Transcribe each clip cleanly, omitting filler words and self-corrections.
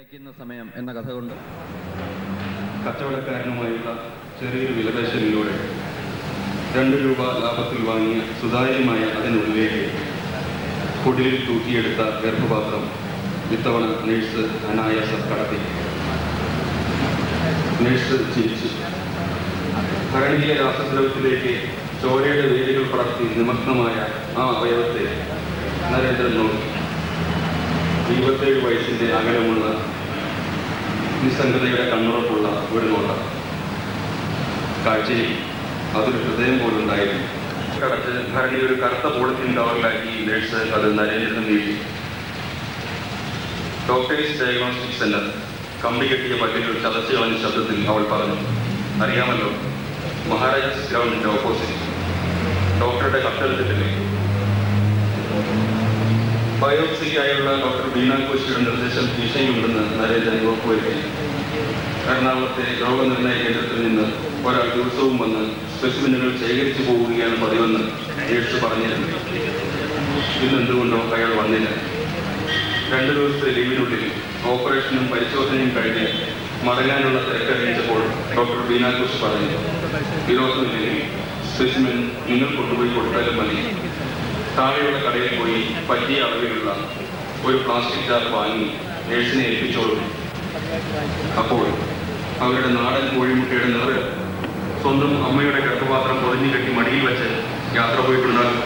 നിലയ്ക്കുന്ന സമയം എന്ന കഥ കൊണ്ട് കച്ചവടക്കാരനുമായുള്ള ചെറിയൊരു വിലപേശലിലൂടെ 2 രൂപ ലാഭത്തിൽ വാങ്ങിയ സുതാര്യമായ അതിനുള്ളിലേക്ക് കുടിലിൽ തൂക്കിയെടുത്ത ഗർഭപാത്രം ഇത്തവണ നേഴ്സ് അനായാസം കടത്തി. നേഴ്സ് ചിരിച്ചു. ഭരണീയ രാസദ്രവത്തിലേക്ക് ചോരയുടെ വേരുകൾ പടർത്തി നിമഗ്നമായ ആ അവയവത്തെ നരേന്ദ്രൻ നോക്കി. 27 വയസ്സിൻ്റെ അകലമുള്ള നിസ്സംഗതയുടെ കണ്ണുറപ്പുള്ള ഒരു നോട്ടം. കാഴ്ചയിൽ അതൊരു ഹൃദയം പോലുണ്ടായിരുന്നു. കടച്ച് ഭരണി ഒരു കറുത്ത പോളിത്തീൻ കവറിലാക്കി നേഴ്സ് അത് നരേന്ദ്രൻ നീട്ടി. Doctors diagnostic centre. കമ്പി കെട്ടിയ പല്ലുകൾ ചതച്ചു കളഞ്ഞ ശബ്ദത്തിൽ അവൾ പറഞ്ഞു, അറിയാമല്ലോ, മഹാരാജാസ് ഗ്രൗണ്ടിന്റെ ഓപ്പോസിറ്റ്. ഡോക്ടറുടെ കത്തെടുത്തിട്ടില്ലേ? ബയോപ്സിക്കായുള്ള ഡോക്ടർ ബീന കോശിയുടെ നിർദ്ദേശം ഭീഷണിയുണ്ടെന്ന് നരേന്ദ്രൻ ഉറപ്പുവരുത്തി. എറണാകുളത്തെ രോഗനിർണയ കേന്ദ്രത്തിൽ നിന്ന് ഒരാൾ ദിവസവും വന്ന് സ്പെസിമെനുകൾ ശേഖരിച്ചു പോവുകയാണ് പതിവെന്ന് നേഴ്സ് പറഞ്ഞിരുന്നു. ഇന്നെന്തുകൊണ്ടോ അയാൾ വന്നില്ല. 2 ദിവസത്തെ ലീവിനുള്ളിൽ ഓപ്പറേഷനും പരിശോധനയും കഴിഞ്ഞ് മടങ്ങാനുള്ള തിരക്കറിയിച്ചപ്പോൾ ഡോക്ടർ ബീന കോശി പറഞ്ഞു, വിരോധമില്ലെങ്കിൽ സ്പെസിമെൻ നിങ്ങൾ കൊണ്ടുപോയി കൊടുത്താലും മതി. താഴെയുള്ള കടയിൽ പോയി പറ്റിയ അളവിലുള്ള ഒരു പ്ലാസ്റ്റിക് ജാർ വാങ്ങി നേഴ്സിനെ ഏൽപ്പിച്ചോളൂ. അപ്പോൾ അവരുടെ നാടൻ കോഴിമുട്ടയുടെ നിറവ് സ്വന്തം അമ്മയുടെ ഗർഭപാത്രം പൊതിഞ്ഞു കെട്ടി മടിയിൽ വെച്ച് യാത്ര പോയിട്ടുണ്ടാകും.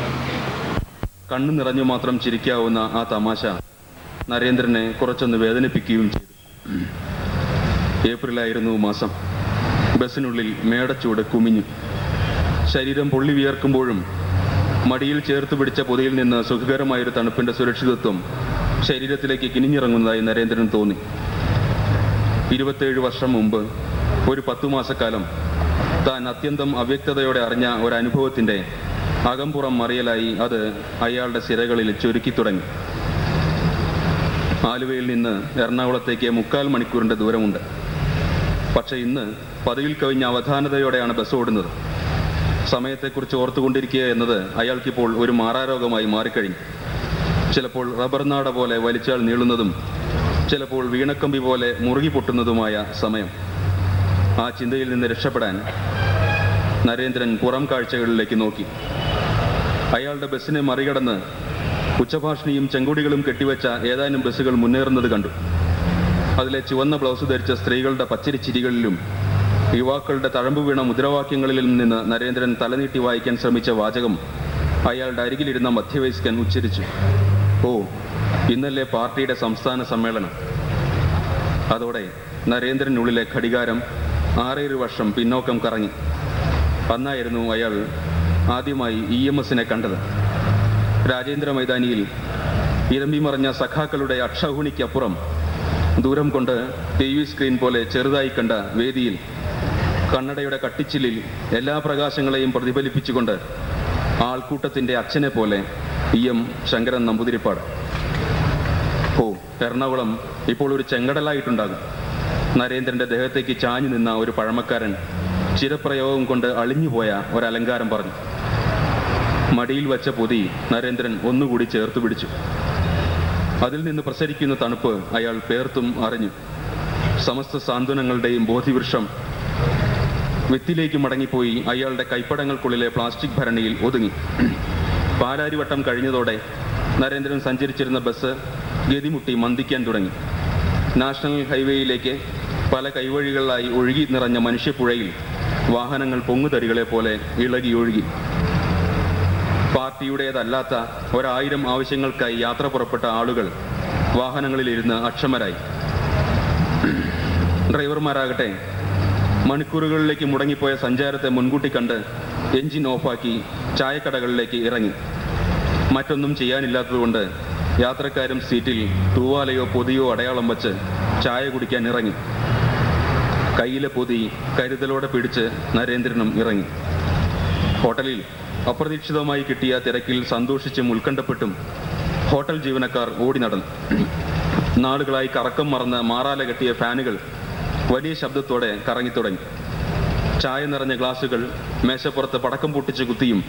കണ്ണു നിറഞ്ഞു മാത്രം ചിരിക്കാവുന്ന ആ തമാശ നരേന്ദ്രനെ കുറച്ചൊന്ന് വേദനിപ്പിക്കുകയും ചെയ്തു. ഏപ്രിലായിരുന്നു മാസം. ബസ്സിനുള്ളിൽ മേടച്ചൂട് കുമിഞ്ഞു. ശരീരം പൊള്ളി വിയർക്കുമ്പോഴും മടിയിൽ ചേർത്ത് പിടിച്ച പൊതിയിൽ നിന്ന് സുഖകരമായൊരു തണുപ്പിന്റെ സുരക്ഷിതത്വം ശരീരത്തിലേക്ക് കിനിഞ്ഞിറങ്ങുന്നതായി നരേന്ദ്രൻ തോന്നി. 27 വർഷം മുമ്പ് ഒരു 10 മാസക്കാലം താൻ അത്യന്തം അവ്യക്തതയോടെ അറിഞ്ഞ ഒരനുഭവത്തിന്റെ അകംപുറം മറിയലായി അത് അയാളുടെ സിരകളിൽ ചുരുക്കി തുടങ്ങി. ആലുവയിൽ നിന്ന് എറണാകുളത്തേക്ക് 3/4 മണിക്കൂറിന്റെ ദൂരമുണ്ട്. പക്ഷെ ഇന്ന് പതിവിൽ കവിഞ്ഞ അവധാനതയോടെയാണ് ബസ് ഓടുന്നത്. സമയത്തെക്കുറിച്ച് ഓർത്തുകൊണ്ടിരിക്കുക എന്നത് അയാൾക്കിപ്പോൾ ഒരു മാറാരോഗമായി മാറിക്കഴിഞ്ഞു. ചിലപ്പോൾ റബ്ബർ നാട പോലെ വലിച്ചാൽ നീളുന്നതും ചിലപ്പോൾ വീണക്കമ്പി പോലെ മുറുകി പൊട്ടുന്നതുമായ സമയം. ആ ചിന്തയിൽ നിന്ന് രക്ഷപ്പെടാൻ നരേന്ദ്രൻ പുറം കാഴ്ചകളിലേക്ക് നോക്കി. അയാളുടെ ബസ്സിനെ മറികടന്ന് ഉച്ചഭാഷിണിയും ചെങ്കൊടികളും കെട്ടിവെച്ച ഏതാനും ബസ്സുകൾ മുന്നേറുന്നത് കണ്ടു. അതിലെ ചുവന്ന ബ്ലൗസ് ധരിച്ച സ്ത്രീകളുടെ പച്ചരിച്ചിരികളിലും യുവാക്കളുടെ തഴമ്പു വീണ മുദ്രാവാക്യങ്ങളിലും നിന്ന് നരേന്ദ്രൻ തലനീട്ടി വായിക്കാൻ ശ്രമിച്ച വാചകം അയാളുടെ അരികിലിരുന്ന മധ്യവയസ്കൻ ഉച്ചരിച്ചു. ഓ, ഇന്നല്ലേ പാർട്ടിയുടെ സംസ്ഥാന സമ്മേളനം. അതോടെ നരേന്ദ്രനുള്ളിലെ ഘടികാരം 6 വർഷം പിന്നോക്കം കറങ്ങി. അന്നായിരുന്നു അയാൾ ആദ്യമായി EMSനെ കണ്ടത്. രാജേന്ദ്ര മൈതാനിയിൽ ഇരമ്പിമറഞ്ഞ സഖാക്കളുടെ അക്ഷൗഹിണിക്കപ്പുറം ദൂരം കൊണ്ട് TV സ്ക്രീൻ പോലെ ചെറുതായി കണ്ട വേദിയിൽ കണ്ണടയുടെ കട്ടിച്ചിലിൽ എല്ലാ പ്രകാശങ്ങളെയും പ്രതിഫലിപ്പിച്ചുകൊണ്ട് ആൾക്കൂട്ടത്തിന്റെ അച്ഛനെ പോലെ EM ശങ്കരൻ നമ്പൂതിരിപ്പാട്. ഓ, എറണാകുളം ഇപ്പോൾ ഒരു ചെങ്കടലായിട്ടുണ്ടാകും. നരേന്ദ്രന്റെ ദേഹത്തേക്ക് ചാഞ്ഞു നിന്ന ഒരു പഴമക്കാരൻ ചിരപ്രയോഗം കൊണ്ട് അളിഞ്ഞുപോയ ഒരലങ്കാരം പറഞ്ഞു. മടിയിൽ വച്ച പൊതി നരേന്ദ്രൻ ഒന്നുകൂടി ചേർത്ത് പിടിച്ചു. അതിൽ നിന്ന് പ്രസരിക്കുന്ന തണുപ്പ് അയാൾ പേർത്തും അറിഞ്ഞു. സമസ്ത സാന്ത്വനങ്ങളുടെയും ബോധിവൃക്ഷം വിത്തിലേക്ക് മടങ്ങിപ്പോയി അയാളുടെ കൈപ്പടങ്ങൾക്കുള്ളിലെ പ്ലാസ്റ്റിക് ഭരണിയിൽ ഒതുങ്ങി. പാലാരിവട്ടം കഴിഞ്ഞതോടെ നരേന്ദ്രൻ സഞ്ചരിച്ചിരുന്ന ബസ് ഗതിമുട്ടി മന്ദിക്കാൻ തുടങ്ങി. നാഷണൽ ഹൈവേയിലേക്ക് പല കൈവഴികളിലായി ഒഴുകി നിറഞ്ഞ മനുഷ്യപ്പുഴയിൽ വാഹനങ്ങൾ പൊങ്ങുതടികളെ പോലെ ഇളകി ഒഴുകി. പാർട്ടിയുടേതല്ലാത്ത 1000 ആവശ്യങ്ങൾക്കായി യാത്ര പുറപ്പെട്ട ആളുകൾ വാഹനങ്ങളിലിരുന്ന് അക്ഷമരായി. ഡ്രൈവർമാരാകട്ടെ മണിക്കൂറുകളിലേക്ക് മുടങ്ങിപ്പോയ സഞ്ചാരത്തെ മുൻകൂട്ടി കണ്ട് എഞ്ചിൻ ഓഫാക്കി ചായക്കടകളിലേക്ക് ഇറങ്ങി. മറ്റൊന്നും ചെയ്യാനില്ലാത്തതുകൊണ്ട് യാത്രക്കാരും സീറ്റിൽ തൂവാലയോ പൊതിയോ അടയാളം വച്ച് ചായ കുടിക്കാൻ ഇറങ്ങി. കയ്യിലെ പൊതി കരുതലോടെ പിടിച്ച് നരേന്ദ്രനും ഇറങ്ങി. ഹോട്ടലിൽ അപ്രതീക്ഷിതമായി കിട്ടിയ തിരക്കിൽ സന്തോഷിച്ചും ഉത്കണ്ഠപ്പെട്ടും ഹോട്ടൽ ജീവനക്കാർ ഓടി നടന്നു. നാളുകളായി കറക്കം മറന്ന് മാറാല കെട്ടിയ ഫാനുകൾ വലിയ ശബ്ദത്തോടെ കറങ്ങിത്തുടങ്ങി. ചായ നിറഞ്ഞ ഗ്ലാസുകൾ മേശപ്പുറത്ത് പടക്കം പൊട്ടിച്ച് കുത്തിയും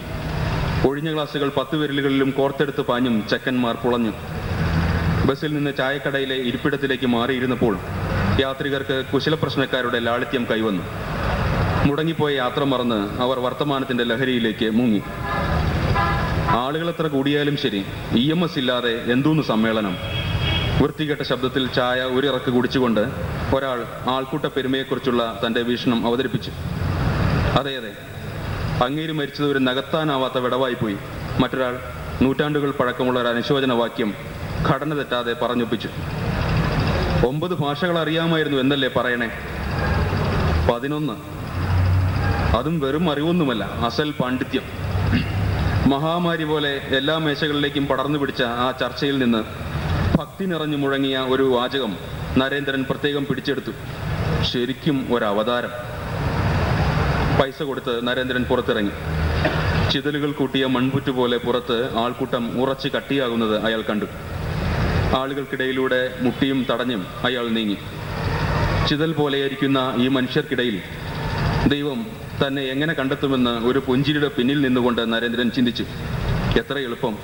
ഒഴിഞ്ഞ ഗ്ലാസുകൾ 10 വിരലുകളിലും കോർത്തെടുത്ത് പാഞ്ഞും ചെക്കന്മാർ പുളഞ്ഞു. ബസ്സിൽ നിന്ന് ചായക്കടയിലെ ഇരിപ്പിടത്തിലേക്ക് മാറിയിരുന്നപ്പോൾ യാത്രികർക്ക് കുശലപ്രശ്നക്കാരുടെ ലാളിത്യം കൈവന്നു. മുടങ്ങിപ്പോയ യാത്ര മറന്ന് അവർ വർത്തമാനത്തിന്റെ ലഹരിയിലേക്ക് മുങ്ങി. ആളുകൾ എത്ര കൂടിയാലും ശരി, EMS ഇല്ലാതെ എന്തൂന്ന് സമ്മേളനം. വൃത്തികെട്ട ശബ്ദത്തിൽ ചായ ഒരിറക്ക് കുടിച്ചുകൊണ്ട് ഒരാൾ ആൾക്കൂട്ട പെരുമയെക്കുറിച്ചുള്ള തന്റെ വീക്ഷണം അവതരിപ്പിച്ചു. അതെ, അങ്ങേര് മരിച്ചത് ഒരു നകത്താനാവാത്ത വിടവായി പോയി. മറ്റൊരാൾ നൂറ്റാണ്ടുകൾ പഴക്കമുള്ള ഒരു അനുശോചന വാക്യം ഘടന തെറ്റാതെ പറഞ്ഞൊപ്പിച്ചു. 9 ഭാഷകൾ അറിയാമായിരുന്നു എന്നല്ലേ പറയണേ? 11. അതും വെറും അറിവൊന്നുമല്ല, അസൽ പാണ്ഡിത്യം. മഹാമാരി പോലെ എല്ലാ മേശകളിലേക്കും പടർന്നു പിടിച്ച ആ ചർച്ചയിൽ നിന്ന് ഭക്തി നിറഞ്ഞു മുഴങ്ങിയ ഒരു വാചകം നരേന്ദ്രൻ പ്രത്യേകം പിടിച്ചെടുത്തു. ശരിക്കും ഒരവതാരം. പൈസ കൊടുത്ത് നരേന്ദ്രൻ പുറത്തിറങ്ങി. ചിതലുകൾ കൂട്ടിയ മൺപുറ്റു പോലെ പുറത്ത് ആൾക്കൂട്ടം ഉറച്ച് കട്ടിയാകുന്നത് അയാൾ കണ്ടു. ആളുകൾക്കിടയിലൂടെ മുട്ടിയും തടഞ്ഞും അയാൾ നീങ്ങി. ചിതൽ പോലെയായിരിക്കുന്ന ഈ മനുഷ്യർക്കിടയിൽ ദൈവം തന്നെ എങ്ങനെ കണ്ടെത്തുമെന്ന് ഒരു പുഞ്ചിരിയുടെ പിന്നിൽ നിന്നുകൊണ്ട് നരേന്ദ്രൻ ചിന്തിച്ചു. എത്ര എളുപ്പം!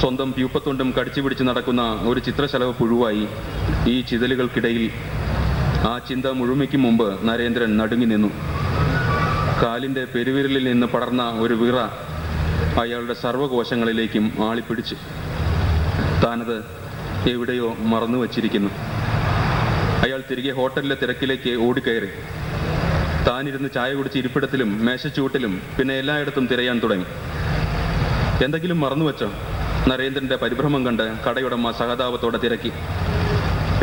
സ്വന്തം പ്യൂപ്പത്തൊണ്ടും കടിച്ചു പിടിച്ച് നടക്കുന്ന ഒരു ചിത്രശലഭ പുഴുവായി ഈ ചിതലുകൾക്കിടയിൽ. ആ ചിന്ത മുഴുമിക്കും മുമ്പ് നരേന്ദ്രൻ നടുങ്ങി നിന്നു. കാലിന്റെ പെരുവിരലിൽ നിന്ന് പടർന്ന ഒരു വിറ അയാളുടെ സർവ്വകോശങ്ങളിലേക്കും ആളിപ്പിടിച്ചു. താനത് എവിടെയോ മറന്നു വച്ചിരിക്കുന്നു. അയാൾ തിരികെ ഹോട്ടലിലെ തിരക്കിലേക്ക് ഓടിക്കയറി. താനിരുന്ന് ചായ കുടിച്ച് ഇരിപ്പിടത്തിലും മേശച്ചൂട്ടിലും പിന്നെ എല്ലായിടത്തും തിരയാൻ തുടങ്ങി. എന്തെങ്കിലും മറന്നുവെച്ചോ? നരേന്ദ്രന്റെ പരിഭ്രമം കണ്ട് കടയുടമ സഹതാപത്തോടെ തിരക്കി.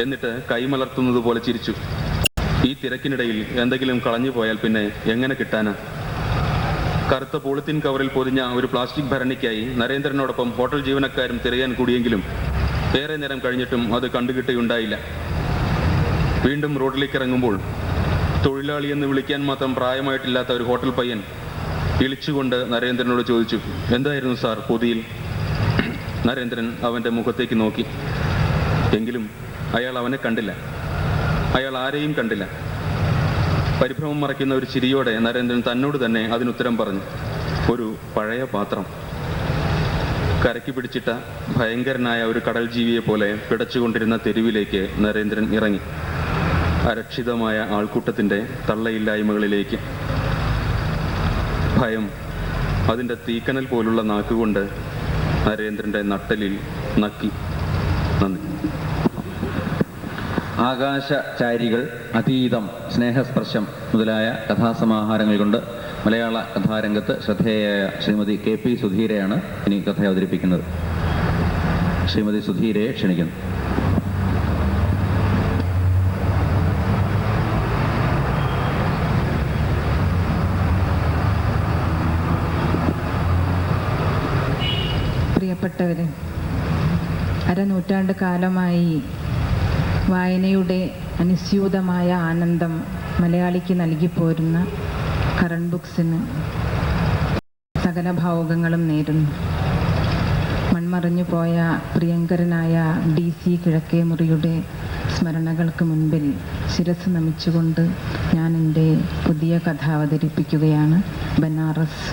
എന്നിട്ട് കൈമലർത്തുന്നത് പോലെ ചിരിച്ചു. ഈ തിരക്കിനിടയിൽ എന്തെങ്കിലും കളഞ്ഞു പോയാൽ പിന്നെ എങ്ങനെ കിട്ടാനാ? കറുത്ത പോളിത്തീൻ കവറിൽ പൊതിഞ്ഞ ഒരു പ്ലാസ്റ്റിക് ഭരണിക്കായി നരേന്ദ്രനോടൊപ്പം ഹോട്ടൽ ജീവനക്കാരും തിരയാൻ കൂടിയെങ്കിലും ഏറെ നേരം കഴിഞ്ഞിട്ടും അത് കണ്ടുകിട്ടുകയുണ്ടായില്ല. വീണ്ടും റോഡിലേക്ക് ഇറങ്ങുമ്പോൾ തൊഴിലാളി എന്ന് വിളിക്കാൻ മാത്രം പ്രായമായിട്ടില്ലാത്ത ഒരു ഹോട്ടൽ പയ്യൻ ഇളിച്ചുകൊണ്ട് നരേന്ദ്രനോട് ചോദിച്ചു, എന്തായിരുന്നു സാർ പൊതിയിൽ? നരേന്ദ്രൻ അവന്റെ മുഖത്തേക്ക് നോക്കി. എങ്കിലും അയാൾ അവനെ കണ്ടില്ല. അയാൾ ആരെയും കണ്ടില്ല. പരിഭ്രമം മറയ്ക്കുന്ന ഒരു ചിരിയോടെ നരേന്ദ്രൻ തന്നോട് തന്നെ അതിനുത്തരം പറഞ്ഞു. ഒരു പഴയ പാത്രം. കരയ്ക്ക് പിടിച്ചിട്ട ഭയങ്കരനായ ഒരു കടൽ ജീവിയെ പോലെ പിടച്ചുകൊണ്ടിരുന്ന തെരുവിലേക്ക് നരേന്ദ്രൻ ഇറങ്ങി. അരക്ഷിതമായ ആൾക്കൂട്ടത്തിന്റെ തള്ളയില്ലായ്മകളിലേക്ക്. ഭയം അതിൻ്റെ തീക്കനൽ പോലുള്ള നാക്കുകൊണ്ട് നരേന്ദ്രന്റെ നട്ടലിൽ നക്കി. നന്ദി. ആകാശചാരികൾ, അതീതം, സ്നേഹസ്പർശം മുതലായ കഥാസമാഹാരങ്ങൾ കൊണ്ട് മലയാള കഥാരംഗത്ത് ശ്രദ്ധേയയായ ശ്രീമതി KP സുധീരയാണ് ഇനി കഥ അവതരിപ്പിക്കുന്നത്. ശ്രീമതി സുധീരയെ ക്ഷണിക്കുന്നു. പ്രിയപ്പെട്ടവരെ, അരനൂറ്റാണ്ട് കാലമായി വായനയുടെ അനുസ്യൂതമായ ആനന്ദം മലയാളിക്ക് നൽകിപ്പോരുന്ന കറണ്ട് ബുക്സിന് സകല ഭാവുകങ്ങളും നേരുന്നു. മൺമറഞ്ഞു പോയ പ്രിയങ്കരനായ DC കിഴക്കേ മുറിയുടെ സ്മരണകൾക്ക് മുൻപിൽ ശിരസ് നമിച്ചുകൊണ്ട് ഞാൻ എൻ്റെ പുതിയ കഥ അവതരിപ്പിക്കുകയാണ്. ബനാറസ്.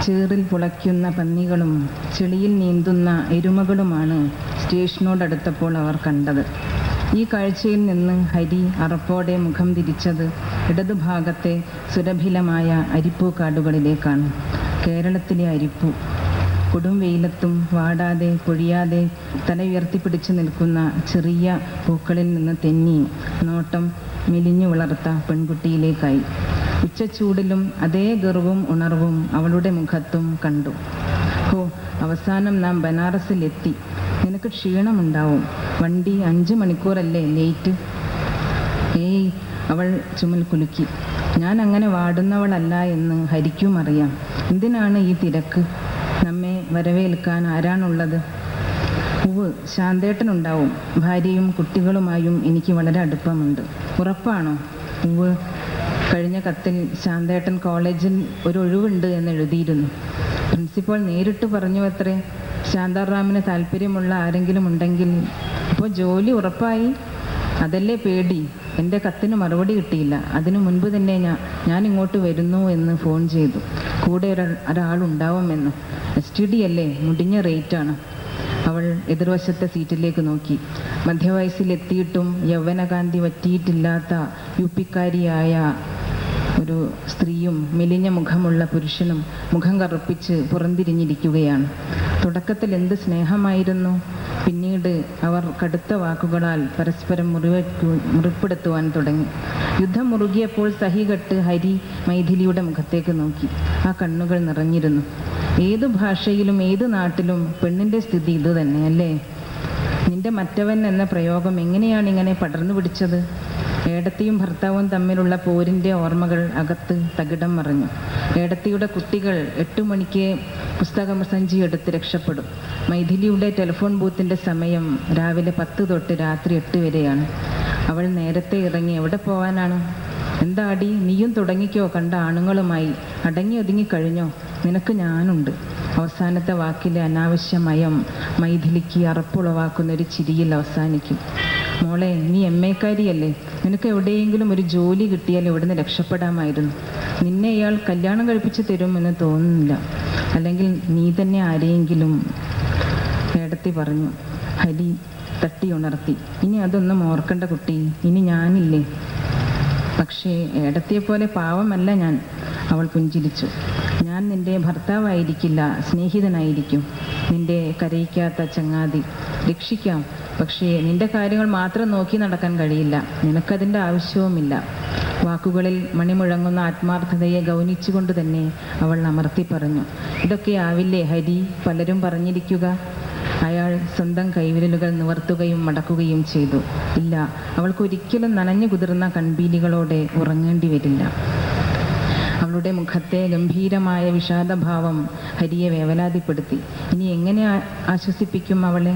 ചേറിൽ പുളയ്ക്കുന്ന പന്നികളും ചെളിയിൽ നീന്തുന്ന എരുമകളുമാണ് സ്റ്റേഷനോടടുത്തപ്പോൾ അവർ കണ്ടത്. ഈ കാഴ്ചയിൽ നിന്ന് ഹരി അറപ്പോടെ മുഖം തിരിച്ചത് ഇടതുഭാഗത്തെ സുരഭിലമായ അരിപ്പൂ കാടുകളിലേക്കാണ്. കേരളത്തിലെ അരിപ്പൂ. കൊടും വെയിലത്തും വാടാതെ പൊഴിയാതെ തല ഉയർത്തിപ്പിടിച്ചു നിൽക്കുന്ന ചെറിയ പൂക്കളിൽ നിന്ന് തെന്നി നോട്ടം മെലിഞ്ഞു വളർത്ത പെൺകുട്ടിയിലേക്കായി. ഉച്ചച്ചൂടിലും അതേ ഗർവും ഉണർവും അവളുടെ മുഖത്തും കണ്ടു. ഹോ, അവസാനം നാം ബനാറസിലെത്തി. നിനക്ക് ക്ഷീണമുണ്ടാവും. വണ്ടി 5 മണിക്കൂറല്ലേ ലേറ്റ്? ഏയ്, അവൾ ചുമൽ കുലുക്കി. ഞാൻ അങ്ങനെ വാടുന്നവളല്ല എന്ന് ഹരിക്കും അറിയാം. എന്തിനാണ് ഈ തിരക്ക്? നമ്മെ വരവേൽക്കാൻ ആരാണുള്ളത്? ഉവ്, ശാന്തേട്ടനുണ്ടാവും. ഭാര്യയും കുട്ടികളുമായും എനിക്ക് വളരെ അടുപ്പമുണ്ട്. ഉറപ്പാണോ? ഉവ്, കഴിഞ്ഞ കത്തിൽ ശാന്തേട്ടൻ കോളേജിൽ ഒരു ഒഴിവുണ്ട് എന്ന് എഴുതിയിരുന്നു. പ്രിൻസിപ്പൽ നേരിട്ട് പറഞ്ഞു അത്രേ. ശാന്താറാമിന് താല്പര്യമുള്ള ആരെങ്കിലും ഉണ്ടെങ്കിൽ. ഇപ്പോൾ ജോലി ഉറപ്പായി? അതല്ലേ പേടി. എൻ്റെ കത്തിന് മറുപടി കിട്ടിയില്ല. അതിനു മുൻപ് തന്നെ ഞാൻ ഇങ്ങോട്ട് വരുന്നു എന്ന് ഫോൺ ചെയ്തു. കൂടെ ഒരാളുണ്ടാവുമെന്ന്. STD അല്ലേ, മുടിഞ്ഞ റേറ്റാണ്. അവൾ എതിർവശത്തെ സീറ്റിലേക്ക് നോക്കി. മധ്യവയസ്സിലെത്തിയിട്ടും യൗവനകാന്തി വറ്റിയിട്ടില്ലാത്ത യുപിക്കാരിയായ ഒരു സ്ത്രീയും മെലിഞ്ഞ മുഖമുള്ള പുരുഷനും മുഖം കറുപ്പിച്ച് പുറംതിരിഞ്ഞിരിക്കുകയാണ്. തുടക്കത്തിൽ എന്ത് സ്നേഹമായിരുന്നു. പിന്നീട് അവർ കടുത്ത വാക്കുകളാൽ പരസ്പരം മുറിപ്പെടുത്തുവാൻ തുടങ്ങി. യുദ്ധം മുറുകിയപ്പോൾ സഹികെട്ട് ഹരി മൈഥിലിയുടെ മുഖത്തേക്ക് നോക്കി. ആ കണ്ണുകൾ നിറഞ്ഞിരുന്നു. ഏതു ഭാഷയിലും ഏതു നാട്ടിലും പെണ്ണിൻ്റെ സ്ഥിതി ഇത് തന്നെയല്ലേ? നിന്റെ മറ്റവൻ എന്ന പ്രയോഗം എങ്ങനെയാണ് ഇങ്ങനെ പടർന്നു പിടിച്ചത്? ഏടത്തിയും ഭർത്താവും തമ്മിലുള്ള പോരിൻ്റെ ഓർമ്മകൾ അകത്ത് തകിടം മറിഞ്ഞു. ഏടത്തിയുടെ കുട്ടികൾ 8 മണിക്ക് പുസ്തകസഞ്ചി എടുത്ത് രക്ഷപ്പെടും. മൈഥിലിയുടെ ടെലിഫോൺ ബൂത്തിൻ്റെ സമയം രാവിലെ 10 തൊട്ട് രാത്രി 8 വരെയാണ്. അവൾ നേരത്തെ ഇറങ്ങി എവിടെ പോവാനാണ്? എന്താടി, നീയും തുടങ്ങിക്കോ കണ്ട ആണുങ്ങളുമായി. അടങ്ങി ഒതുങ്ങി കഴിഞ്ഞോ? നിനക്ക് ഞാനുണ്ട്. അവസാനത്തെ വാക്കിലെ അനാവശ്യമയം മൈഥിലിക്ക് അറപ്പുളവാക്കുന്നൊരു ചിരിയിൽ അവസാനിക്കും. മോളെ, നീ MA-കാരിയല്ലേ? നിനക്ക് എവിടെയെങ്കിലും ഒരു ജോലി കിട്ടിയാൽ ഇവിടുന്ന് രക്ഷപ്പെടാമായിരുന്നു. നിന്നെ ഇയാൾ കല്യാണം കഴിപ്പിച്ച് തരുമെന്ന് തോന്നുന്നില്ല. അല്ലെങ്കിൽ നീ തന്നെ ആരെയെങ്കിലും. ഏടത്തി പറഞ്ഞു. ഹരി തട്ടി ഉണർത്തി. ഇനി അതൊന്നും ഓർക്കണ്ട കുട്ടി, ഇനി ഞാനില്ലേ. പക്ഷേ ഏടത്തിയെപ്പോലെ പാവമല്ല ഞാൻ. അവൾ പുഞ്ചിരിച്ചു. ഞാൻ നിന്റെ ഭർത്താവായിരിക്കില്ല, സ്നേഹിതനായിരിക്കും. നിന്റെ കരയിക്കാത്ത ചങ്ങാതി. രക്ഷിക്കാം, പക്ഷേ നിന്റെ കാര്യങ്ങൾ മാത്രം നോക്കി നടക്കാൻ കഴിയില്ല. നിനക്കതിൻ്റെ ആവശ്യവുമില്ല. വാക്കുകളിൽ മണിമുഴങ്ങുന്ന ആത്മാർത്ഥതയെ ഗൗനിച്ചുകൊണ്ട് തന്നെ അവൾ അമർത്തി പറഞ്ഞു. ഇതൊക്കെ ആവില്ലേ ഹരി പലരും പറഞ്ഞിരിക്കുക? അയാൾ സ്വന്തം കൈവിരലുകൾ നിവർത്തുകയും മടക്കുകയും ചെയ്തു. ഇല്ല, അവൾക്കൊരിക്കലും നനഞ്ഞു കുതിർന്ന കൺപീലികളോടെ ഉറങ്ങേണ്ടി വരില്ല. അവളുടെ മുഖത്തെ ഗംഭീരമായ വിഷാദഭാവം ഹരിയെ വേവലാതിപ്പെടുത്തി. ഇനി എങ്ങനെ ആശ്വസിപ്പിക്കും അവളെ?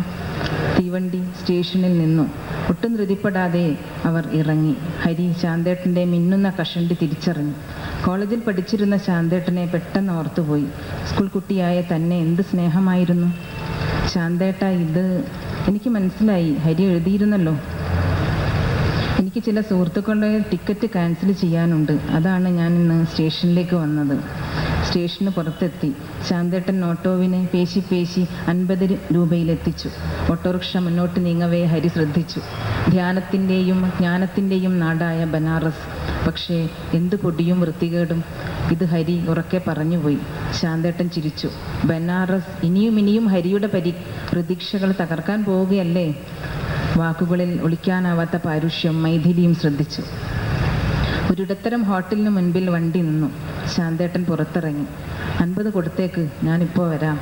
തീവണ്ടി സ്റ്റേഷനിൽ നിന്നു. ഒട്ടും ധൃതിപ്പെടാതെ അവർ ഇറങ്ങി. ഹരി ശാന്തേട്ടൻ്റെ മിന്നുന്ന കഷണ്ടി തിരിച്ചറിഞ്ഞു. കോളേജിൽ പഠിച്ചിരുന്ന ശാന്തേട്ടനെ പെട്ടെന്ന് ഓർത്തുപോയി. സ്കൂൾ കുട്ടിയായ തന്നെ എന്ത് സ്നേഹമായിരുന്നു. ശാന്തേട്ട, ഇത് എനിക്ക് മനസ്സിലായി. ഹരി എഴുതിയിരുന്നല്ലോ. എനിക്ക് ചില സുഹൃത്തുക്കളുടെ ടിക്കറ്റ് ക്യാൻസൽ ചെയ്യാനുണ്ട്. അതാണ് ഞാൻ ഇന്ന് സ്റ്റേഷനിലേക്ക് വന്നത്. സ്റ്റേഷന് പുറത്തെത്തി. ശാന്തേട്ടൻ ഓട്ടോവിനെ പേശി 50 രൂപയിലെത്തിച്ചു. ഓട്ടോറിക്ഷ മുന്നോട്ട് നീങ്ങവേ ഹരി ശ്രദ്ധിച്ചു. ധ്യാനത്തിൻ്റെയും ജ്ഞാനത്തിൻ്റെയും നാടായ ബനാറസ്. പക്ഷേ എന്ത് പൊടിയും വൃത്തികേടും. ഇത് ഹരി ഉറക്കെ പറഞ്ഞുപോയി. ശാന്തേട്ടൻ ചിരിച്ചു. ബനാറസ് ഇനിയും ഹരിയുടെ പ്രതീക്ഷകൾ തകർക്കാൻ പോവുകയല്ലേ? വാക്കുകളിൽ ഒളിക്കാനാവാത്ത പാരുഷ്യം മൈഥിലിയും ശ്രദ്ധിച്ചു. ഒരിടത്തരം ഹോട്ടലിന് മുൻപിൽ വണ്ടി നിന്നു. ശാന്തേട്ടൻ പുറത്തിറങ്ങി. 50 കൊടുത്തേക്ക്, ഞാനിപ്പോൾ വരാം.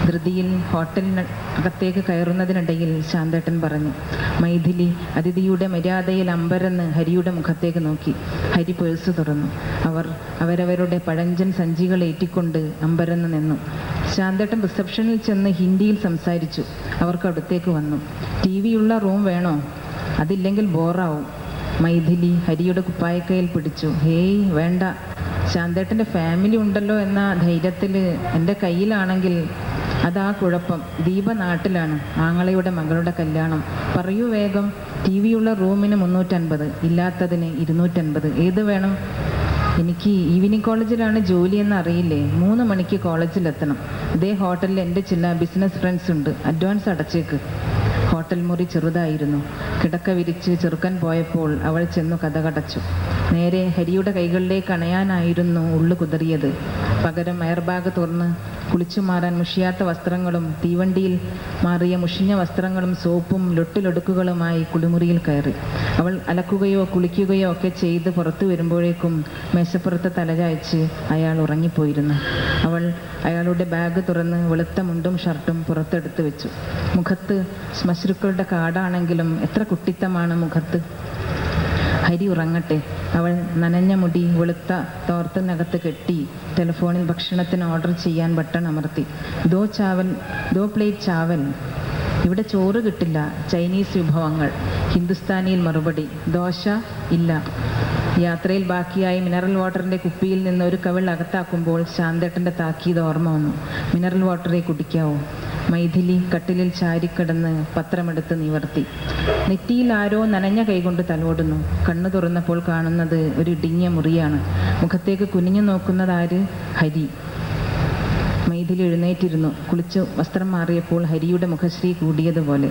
ധൃതിയിൽ ഹോട്ടലിനകത്തേക്ക് കയറുന്നതിനിടയിൽ ശാന്തേട്ടൻ പറഞ്ഞു. മൈഥിലി അതിഥിയുടെ മര്യാദയിൽ അമ്പരന്ന് ഹരിയുടെ മുഖത്തേക്ക് നോക്കി. ഹരി പേഴ്സ് തുറന്നു. അവരവരുടെ പഴഞ്ചൻ സഞ്ചികൾ ഏറ്റിക്കൊണ്ട് അമ്പരന്ന് നിന്നു. ശാന്തേട്ടൻ റിസപ്ഷനിൽ ചെന്ന് ഹിന്ദിയിൽ സംസാരിച്ചു. അവർക്ക് അടുത്തേക്ക് വന്നു. TV ഉള്ള റൂം വേണോ? അതില്ലെങ്കിൽ ബോറാവും. മൈഥിലി ഹരിയുടെ കുപ്പായക്കയിൽ പിടിച്ചു. ഹേയ് വേണ്ട, ശാന്തേട്ടൻ്റെ ഫാമിലി ഉണ്ടല്ലോ എന്ന ധൈര്യത്തിൽ. എൻ്റെ കയ്യിലാണെങ്കിൽ അതാ കുഴപ്പം. ദീപ നാട്ടിലാണ്. ആങ്ങളയുടെ മകളുടെ കല്യാണം. പറയൂ വേഗം. TV ഉള്ള റൂമിന് 350, ഇല്ലാത്തതിന് 250. ഏത് വേണം? എനിക്ക് ഈവനിങ് കോളേജിലാണ് ജോലിയെന്ന് അറിയില്ലേ? 3 മണിക്ക് കോളേജിലെത്തണം. ഇതേ ഹോട്ടലിൽ എൻ്റെ ചില ബിസിനസ് ഫ്രണ്ട്സ് ഉണ്ട്. അഡ്വാൻസ് അടച്ചേക്ക്. ഹോട്ടൽ മുറി ചെറുതായിരുന്നു. കിടക്ക വിരിച്ച് ചെറുക്കൻ പോയപ്പോൾ അവൾ ചെന്നു കതകടച്ചു. നേരെ ഹരിയുടെ കൈകളിലേക്ക് അണയാനായിരുന്നു ഉള്ളു കുതറിയത്. പകരം എയർബാഗ് തുറന്ന് കുളിച്ചു മാറാൻ മുഷിയാത്ത വസ്ത്രങ്ങളും തീവണ്ടിയിൽ മാറിയ മുഷിഞ്ഞ വസ്ത്രങ്ങളും സോപ്പും ലൊട്ടിലൊടുക്കുകളുമായി കുളിമുറിയിൽ കയറി. അവൾ അലക്കുകയോ കുളിക്കുകയോ ഒക്കെ ചെയ്ത് പുറത്തു വരുമ്പോഴേക്കും മേശപ്പുറത്ത് തലചായ്ച്ച് അയാൾ ഉറങ്ങിപ്പോയിരുന്നു. അവൾ അയാളുടെ ബാഗ് തുറന്ന് വെളുത്ത മുണ്ടും ഷർട്ടും പുറത്തെടുത്ത് വെച്ചു. മുഖത്ത് ശ്മശ്രുക്കളുടെ കാടാണെങ്കിലും എത്ര കുട്ടിത്തമാണ് മുഖത്ത്. ഹരി ഉറങ്ങട്ടെ. അവൾ നനഞ്ഞ മുടി വെളുത്ത തോർത്തിനകത്ത് കെട്ടി ടെലിഫോണിൽ ഭക്ഷണത്തിന് ഓർഡർ ചെയ്യാൻ ബട്ടൺ അമർത്തി. ദോ പ്ലേറ്റ് ചാവൽ. ഇവിടെ ചോറ് കിട്ടില്ല, ചൈനീസ് വിഭവങ്ങൾ. ഹിന്ദുസ്ഥാനിയിൽ മറുപടി. ദോശ ഇല്ല. യാത്രയിൽ ബാക്കിയായി മിനറൽ വാട്ടറിൻ്റെ കുപ്പിയിൽ നിന്ന് ഒരു കവിൾ അകത്താക്കുമ്പോൾ ശാന്തേട്ടൻ്റെ താക്കീത് ഓർമ്മ വന്നു. മിനറൽ വാട്ടറെ കുടിക്കാവൂ. മൈഥിലി കട്ടിലിൽ ചാരിക്കിടന്ന് പത്രമെടുത്ത് നിവർത്തി. നെറ്റിയിൽ ആരോ നനഞ്ഞ കൈകൊണ്ട് തലോടുന്നു. കണ്ണു തുറന്നപ്പോൾ കാണുന്നത് ഒരു ഇടുങ്ങിയ മുറിയാണ്. മുഖത്തേക്ക് കുനിഞ്ഞു നോക്കുന്നതാര്? ഹരി. മൈഥിലി എഴുന്നേറ്റിരുന്നു. കുളിച്ച് വസ്ത്രം മാറിയപ്പോൾ ഹരിയുടെ മുഖശ്രീ കൂടിയതുപോലെ.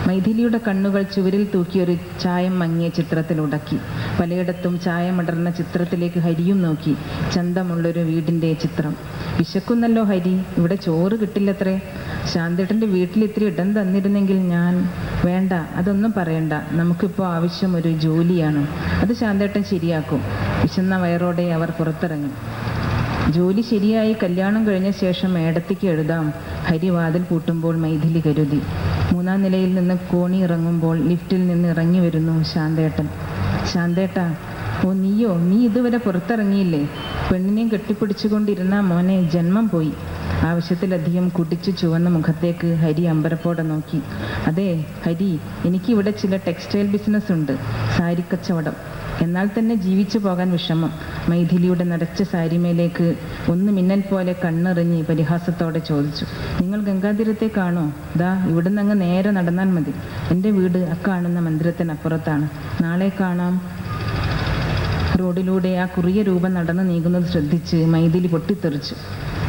മൈഥിലിയുടെ കണ്ണുകൾ ചുവരിൽ തൂക്കിയൊരു ചായം മങ്ങിയ ചിത്രത്തിൽ ഉടക്കി. പലയിടത്തും ചായമടർന്ന ചിത്രത്തിലേക്ക് ഹരിയും നോക്കി. ചന്തമുള്ളൊരു വീടിൻ്റെ ചിത്രം. വിശക്കുന്നല്ലോ ഹരി, ഇവിടെ ചോറ് കിട്ടില്ലത്രേ. ശാന്തേട്ടൻ്റെ വീട്ടിൽ ഇത്തിരി ഇടം തന്നിരുന്നെങ്കിൽ ഞാൻ... വേണ്ട, അതൊന്നും പറയണ്ട. നമുക്കിപ്പോൾ ആവശ്യം ഒരു ജോലിയാണ്. അത് ശാന്തേട്ടൻ ശരിയാക്കും. വിശന്ന വയറോടെ അവർ പുറത്തിറങ്ങി. ജോലി ശരിയായി കല്യാണം കഴിഞ്ഞ ശേഷം മേടത്തിക്ക് എഴുതാം. ഹരി വാതിൽ പൂട്ടുമ്പോൾ മൈഥിലി കരുതി. 3-ാം നിലയിൽ നിന്ന് കോണി ഇറങ്ങുമ്പോൾ ലിഫ്റ്റിൽ നിന്ന് ഇറങ്ങി വരുന്നു ശാന്തേട്ടൻ. ശാന്തേട്ടാ, ഓ നീയോ? നീ ഇതുവരെ പുറത്തിറങ്ങിയില്ലേ? പെണ്ണിനെയും കെട്ടിപ്പിടിച്ചുകൊണ്ടിരുന്ന മോനെ, ജന്മം പോയി. ആവശ്യത്തിലധികം കുടിച്ചു ചുവന്ന മുഖത്തേക്ക് ഹരി അമ്പരപ്പോടെ നോക്കി. അതെ ഹരി, എനിക്കിവിടെ ചില ടെക്സ്റ്റൈൽ ബിസിനസ് ഉണ്ട്, സാരിക്കച്ചവടം. എന്നാൽ തന്നെ ജീവിച്ചു പോകാൻ വിഷമം. മൈഥിലിയുടെ നരച്ച സാരിമേലേക്ക് ഒന്ന് മിന്നൽ പോലെ കണ്ണെറിഞ്ഞ് പരിഹാസത്തോടെ ചോദിച്ചു. നിങ്ങൾ ഗംഗാതീരത്തേക്കാണോ? ദാ ഇവിടുന്ന് അങ്ങ് നേരെ നടന്നാൽ മതി. എൻ്റെ വീട് അക്കാണുന്ന മന്ദിരത്തിനപ്പുറത്താണ്. നാളെ കാണാം. റോഡിലൂടെ ആ കുറിയ രൂപം നടന്നു നീങ്ങുന്നത് ശ്രദ്ധിച്ച് മൈഥിലി പൊട്ടിത്തെറിച്ചു.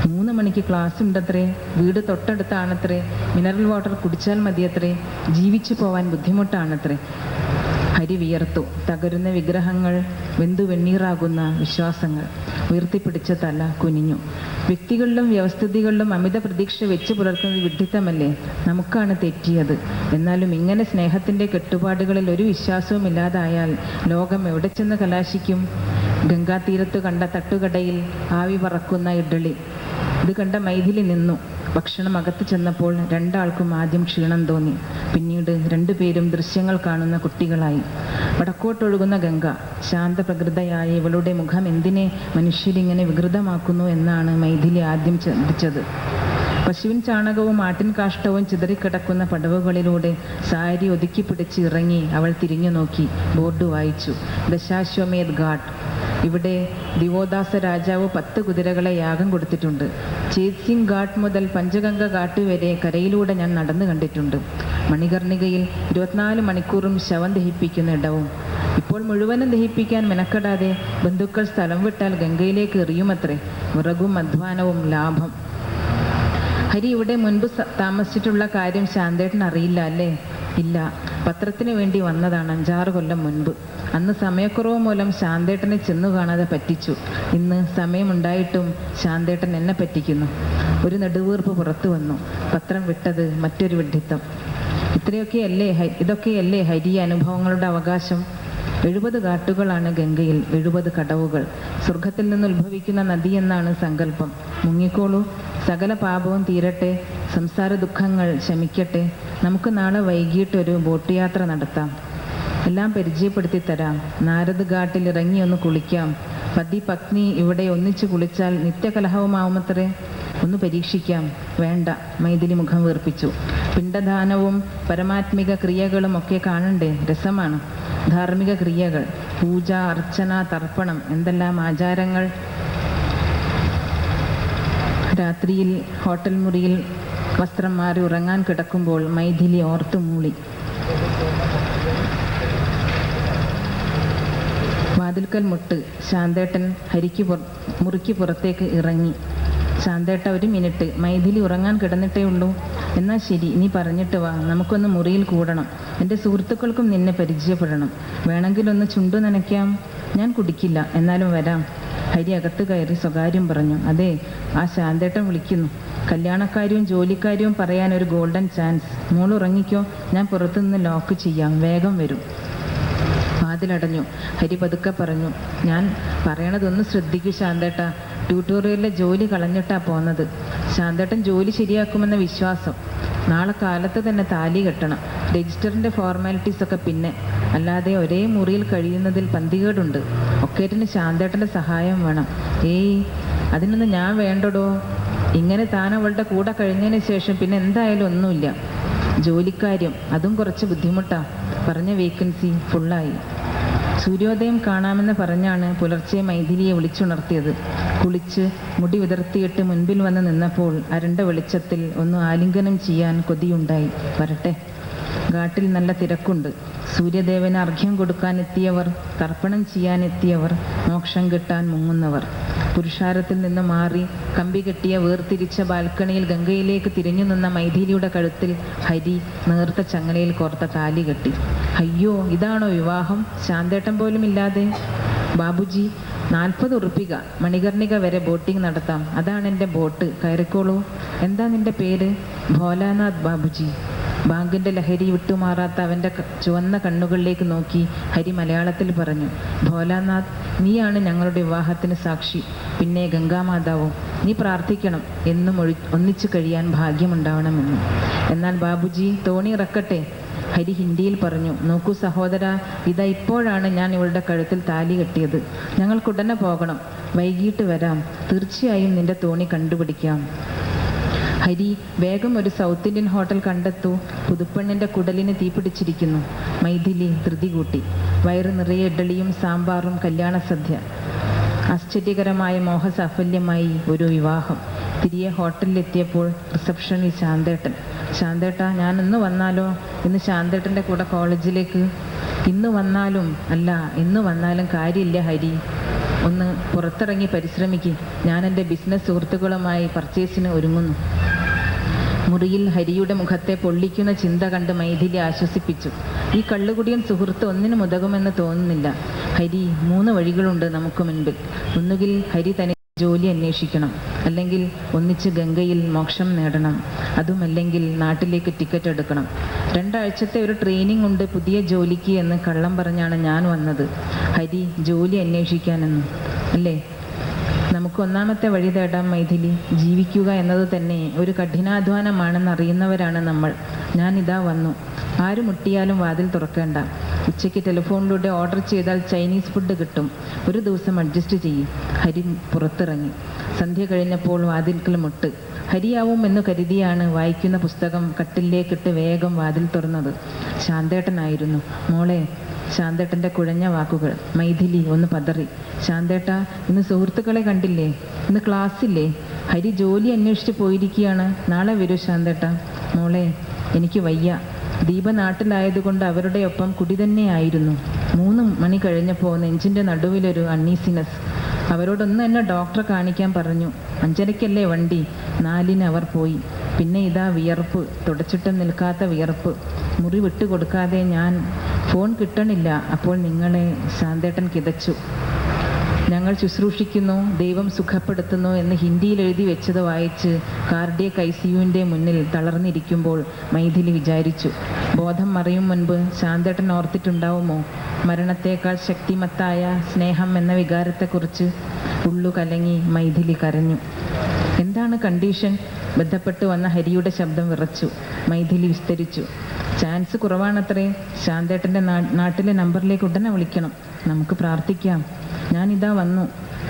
3 മണിക്ക് ക്ലാസ് ഉണ്ടത്രേ. വീട് തൊട്ടടുത്താണത്രേ. മിനറൽ വാട്ടർ കുടിച്ചാൽ മതിയത്രേ. ജീവിച്ചു പോവാൻ ബുദ്ധിമുട്ടാണത്രേ. ഹരി വിയർത്തു. തകരുന്ന വിഗ്രഹങ്ങൾ, വെന്തു വെണ്ണീറാകുന്ന വിശ്വാസങ്ങൾ. ഉയർത്തിപ്പിടിച്ച തല കുനിഞ്ഞു. വ്യക്തികളിലും വ്യവസ്ഥിതികളിലും അമിത പ്രതീക്ഷ വെച്ച് പുലർത്തുന്നത് വിഡ്ഢിത്തമല്ലേ? നമുക്കാണ് തെറ്റിയത്. എന്നാലും ഇങ്ങനെ സ്നേഹത്തിൻ്റെ കെട്ടുപാടുകളിൽ ഒരു വിശ്വാസവും ഇല്ലാതായാൽ ലോകം എവിടെ ചെന്ന് കലാശിക്കും? ഗംഗാതീരത്ത് കണ്ട തട്ടുകടയിൽ ആവി പറക്കുന്ന ഇഡ്ഡളി. ഇത് കണ്ട മൈഥിലി നിന്നു. ഭക്ഷണം അകത്ത് ചെന്നപ്പോൾ രണ്ടാൾക്കും ആദ്യം ക്ഷീണം തോന്നി. പിന്നീട് രണ്ടുപേരും ദൃശ്യങ്ങൾ കാണുന്ന കുട്ടികളായി. വടക്കോട്ടൊഴുകുന്ന ഗംഗ. ശാന്തപ്രകൃതയായ ഇവളുടെ മുഖം എന്തിനെ മനുഷ്യരിങ്ങനെ വികൃതമാക്കുന്നു എന്നാണ് മൈഥിലി ആദ്യം ചിന്തിച്ചത്. പശുവിൻ ചാണകവും ആട്ടിൻ കാഷ്ടവും ചിതറിക്കിടക്കുന്ന പടവുകളിലൂടെ സാരി ഒതുക്കി പിടിച്ച് ഇറങ്ങി അവൾ തിരിഞ്ഞു നോക്കി. ബോർഡ് വായിച്ചു. ദശാശ്വമേധ് ഘാട്ട്. ഇവിടെ ദിവോദാസ രാജാവ് 10 കുതിരകളെ യാഗം കൊടുത്തിട്ടുണ്ട്. ചേത് സിംഗ് ഘാട്ട് മുതൽ പഞ്ചഗംഗ ഘാട്ട് വരെ കരയിലൂടെ ഞാൻ നടന്നു കണ്ടിട്ടുണ്ട്. മണികർണികയിൽ 24 മണിക്കൂറും ശവം ദഹിപ്പിക്കുന്ന ഇടവും. ഇപ്പോൾ മുഴുവനും ദഹിപ്പിക്കാൻ മെനക്കെടാതെ ബന്ധുക്കൾ സ്ഥലം വിട്ടാൽ ഗംഗയിലേക്ക് എറിയുമത്രേ. വിറകും അധ്വാനവും ലാഭം. ഹരി ഇവിടെ മുൻപ് താമസിച്ചിട്ടുള്ള കാര്യം ശാന്തേട്ടൻ അറിയില്ല അല്ലേ? ഇല്ല, പത്രത്തിന് വേണ്ടി വന്നതാണ് 5-6 കൊല്ലം മുൻപ്. അന്ന് സമയക്കുറവ് മൂലം ശാന്തേട്ടനെ ചെന്നു കാണാതെ പറ്റിച്ചു. ഇന്ന് സമയമുണ്ടായിട്ടും ശാന്തേട്ടൻ എന്നെ പറ്റിക്കുന്നു. ഒരു നെടുവീർപ്പ് പുറത്തു വന്നു. പത്രം വിട്ടത് മറ്റൊരു വിഡ്ഢിത്തം. ഇതൊക്കെയല്ലേ ഹരി അനുഭവങ്ങളുടെ അവകാശം? 70 ഘാട്ടുകളാണ് ഗംഗയിൽ, 70 കടവുകൾ. സ്വർഗത്തിൽ നിന്ന് ഉത്ഭവിക്കുന്ന നദി എന്നാണ് സങ്കല്പം. മുങ്ങിക്കോളൂ, സകല പാപവും തീരട്ടെ, സംസാര ദുഃഖങ്ങൾ ശമിക്കട്ടെ. നമുക്ക് നാളെ വൈകിട്ടൊരു ബോട്ട് യാത്ര നടത്താം. എല്ലാം പരിചയപ്പെടുത്തി തരാം. നാരദ് ഘാട്ടിൽ ഇറങ്ങി ഒന്ന് കുളിക്കാം. പതി പത്നി ഇവിടെ ഒന്നിച്ചു കുളിച്ചാൽ നിത്യകലഹവുമാവുമത്രേ. ഒന്ന് പരീക്ഷിക്കാം. വേണ്ട, മൈഥിലി മുഖം വീർപ്പിച്ചു. പിണ്ടദാനവും പരമാത്മിക ക്രിയകളും ഒക്കെ കാണണ്ടേ? രസമാണ്. ധാർമ്മിക ക്രിയകൾ, പൂജ, അർച്ചന, തർപ്പണം, എന്തെല്ലാം ആചാരങ്ങൾ. രാത്രിയിൽ ഹോട്ടൽ മുറിയിൽ വസ്ത്രം മാറി ഉറങ്ങാൻ കിടക്കുമ്പോൾ മൈഥിലി ഓർത്തു മൂളി. വാതിൽക്കൽ മുട്ട്. ശാന്തേട്ടൻ മുറിക്ക് പുറത്തേക്ക് ഇറങ്ങി. ശാന്തേട്ട, 1 മിനിറ്റ്. മൈഥിലി ഉറങ്ങാൻ കിടന്നിട്ടേ ഉള്ളൂ. എന്നാൽ ശരി, നീ പറഞ്ഞിട്ട് വാ. നമുക്കൊന്ന് മുറിയിൽ കൂടണം. എൻ്റെ സുഹൃത്തുക്കൾക്കും നിന്നെ പരിചയപ്പെടണം. വേണമെങ്കിലൊന്ന് ചുണ്ടു നനയ്ക്കാം. ഞാൻ കുടിക്കില്ല, എന്നാലും വരാം. ഹരി അകത്ത് കയറി സ്വകാര്യം പറഞ്ഞു. അതെ, ആ ശാന്തേട്ടൻ വിളിക്കുന്നു. കല്യാണക്കാര്യവും ജോലിക്കാര്യവും പറയാൻ ഒരു ഗോൾഡൻ ചാൻസ്. മോൾ ഉറങ്ങിക്കോ, ഞാൻ പുറത്തുനിന്ന് ലോക്ക് ചെയ്യാം. വേഗം വരും. വാതിലടഞ്ഞു. ഹരി പതുക്കെ പറഞ്ഞു. ഞാൻ പറയണതൊന്ന് ശ്രദ്ധിക്കൂ ശാന്തേട്ട. ട്യൂട്ടോറിയലിലെ ജോലി കളഞ്ഞിട്ടാ പോന്നത്. ശാന്തേട്ടൻ ജോലി ശരിയാക്കുമെന്ന വിശ്വാസം. നാളെ കാലത്ത് തന്നെ താലി കെട്ടണം. രജിസ്റ്ററിൻ്റെ ഫോർമാലിറ്റീസ് ഒക്കെ പിന്നെ. അല്ലാതെ ഒരേ മുറിയിൽ കഴിയുന്നതിൽ പന്തികേടുണ്ട്. ഒക്കേറ്റിന് ശാന്തേട്ടൻ്റെ സഹായം വേണം. ഏയ്, അതിനൊന്നും ഞാൻ വേണ്ടടോ. ഇങ്ങനെ താൻ അവളുടെ കൂടെ കഴിഞ്ഞതിന് ശേഷം പിന്നെ എന്തായാലും ഒന്നുമില്ല. ജോലിക്കാര്യം, അതും കുറച്ച് ബുദ്ധിമുട്ടാ. പറഞ്ഞ വേക്കൻസി ഫുള്ളായി. സൂര്യോദയം കാണാമെന്ന് പറഞ്ഞാണ് പുലർച്ചെ മൈഥിലിയെ വിളിച്ചുണർത്തിയത്. കുളിച്ച് മുടി വിതർത്തിയിട്ട് മുൻപിൽ വന്ന് നിന്നപ്പോൾ അരണ്ട വെളിച്ചത്തിൽ ഒന്ന് ആലിംഗനം ചെയ്യാൻ കൊതിയുണ്ടായി. വരട്ടെ. ഘാട്ടിൽ നല്ല തിരക്കുണ്ട്. സൂര്യദേവന് അർഘ്യം കൊടുക്കാനെത്തിയവർ, തർപ്പണം ചെയ്യാനെത്തിയവർ, മോക്ഷം കിട്ടാൻ മുങ്ങുന്നവർ. പുരുഷാരത്തിൽ നിന്ന് മാറി കമ്പി കെട്ടിയ വേർതിരിച്ച ബാൽക്കണിയിൽ ഗംഗയിലേക്ക് തിരിഞ്ഞു നിന്ന മൈഥിലിയുടെ കഴുത്തിൽ ഹരി നേർത്ത ചങ്ങലയിൽ കോർത്ത താലി കെട്ടി. അയ്യോ, ഇതാണോ വിവാഹം? ശാന്തേട്ടൻ പോലും ഇല്ലാതെ. ബാബുജി, 40 ഉറുപ്പിക, മണികർണിക വരെ ബോട്ടിംഗ് നടത്താം. അതാണ് എൻ്റെ ബോട്ട്, കയറിക്കോളൂ. എന്താ നിന്റെ പേര്? ഭോലാനാഥ് ബാബുജി. ബാങ്കിന്റെ ലഹരി വിട്ടുമാറാത്ത അവൻ്റെ ചുവന്ന കണ്ണുകളിലേക്ക് നോക്കി ഹരി മലയാളത്തിൽ പറഞ്ഞു, ഭോലാനാഥ്, നീയാണ് ഞങ്ങളുടെ വിവാഹത്തിന് സാക്ഷി, പിന്നെ ഗംഗാമാതാവും. നീ പ്രാർത്ഥിക്കണം എന്നും ഒന്നിച്ചു കഴിയാൻ ഭാഗ്യമുണ്ടാവണമെന്ന്. എന്നാൽ ബാബുജി, തോണി ഇറക്കട്ടെ? ഹരി ഹിന്ദിയിൽ പറഞ്ഞു, നോക്കൂ സഹോദര, ഇതാ ഇപ്പോഴാണ് ഞാൻ ഇവളുടെ കഴുത്തിൽ താലി കെട്ടിയത്. ഞങ്ങൾക്കുടനെ പോകണം. വൈകിട്ട് വരാം. തീർച്ചയായും നിന്റെ തോണി കണ്ടുപിടിക്കാം. ഹരി, വേഗം ഒരു സൗത്ത് ഇന്ത്യൻ ഹോട്ടൽ കണ്ടെത്തൂ. പുതുപ്പെണ്ണിൻ്റെ കുടലിന് തീപിടിച്ചിരിക്കുന്നു. മൈഥിലി ധൃതി കൂട്ടി. വയറ് നിറയെ ഇഡ്ഡലിയും സാമ്പാറും, കല്യാണ സദ്യ. ആശ്ചര്യകരമായ മോഹസാഫല്യമായി ഒരു വിവാഹം. തിരികെ ഹോട്ടലിലെത്തിയപ്പോൾ റിസപ്ഷനിൽ ശാന്തേട്ടൻ. ശാന്തേട്ടാ, ഞാൻ ഇന്ന് വന്നാലോ? ഇന്ന് ശാന്തേട്ടൻ്റെ കൂടെ കോളേജിലേക്ക്. ഇന്ന് വന്നാലും അല്ല, ഇന്ന് വന്നാലും കാര്യമില്ല ഹരി. ഒന്ന് പുറത്തിറങ്ങി പരിശ്രമിക്കുക. ഞാൻ എൻ്റെ ബിസിനസ് സുഹൃത്തുക്കളുമായി പർച്ചേസിന് ഒരുങ്ങുന്നു. മുറിയിൽ ഹരിയുടെ മുഖത്തെ പൊള്ളിക്കുന്ന ചിന്ത കണ്ട് മൈഥിലി ആശ്വസിപ്പിച്ചു. ഈ കള്ളുകുടിയൻ സുഹൃത്ത് ഒന്നിനും ഉതകുമെന്ന് തോന്നുന്നില്ല. ഹരി, 3 വഴികളുണ്ട് നമുക്ക് മുൻപിൽ. ഒന്നുകിൽ ഹരി തന്നെ ജോലി അന്വേഷിക്കണം, അല്ലെങ്കിൽ ഒന്നിച്ച് ഗംഗയിൽ മോക്ഷം നേടണം, അതുമല്ലെങ്കിൽ നാട്ടിലേക്ക് ടിക്കറ്റ് എടുക്കണം. 2 ആഴ്ചത്തെ ഒരു ട്രെയിനിങ് ഉണ്ട് പുതിയ ജോലിക്ക് എന്ന് കള്ളം പറഞ്ഞാണ് ഞാൻ വന്നത്. ഹരി, ജോലി അന്വേഷിക്കാനെന്ന് അല്ലേ? നമുക്ക് ഒന്നാമത്തെ വഴി തേടാം മൈഥിലി. ജീവിക്കുക എന്നത് തന്നെ ഒരു കഠിനാധ്വാനമാണെന്ന് അറിയുന്നവരാണ് നമ്മൾ. ഞാനിതാ വന്നു. ആര് മുട്ടിയാലും വാതിൽ തുറക്കേണ്ട. ഉച്ചയ്ക്ക് ടെലിഫോണിലൂടെ ഓർഡർ ചെയ്താൽ ചൈനീസ് ഫുഡ് കിട്ടും. ഒരു ദിവസം അഡ്ജസ്റ്റ് ചെയ്യും. ഹരി പുറത്തിറങ്ങി. സന്ധ്യ കഴിഞ്ഞപ്പോൾ വാതിൽക്കൽ മുട്ട്. ഹരിയാവും എന്ന് കരുതിയാണ് വായിക്കുന്ന പുസ്തകം കട്ടിലേക്കിട്ട് വേഗം വാതിൽ തുറന്നത്. ശാന്തേട്ടനായിരുന്നു. മോളെ. ശാന്തേട്ടൻ്റെ കുഴഞ്ഞ വാക്കുകൾ. മൈഥിലി ഒന്ന് പതറി. ശാന്തേട്ടാ, ഇന്ന് സുഹൃത്തുക്കളെ കണ്ടില്ലേ? ഇന്ന് ക്ലാസ്സില്ലേ? ഹരി ജോലി അന്വേഷിച്ച് പോയിരിക്കുകയാണ്. നാളെ വരൂ ശാന്തേട്ടാ. മോളെ, എനിക്ക് വയ്യ. ദീപ നാട്ടിലായതുകൊണ്ട് അവരുടെ ഒപ്പം കുടി തന്നെയായിരുന്നു. 3 മണി കഴിഞ്ഞപ്പോൾ നെഞ്ചിൻ്റെ നടുവിലൊരു അണ്ണീസിനസ്. അവരോടൊന്ന് എന്നെ ഡോക്ടറെ കാണിക്കാൻ പറഞ്ഞു. 5:30-ക്കല്ലേ വണ്ടി. 4-ന് അവർ പോയി. പിന്നെ ഇതാ വിയർപ്പ്, തുടച്ചിട്ടും നിൽക്കാത്ത വിയർപ്പ്. മുറി വിട്ടുകൊടുക്കാതെ ഞാൻ. ഫോൺ കിട്ടണില്ല. അപ്പോൾ നിങ്ങളെ. ശാന്തേട്ടൻ കിതച്ചു. ഞങ്ങൾ ശുശ്രൂഷിക്കുന്നു, ദൈവം സുഖപ്പെടുത്തുന്നു എന്ന് ഹിന്ദിയിൽ എഴുതി വെച്ചത് വായിച്ച് കാർഡിയക് ICUവിൻ്റെ മുന്നിൽ തളർന്നിരിക്കുമ്പോൾ മൈഥിലി വിചാരിച്ചു, ബോധം മറിയും മുൻപ് ശാന്തേട്ടൻ ഓർത്തിട്ടുണ്ടാവുമോ മരണത്തേക്കാൾ ശക്തിമത്തായ സ്നേഹം എന്ന വികാരത്തെക്കുറിച്ച്? ഉള്ളു കലങ്ങി മൈഥിലി കരഞ്ഞു. എന്താണ് കണ്ടീഷൻ? ബന്ധപ്പെട്ടു വന്ന ഹരിയുടെ ശബ്ദം വിറച്ചു. മൈഥിലി വിസ്തരിച്ചു. ചാൻസ് കുറവാണത്രേ. ശാന്തേട്ടൻ്റെ നാട്ടിലെ നമ്പറിലേക്ക് ഉടനെ വിളിക്കണം. നമുക്ക് പ്രാർത്ഥിക്കാം. ഞാനിതാ വന്നു.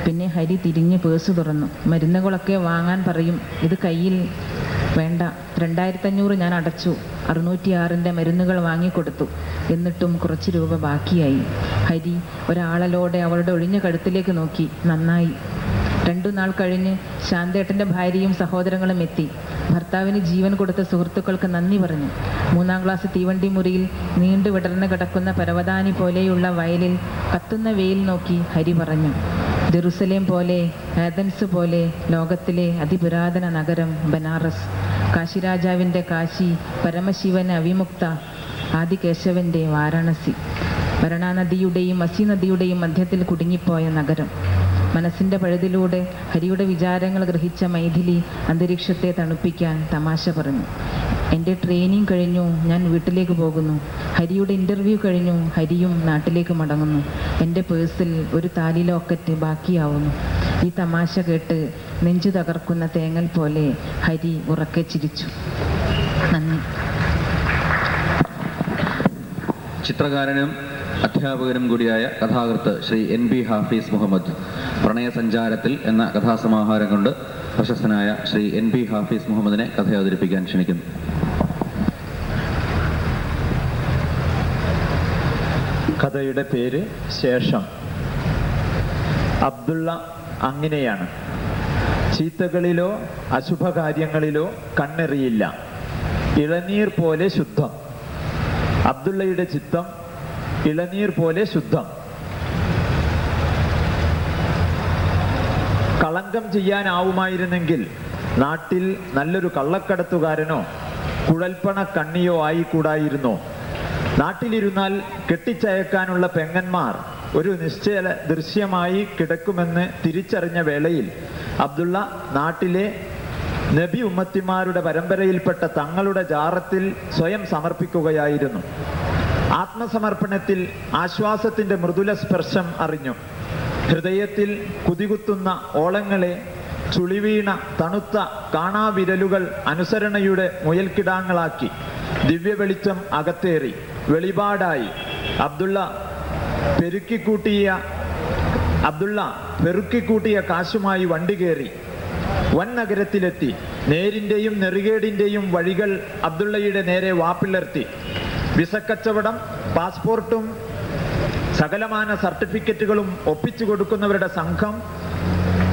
പിന്നെ ഹരി തിരിഞ്ഞ് പേഴ്സ് തുറന്നു. മരുന്നുകളൊക്കെ വാങ്ങാൻ പറയും. ഇത് കയ്യിൽ വേണ്ട. 2500 ഞാൻ അടച്ചു. 606ൻ്റെ മരുന്നുകൾ വാങ്ങിക്കൊടുത്തു. എന്നിട്ടും കുറച്ച് രൂപ ബാക്കിയായി. ഹരി ഒരാളലോടെ അവളുടെ ഒഴിഞ്ഞ കഴുത്തിലേക്ക് നോക്കി. നന്നായി. 2 നാൾ കഴിഞ്ഞ് ശാന്തേട്ടൻ്റെ ഭാര്യയും സഹോദരങ്ങളും എത്തി. ഭർത്താവിന് ജീവൻ കൊടുത്ത സുഹൃത്തുക്കൾക്ക് നന്ദി പറഞ്ഞു. 3-ാം ക്ലാസ് തീവണ്ടി മുറിയിൽ നീണ്ടു വിടർന്ന് കിടക്കുന്ന പരവതാനി പോലെയുള്ള വയലിൽ കത്തുന്ന വെയിൽ നോക്കി ഹരി പറഞ്ഞു, ജെറുസലേം പോലെ, ആഥൻസ് പോലെ ലോകത്തിലെ അതിപുരാതന നഗരം ബനാറസ്, കാശിരാജാവിൻ്റെ കാശി, പരമശിവന് അവിമുക്ത, ആദികേശവൻ്റെ വാരാണസി, വരണാനദിയുടെയും അസി നദിയുടെയും മധ്യത്തിൽ കുടുങ്ങിപ്പോയ നഗരം. മനസ്സിൻ്റെ പഴുതിലൂടെ ഹരിയുടെ വിചാരങ്ങൾ ഗ്രഹിച്ച മൈഥിലി അന്തരീക്ഷത്തെ തണുപ്പിക്കാൻ തമാശ പറഞ്ഞു. എൻ്റെ ട്രെയിനിങ് കഴിഞ്ഞു, ഞാൻ വീട്ടിലേക്ക് പോകുന്നു. ഹരിയുടെ ഇൻ്റർവ്യൂ കഴിഞ്ഞു, ഹരിയും നാട്ടിലേക്ക് മടങ്ങുന്നു. എൻ്റെ പേഴ്സിൽ ഒരു താലി ലോക്കറ്റ് ബാക്കിയാവുന്നു. ഈ തമാശ കേട്ട് നെഞ്ചു തകർക്കുന്ന തേങ്ങൽ പോലെ ഹരി ഉറക്കെ ചിരിച്ചു. നന്ദി. ചിത്രകാരനും അധ്യാപകനും കൂടിയായ കഥാകൃത്ത് ശ്രീ NB ഹാഫീസ് മുഹമ്മദ് പ്രണയസഞ്ചാരത്തിൽ എന്ന കഥാസമാഹാരം കൊണ്ട് പ്രശസ്തനായ ശ്രീ NB ഹാഫീസ് മുഹമ്മദിനെ കഥ അവതരിപ്പിക്കാൻ ക്ഷണിക്കുന്നു. കഥയുടെ പേര് ശേഷം. അബ്ദുള്ള അങ്ങനെയാണ്. ചീത്തകളിലോ അശുഭകാര്യങ്ങളിലോ കണ്ണെറിയില്ല. ഇളനീർ പോലെ ശുദ്ധം. അബ്ദുള്ളയുടെ ചിത്തം ഇളനീർ പോലെ ശുദ്ധം. കളങ്കം ചെയ്യാനാവുമായിരുന്നെങ്കിൽ നാട്ടിൽ നല്ലൊരു കള്ളക്കടത്തുകാരനോ കുഴൽപ്പണ കണ്ണിയോ ആയിക്കൂടായിരുന്നോ? നാട്ടിലിരുന്നാൽ കെട്ടിച്ചയക്കാനുള്ള പെങ്ങന്മാർ ഒരു നിശ്ചല ദൃശ്യമായി കിടക്കുമെന്ന് തിരിച്ചറിഞ്ഞ വേളയിൽ അബ്ദുള്ള നാട്ടിലെ നബി ഉമ്മത്തിമാരുടെ പരമ്പരയിൽപ്പെട്ട തങ്ങളുടെ ജാറത്തിൽ സ്വയം സമർപ്പിക്കുകയായിരുന്നു. ആത്മസമർപ്പണത്തിൽ ആശ്വാസത്തിന്റെ മൃദുല സ്പർശം അറിഞ്ഞു. ഹൃദയത്തിൽ കുതികുത്തുന്ന ഓളങ്ങളെ ചുളിവീണ തണുത്ത കാണാവിരലുകൾ അനുസരണയുടെ മുയൽക്കിടാങ്ങളാക്കി ദിവ്യ വെളിച്ചം അകത്തേറി വെളിപാടായി അബ്ദുള്ള പെറുക്കിക്കൂട്ടിയ കാശുമായി വണ്ടി കയറി വൻ നഗരത്തിലെത്തി. നേരിന്റെയും നെറികേടിന്റെയും വഴികൾ അബ്ദുള്ളയുടെ നേരെ വാപ്പിളർത്തി. വിസക്കച്ചവടം, പാസ്പോർട്ടും സകലമാന സർട്ടിഫിക്കറ്റുകളും ഒപ്പിച്ചു കൊടുക്കുന്നവരുടെ സംഘം,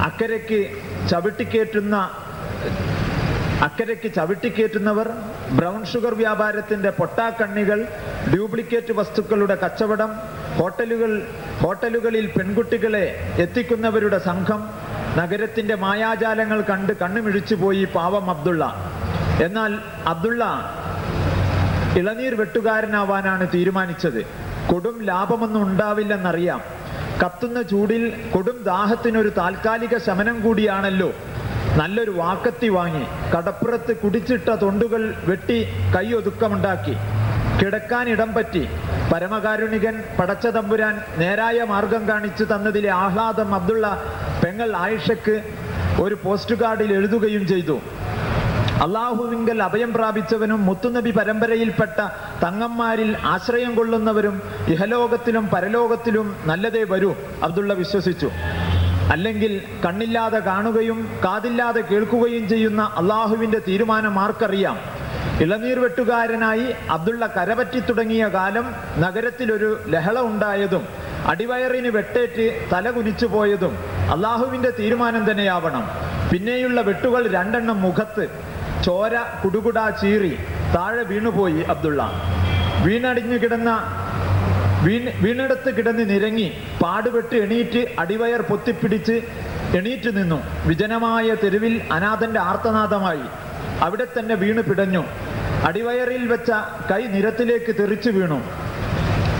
അക്കരയ്ക്ക് ചവിട്ടിക്കേറ്റുന്നവർ, ബ്രൗൺ ഷുഗർ വ്യാപാരത്തിന്റെ പൊട്ടാക്കണ്ണികൾ, ഡ്യൂപ്ലിക്കേറ്റ് വസ്തുക്കളുടെ കച്ചവടം, ഹോട്ടലുകളിൽ പെൺകുട്ടികളെ എത്തിക്കുന്നവരുടെ സംഘം. നഗരത്തിന്റെ മായാജാലങ്ങൾ കണ്ട് കണ്ണുമിഴിച്ചു പോയി പാവം അബ്ദുള്ള. എന്നാൽ അബ്ദുള്ള ഇളനീർ വെട്ടുകാരനാവാനാണ് തീരുമാനിച്ചത്. കൊടും ലാഭമൊന്നും ഉണ്ടാവില്ലെന്നറിയാം. കത്തുന്ന ചൂടിൽ കൊടും ദാഹത്തിനൊരു താൽക്കാലിക ശമനം കൂടിയാണല്ലോ. നല്ലൊരു വാക്കത്തി വാങ്ങി കടപ്പുറത്ത് കുടിച്ചിട്ട തൊണ്ടുകൾ വെട്ടി കൈയൊതുക്കമുണ്ടാക്കി. കിടക്കാൻ ഇടം പറ്റി. പരമകാരുണികൻ പടച്ച തമ്പുരാൻ നേരായ മാർഗം കാണിച്ചു തന്നതിലെ ആഹ്ലാദം അബ്ദുള്ള പെങ്ങൾ ആയിഷയ്ക്ക് ഒരു പോസ്റ്റ് കാർഡിൽ എഴുതുകയും ചെയ്തു. അള്ളാഹുവിങ്കൽ അഭയം പ്രാപിച്ചവനും മുത്തുനബി പരമ്പരയിൽപ്പെട്ട തങ്ങന്മാരിൽ ആശ്രയം കൊള്ളുന്നവരും ഇഹലോകത്തിലും പരലോകത്തിലും നല്ലതേ വരൂ അബ്ദുള്ള വിശ്വസിച്ചു. അല്ലെങ്കിൽ കണ്ണില്ലാതെ കാണുകയും കാതില്ലാതെ കേൾക്കുകയും ചെയ്യുന്ന അള്ളാഹുവിന്റെ തീരുമാനം ആർക്കറിയാം? ഇളനീർ വെട്ടുകാരനായി അബ്ദുള്ള കരപറ്റി തുടങ്ങിയ കാലം നഗരത്തിലൊരു ലഹള ഉണ്ടായതും അടിവയറിന് വെട്ടേറ്റ് തല കുനിച്ചു പോയതും അള്ളാഹുവിന്റെ തീരുമാനം തന്നെയാവണം. പിന്നെയുള്ള വെട്ടുകൾ 2 മുഖത്ത്. ചോര കുടുകുടാ ചീറി താഴെ വീണുപോയി അബ്ദുള്ള. വീണെടുത്ത് കിടന്ന് നിരങ്ങി പാടുപെട്ട് എണീറ്റ് അടിവയർ പൊത്തിപ്പിടിച്ച് എണീറ്റ് നിന്നു. വിജനമായ തെരുവിൽ അനാഥന്റെ ആർത്തനാദമായി. അവിടെ തന്നെ വീണു പിടഞ്ഞു. അടിവയറിൽ വെച്ച കൈ നിരത്തിലേക്ക് തെറിച്ചു വീണു.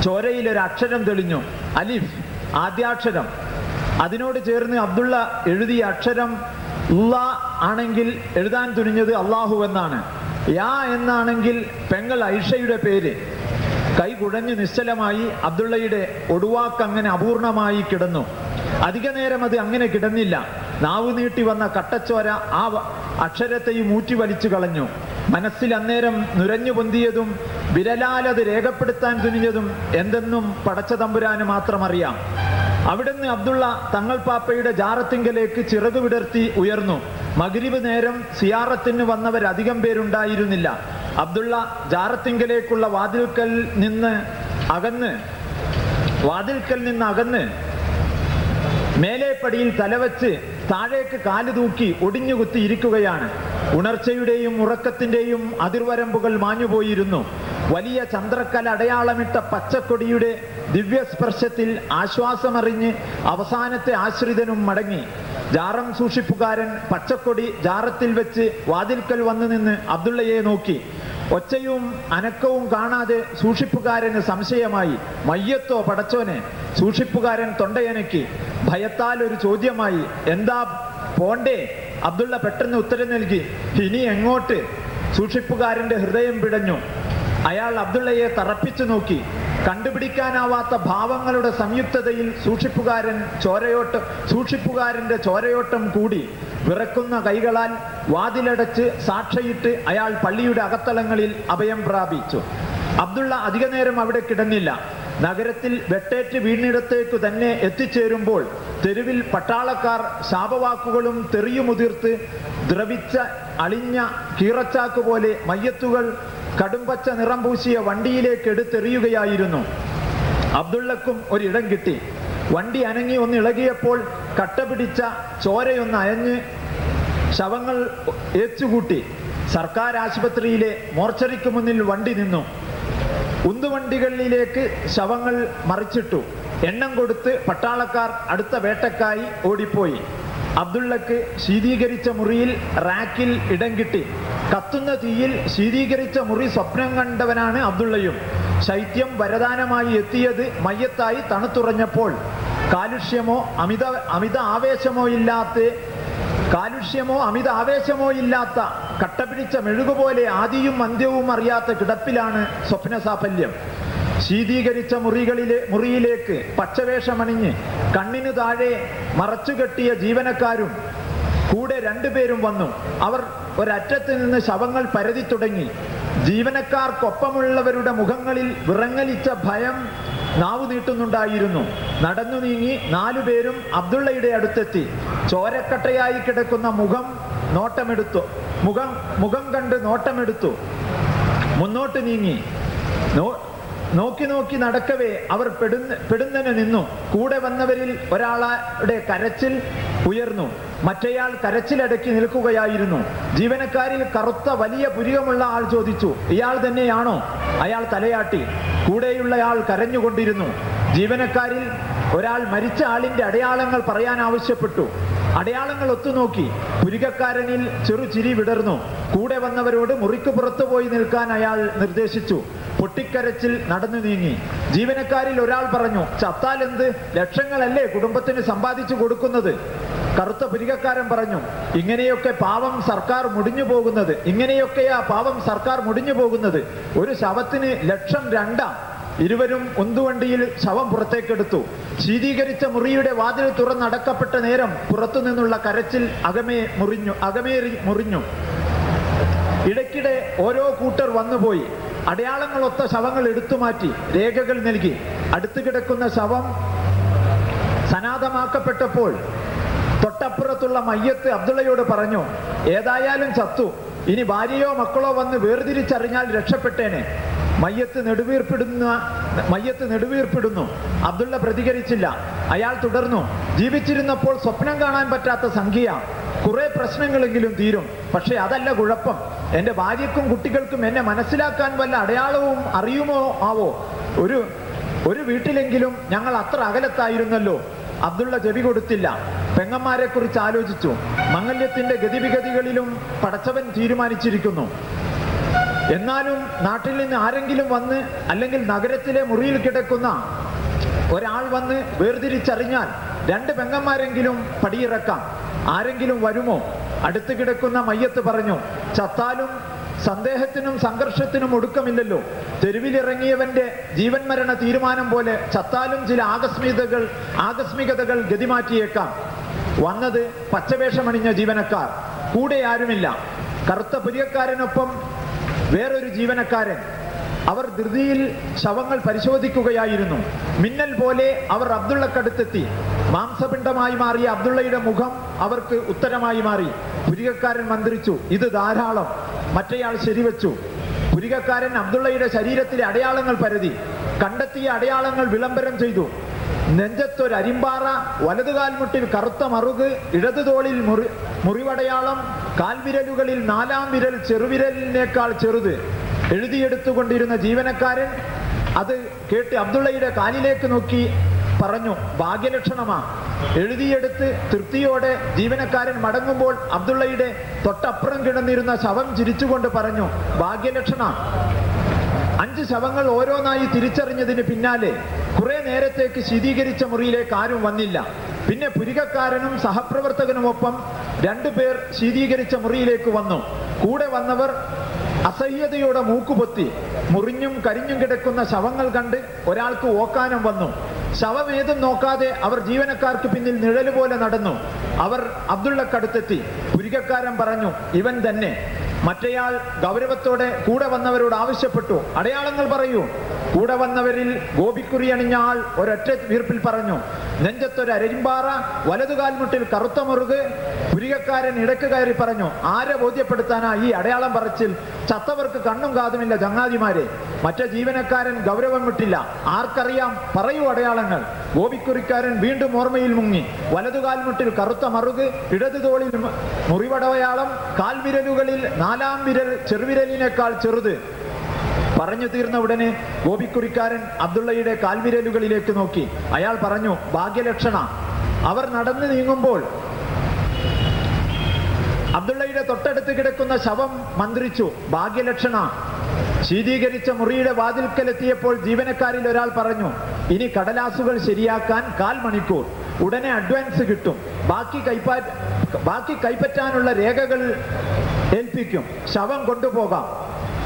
ചോരയിലൊരു അക്ഷരം തെളിഞ്ഞു. അലിഫ്, ആദ്യാക്ഷരം. അതിനോട് ചേർന്ന് അബ്ദുള്ള എഴുതിയ അക്ഷരം ള ആണെങ്കിൽ എഴുതാൻ തുനിഞ്ഞത് അള്ളാഹു എന്നാണ്. യാ എന്നാണെങ്കിൽ പെങ്ങൾ ഐഷയുടെ പേര്. കൈ കുഴഞ്ഞു നിശ്ചലമായി അബ്ദുള്ളയുടെ ഒടുവാക്ക് അങ്ങനെ അപൂർണമായി കിടന്നു. അധിക നേരം അത് അങ്ങനെ കിടന്നില്ല. നാവ് നീട്ടി വന്ന കട്ടച്ചോര ആ അക്ഷരത്തെയും ഊറ്റി വലിച്ചു കളഞ്ഞു. മനസ്സിൽ അന്നേരം നുരഞ്ഞു പൊന്തിയതും വിരലാലത് രേഖപ്പെടുത്താൻ തുനിഞ്ഞതും എന്തെന്നും പടച്ച തമ്പുരാന് മാത്രമറിയാം. അവിടുന്ന് അബ്ദുള്ള തങ്ങൾ പാപ്പയുടെ ജാറത്തിങ്കലേക്ക് ചിറകു വിടർത്തി ഉയർന്നു. മഗ്രിബ് നേരം സിയാറത്തിന് വന്നവരധികം പേരുണ്ടായിരുന്നില്ല. അബ്ദുള്ള ജാറത്തിങ്കലേക്കുള്ള വാതിൽക്കൽ നിന്ന് അകന്ന് മേലേപ്പടിയിൽ തലവച്ച് താഴേക്ക് കാല് തൂക്കി ഒടിഞ്ഞുകുത്തി ഇരിക്കുകയാണ്. ഉണർച്ചയുടെയും ഉറക്കത്തിന്റെയും അതിർവരമ്പുകൾ മാഞ്ഞുപോയിരുന്നു. വലിയ ചന്ദ്രക്കല അടയാളമിട്ട പച്ചക്കൊടിയുടെ ദിവ്യസ്പർശത്തിൽ ആശ്വാസമറിഞ്ഞ് അവസാനത്തെ ആശ്രിതനും മടങ്ങി. ജാറം സൂക്ഷിപ്പുകാരൻ പച്ചക്കൊടി ജാറത്തിൽ വെച്ച് വാതിൽക്കൽ വന്നു നിന്ന് അബ്ദുള്ളയെ നോക്കി. ഒച്ചയും അനക്കവും കാണാതെ സൂക്ഷിപ്പുകാരന് സംശയമായി. മയ്യത്തോ പടച്ചോനെ? സൂക്ഷിപ്പുകാരൻ തൊണ്ടയനക്കി. ഭയത്താൽ ഒരു ചോദ്യമായി. എന്താ പോണ്ടേ? അബ്ദുള്ള പെട്ടെന്ന് ഉത്തരം നൽകി. ഇനി എങ്ങോട്ട്? സൂക്ഷിപ്പുകാരന്റെ ഹൃദയം പിടഞ്ഞു. അയാൾ അബ്ദുള്ളയെ തറപ്പിച്ചു നോക്കി. കണ്ടുപിടിക്കാനാവാത്ത ഭാവങ്ങളുടെ സംയുക്തതയിൽ സൂക്ഷിപ്പുകാരന്റെ ചോരയോട്ടം കൂടി. വിറക്കുന്ന കൈകളാൽ വാതിലടച്ച് സാക്ഷയിട്ട് അയാൾ പള്ളിയുടെ അകത്തളങ്ങളിൽ അഭയം പ്രാപിച്ചു. അബ്ദുള്ള അധിക നേരം അവിടെ കിടന്നില്ല. നഗരത്തിൽ വെട്ടേറ്റ് വീണിടത്തേക്കു തന്നെ എത്തിച്ചേരുമ്പോൾ തെരുവിൽ പട്ടാളക്കാർ ശാപവാക്കുകളും തെറിയുമുതിർത്ത് ദ്രവിച്ച അളിഞ്ഞ കീറച്ചാക്ക് പോലെ മയ്യത്തുകൾ കടുംപച്ച നിറം പൂശിയ വണ്ടിയിലേക്ക് എടുത്തെറിയുകയായിരുന്നു. അബ്ദുള്ളക്കും ഒരിടം കിട്ടി. വണ്ടി അനങ്ങി ഒന്ന് ഇളകിയപ്പോൾ കട്ട പിടിച്ച ചോരയൊന്ന് അയഞ്ഞ് ശവങ്ങൾ ഏച്ചുകൂട്ടി. സർക്കാർ ആശുപത്രിയിലെ മോർച്ചറിക്ക് മുന്നിൽ വണ്ടി നിന്നു. ഉന്തുവണ്ടികളിലേക്ക് ശവങ്ങൾ മറിച്ചിട്ടു. എണ്ണം കൊടുത്ത് പട്ടാളക്കാർ അടുത്ത വേട്ടക്കായി ഓടിപ്പോയി. അബ്ദുള്ളക്ക് ശീതീകരിച്ച മുറിയിൽ റാക്കിൽ ഇടം കിട്ടി. കത്തുന്ന തീയിൽ ശീതീകരിച്ച മുറി സ്വപ്നം കണ്ടവനാണ് അബ്ദുള്ളയും. ശൈത്യം വരദാനമായി എത്തിയത് മയ്യത്തായി തണുത്തുറഞ്ഞപ്പോൾ കാലുഷ്യമോ അമിത ആവേശമോ ഇല്ലാത്ത കട്ടപിടിച്ച മെഴുകുപോലെ ആദിയും അന്ത്യവും അറിയാത്ത കിടപ്പിലാണ് സ്വപ്ന സാഫല്യം. ശീതീകരിച്ച മുറിയിലേക്ക് പച്ചവേഷമണിഞ്ഞ് കണ്ണിനു താഴെ മറച്ചുകെട്ടിയ ജീവനക്കാരും കൂടെ 2 പേരും വന്നു. അവർ ഒരറ്റത്ത് നിന്ന് ശവങ്ങൾ പരതി തുടങ്ങി. ജീവനക്കാർക്കൊപ്പമുള്ളവരുടെ മുഖങ്ങളിൽ വിറങ്ങലിച്ച ഭയം നാവു നീട്ടുന്നുണ്ടായിരുന്നു. നടന്നു നീങ്ങി 4 പേരും അബ്ദുള്ളയുടെ അടുത്തെത്തി. ചോരക്കട്ടയായി കിടക്കുന്ന മുഖം കണ്ട് നോട്ടമെടുത്തു. മുന്നോട്ട് നീങ്ങി. നോക്കി നടക്കവേ അവർ പെടുന്നതിന് നിന്നു. കൂടെ വന്നവരിൽ ഒരാളുടെ കരച്ചിൽ ഉയർന്നു. മറ്റേയാൾ കരച്ചിലടക്കി നിൽക്കുകയായിരുന്നു. ജീവനക്കാരിൽ കറുത്ത വലിയ പുരികമുള്ള ആൾ ചോദിച്ചു, ഇയാൾ തന്നെയാണോ? അയാൾ തലയാട്ടി. കൂടെയുള്ളയാൾ കരഞ്ഞുകൊണ്ടിരുന്നു. ജീവനക്കാരിൽ ഒരാൾ മരിച്ച ആളിന്റെ അടയാളങ്ങൾ പറയാൻ ആവശ്യപ്പെട്ടു. അടയാളങ്ങൾ ഒത്തുനോക്കി. പുരികക്കാരനിൽ ചെറുചിരി വിടർന്നു. കൂടെ വന്നവരോട് മുറിക്ക് പുറത്തു പോയി നിൽക്കാൻ അയാൾ നിർദ്ദേശിച്ചു. പൊട്ടിക്കരച്ചിൽ നടന്നു നീങ്ങി. ജീവനക്കാരിൽ ഒരാൾ പറഞ്ഞു, ചത്താൽ എന്ത്, ലക്ഷങ്ങളല്ലേ കുടുംബത്തിന് സമ്പാദിച്ചു കൊടുക്കുന്നത്. കറുത്ത പുരികക്കാരൻ പറഞ്ഞു, ഇങ്ങനെയൊക്കെയാ പാവം സർക്കാർ മുടിഞ്ഞു പോകുന്നത്. ഒരു ശവത്തിന് 1,2,000. ഇരുവരും ഉന്തുവണ്ടിയിൽ ശവം പുറത്തേക്കെടുത്തു. ശീതീകരിച്ച മുറിയുടെ വാതിൽ തുറന്നടക്കപ്പെട്ട നേരം പുറത്തുനിന്നുള്ള കരച്ചിൽ അകമേറി മുറിഞ്ഞു. ഇടയ്ക്കിടെ ഓരോ കൂട്ടർ വന്നുപോയി. അടയാളങ്ങളൊത്ത ശവങ്ങൾ എടുത്തുമാറ്റി രേഖകൾ നൽകി. അടുത്തു കിടക്കുന്ന ശവം സനാഥമാക്കപ്പെട്ടപ്പോൾ തൊട്ടപ്പുറത്തുള്ള മയ്യത്ത് അബ്ദുള്ളയോട് പറഞ്ഞു, ഏതായാലും ചത്തു, ഇനി ഭാര്യയോ മക്കളോ വന്ന് വേർതിരിച്ചറിഞ്ഞാൽ രക്ഷപ്പെട്ടേനെ. മയ്യത്ത് നെടുവീർപ്പിടുന്നു. അബ്ദുള്ള പ്രതികരിച്ചില്ല. അയാൾ തുടർന്നു, ജീവിച്ചിരുന്നപ്പോൾ സ്വപ്നം കാണാൻ പറ്റാത്ത സംഖ്യ. കുറെ പ്രശ്നങ്ങളെങ്കിലും തീരും. പക്ഷെ അതല്ല കുഴപ്പം. എന്റെ ഭാര്യക്കും കുട്ടികൾക്കും എന്നെ മനസ്സിലാക്കാൻ വല്ല അടയാളവും അറിയുമോ ആവോ? ഒരു വീട്ടിലെങ്കിലും ഞങ്ങൾ അത്ര അകലത്തായിരുന്നല്ലോ. അബ്ദുള്ള ചെവി കൊടുത്തില്ല. പെങ്ങന്മാരെ കുറിച്ച് ആലോചിച്ചു. മംഗല്യത്തിന്റെ ഗതിവിഗതികളിലും പടച്ചവൻ തീരുമാനിച്ചിരിക്കുന്നു. എന്നാലും നാട്ടിൽ നിന്ന് ആരെങ്കിലും വന്ന്, അല്ലെങ്കിൽ നഗരത്തിലെ മുറിയിൽ കിടക്കുന്ന ഒരാൾ വന്ന് വേർതിരിച്ചറിഞ്ഞാൽ 2 പെങ്ങന്മാരെങ്കിലും പടിയിറക്കാം. ആരെങ്കിലും വരുമോ? അടുത്ത് കിടക്കുന്ന മയ്യത്ത് പറഞ്ഞു, ചത്താലും സന്ദേഹത്തിനും സംഘർഷത്തിനും ഒടുക്കമില്ലല്ലോ. തെരുവിലിറങ്ങിയവന്റെ ജീവൻ മരണ തീരുമാനം പോലെ ചത്താലും ചില ആകസ്മികതകൾ ഗതിമാറ്റിയേക്കാം. വന്നത് പച്ചവേഷമണിഞ്ഞ ജീവനക്കാർ. കൂടെ ആരുമില്ല. കറുത്ത പുരികക്കാരനൊപ്പം വേറൊരു ജീവനക്കാരൻ. അവർ ധൃതിയിൽ ശവങ്ങൾ പരിശോധിക്കുകയായിരുന്നു. മിന്നൽ പോലെ അവർ അബ്ദുള്ളക്കടുത്തെത്തി. മാംസപിണ്ഡമായി മാറിയ അബ്ദുള്ളയുടെ മുഖം അവർക്ക് ഉത്തരമായി മാറി. പുരികക്കാരൻ മന്ത്രിച്ചു, ഇത് ധാരാളം. മറ്റേയാൾ ശരിവെച്ചു. പുരികക്കാരൻ അബ്ദുള്ളയുടെ ശരീരത്തിലെ അടയാളങ്ങൾ പരതി. കണ്ടെത്തിയ അടയാളങ്ങൾ വിളംബരം ചെയ്തു. നെഞ്ചത്തൊരു അരിമ്പാറ, വലതുകാൽമുട്ടിൽ കറുത്ത മറുക്, ഇടതുതോളിൽ മുറിവടയാളം, കാൽവിരലുകളിൽ 4-ാം വിരൽ ചെറുവിരലിനേക്കാൾ ചെറുത്. എഴുതിയെടുത്തുകൊണ്ടിരുന്ന ജീവനക്കാരൻ അത് കേട്ട് അബ്ദുള്ളയുടെ കാലിലേക്ക് നോക്കി പറഞ്ഞു, ഭാഗ്യലക്ഷണമാ. എഴുതിയെടുത്ത് തൃപ്തിയോടെ ജീവനക്കാരൻ മടങ്ങുമ്പോൾ അബ്ദുള്ളയുടെ തൊട്ടപ്പുറം കിടന്നിരുന്ന ശവം ചിരിച്ചുകൊണ്ട് പറഞ്ഞു, ഭാഗ്യലക്ഷണ. 5 ശവങ്ങൾ ഓരോന്നായി തിരിച്ചറിഞ്ഞതിന് പിന്നാലെ കുറെ നേരത്തേക്ക് ശീതീകരിച്ച മുറിയിലേക്ക് ആരും വന്നില്ല. പിന്നെ പുരികക്കാരനും സഹപ്രവർത്തകനുമൊപ്പം 2 പേർ ശീതീകരിച്ച മുറിയിലേക്ക് വന്നു. കൂടെ വന്നവർ അസഹ്യതയോടെ മൂക്കുപൊത്തി. മുറിഞ്ഞും കരിഞ്ഞും കിടക്കുന്ന ശവങ്ങൾ കണ്ട് ഒരാൾക്ക് ഓക്കാനം വന്നു. ശവമേതും നോക്കാതെ അവർ ജീവനക്കാർക്ക് പിന്നിൽ നിഴല് പോലെ നടന്നു. അവർ അബ്ദുള്ളക്കടുത്തെത്തി. പുരികക്കാരൻ പറഞ്ഞു, ഇവൻ തന്നെ. മറ്റേയാൾ ഗൗരവത്തോടെ കൂടെ വന്നവരോട് ആവശ്യപ്പെട്ടു, അടയാളങ്ങൾ പറയൂ. കൂടെ വന്നവരിൽ ഗോപിക്കുറി അണിഞ്ഞ ആൾ ഒരൊറ്റ വീർപ്പിൽ പറഞ്ഞു, നെഞ്ചത്തൊരു അരിമ്പാറ, വലതുകാൽമുട്ടിൽ കറുത്ത മുറുക്. പുരികക്കാരൻ ഇടക്ക് കയറി പറഞ്ഞു, ആരെ ബോധ്യപ്പെടുത്താനാ ഈ അടയാളം പറച്ചിൽ? ചത്തവർക്ക് കണ്ണും കാതുമില്ല ചങ്ങാതിമാരെ. മറ്റേ ജീവനക്കാരൻ ഗൗരവം വിട്ടില്ല. ആർക്കറിയാം, പറയൂ അടയാളങ്ങൾ. ഗോപിക്കുറിക്കാരൻ വീണ്ടും ഓർമ്മയിൽ മുങ്ങി. വലതുകാൽമുട്ടിൽ കറുത്ത മറുക്, ഇടതു തോളിൽ മുറിവടയാളം, കാൽവിരലുകളിൽ 4-ാം വിരൽ ചെറുവിരലിനേക്കാൾ ചെറുത്. പറഞ്ഞു തീർന്ന ഉടനെ ഗോപിക്കുറിക്കാരൻ അബ്ദുള്ളയുടെ കാൽവിരലുകളിലേക്ക് നോക്കി. അയാൾ പറഞ്ഞു, ഭാഗ്യലക്ഷണ. അവർ നടന്നു നീങ്ങുമ്പോൾ അബ്ദുള്ളയുടെ തൊട്ടടുത്ത് കിടക്കുന്ന ശവം മന്ത്രിച്ചു, ഭാഗ്യലക്ഷണ. ശീതീകരിച്ച മുറിയുടെ വാതിൽക്കലെത്തിയപ്പോൾ ജീവനക്കാരിൽ ഒരാൾ പറഞ്ഞു, ഇനി കടലാസുകൾ ശരിയാക്കാൻ 1/4 മണിക്കൂർ, ഉടനെ അഡ്വാൻസ് കിട്ടും, ബാക്കി കൈപ്പറ്റാനുള്ള രേഖകൾ ഏൽപ്പിക്കും, ശവം കൊണ്ടുപോകാം.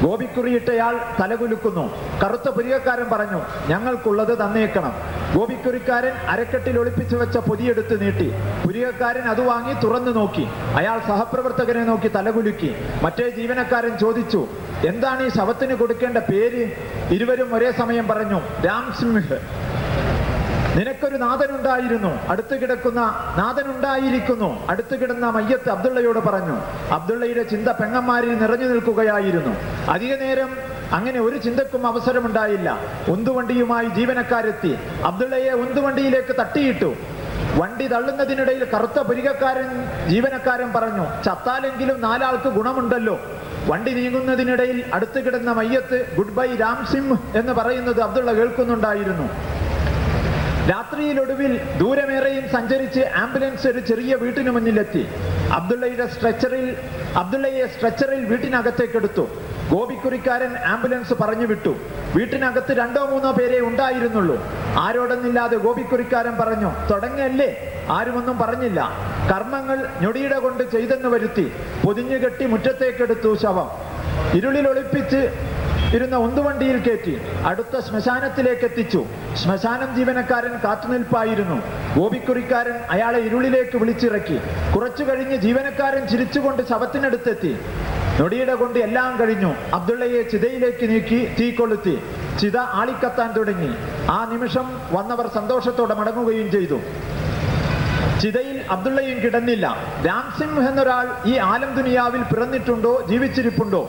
ഗോപിക്കുറിയിട്ടയാൾ തലകുലുക്കുന്നു. കറുത്ത പുരികക്കാരൻ പറഞ്ഞു, ഞങ്ങൾക്കുള്ളത് തന്നേക്കണം. ഗോപിക്കുറിക്കാരൻ അരക്കെട്ടിൽ ഒളിപ്പിച്ചു വെച്ച പൊതിയെടുത്ത് നീട്ടി. പുരികക്കാരൻ അത് വാങ്ങി തുറന്നു നോക്കി. അയാൾ സഹപ്രവർത്തകനെ നോക്കി തലകുലുക്കി. മറ്റേ ജീവനക്കാരൻ ചോദിച്ചു, എന്താണ് ഈ ശവത്തിന് കൊടുക്കേണ്ട പേര്? ഇരുവരും ഒരേ സമയം പറഞ്ഞു, രാംസിംഹ്. നിനക്കൊരു നാഥനുണ്ടായിരുന്നു, അടുത്ത് കിടന്ന മയ്യത്ത് അബ്ദുള്ളയോട് പറഞ്ഞു. അബ്ദുള്ളയുടെ ചിന്ത പെങ്ങന്മാരിൽ നിറഞ്ഞു നിൽക്കുകയായിരുന്നു. അധിക നേരം അങ്ങനെ ഒരു ചിന്തക്കും അവസരമുണ്ടായില്ല. ഉന്തുവണ്ടിയുമായി ജീവനക്കാരെത്തി. അബ്ദുള്ളയെ ഉന്തുവണ്ടിയിലേക്ക് തട്ടിയിട്ടു. വണ്ടി തള്ളുന്നതിനിടയിൽ കറുത്ത ജീവനക്കാരൻ പറഞ്ഞു, ചത്താലെങ്കിലും 4 ആൾക്ക് ഗുണമുണ്ടല്ലോ. വണ്ടി നീങ്ങുന്നതിനിടയിൽ അടുത്ത് കിടന്ന മയ്യത്ത് ഗുഡ് ബൈ രാംസിംഹ് എന്ന് പറയുന്നത് അബ്ദുള്ള കേൾക്കുന്നുണ്ടായിരുന്നു. രാത്രിയിലൊടുവിൽ ദൂരമേറെയും സഞ്ചരിച്ച് ആംബുലൻസ് ഒരു ചെറിയ വീട്ടിന് മുന്നിലെത്തി. അബ്ദുള്ളയെ സ്ട്രെച്ചറിൽ വീട്ടിനകത്തേക്കെടുത്തു. ഗോപിക്കുറിക്കാരൻ ആംബുലൻസ് പറഞ്ഞു വിട്ടു. വീട്ടിനകത്ത് 2-3 പേരെ ഉണ്ടായിരുന്നുള്ളൂ. ആരോടൊന്നില്ലാതെ ഗോപിക്കുറിക്കാരൻ പറഞ്ഞു, തുടങ്ങല്ലേ? ആരുമൊന്നും പറഞ്ഞില്ല. കർമ്മങ്ങൾ ഞൊടിയിട കൊണ്ട് ചെയ്തെന്ന് വരുത്തി. പൊതിഞ്ഞുകെട്ടി മുറ്റത്തേക്കെടുത്തു ശവം. ഇരുളിൽ ഒളിപ്പിച്ച് ഇരുന്ന ഉന്തുവണ്ടിയിൽ കയറ്റി അടുത്ത ശ്മശാനത്തിലേക്ക് എത്തിച്ചു. ശ്മശാനം ജീവനക്കാരൻ കാത്തുനിൽപ്പായിരുന്നു. ഗോപിക്കുറിക്കാരൻ അയാളെ ഇരുളിലേക്ക് വിളിച്ചിറക്കി. കുറച്ചു കഴിഞ്ഞ് ജീവനക്കാരൻ ചിരിച്ചുകൊണ്ട് ശവത്തിനടുത്തെത്തി. നൊടിയിട കൊണ്ട് എല്ലാം കഴിഞ്ഞു. അബ്ദുള്ളയെ ചിതയിലേക്ക് നീക്കി തീ കൊളുത്തി. ചിത ആളിക്കത്താൻ തുടങ്ങി. ആ നിമിഷം വന്നവർ സന്തോഷത്തോടെ മടങ്ങുകയും ചെയ്തു. ചിതയിൽ അബ്ദുള്ളയും കിടന്നില്ല. രാംസിംഹ് എന്നൊരാൾ ഈ ആലം ദുനിയാവിൽ പിറന്നിട്ടുണ്ടോ, ജീവിച്ചിരിപ്പുണ്ടോ?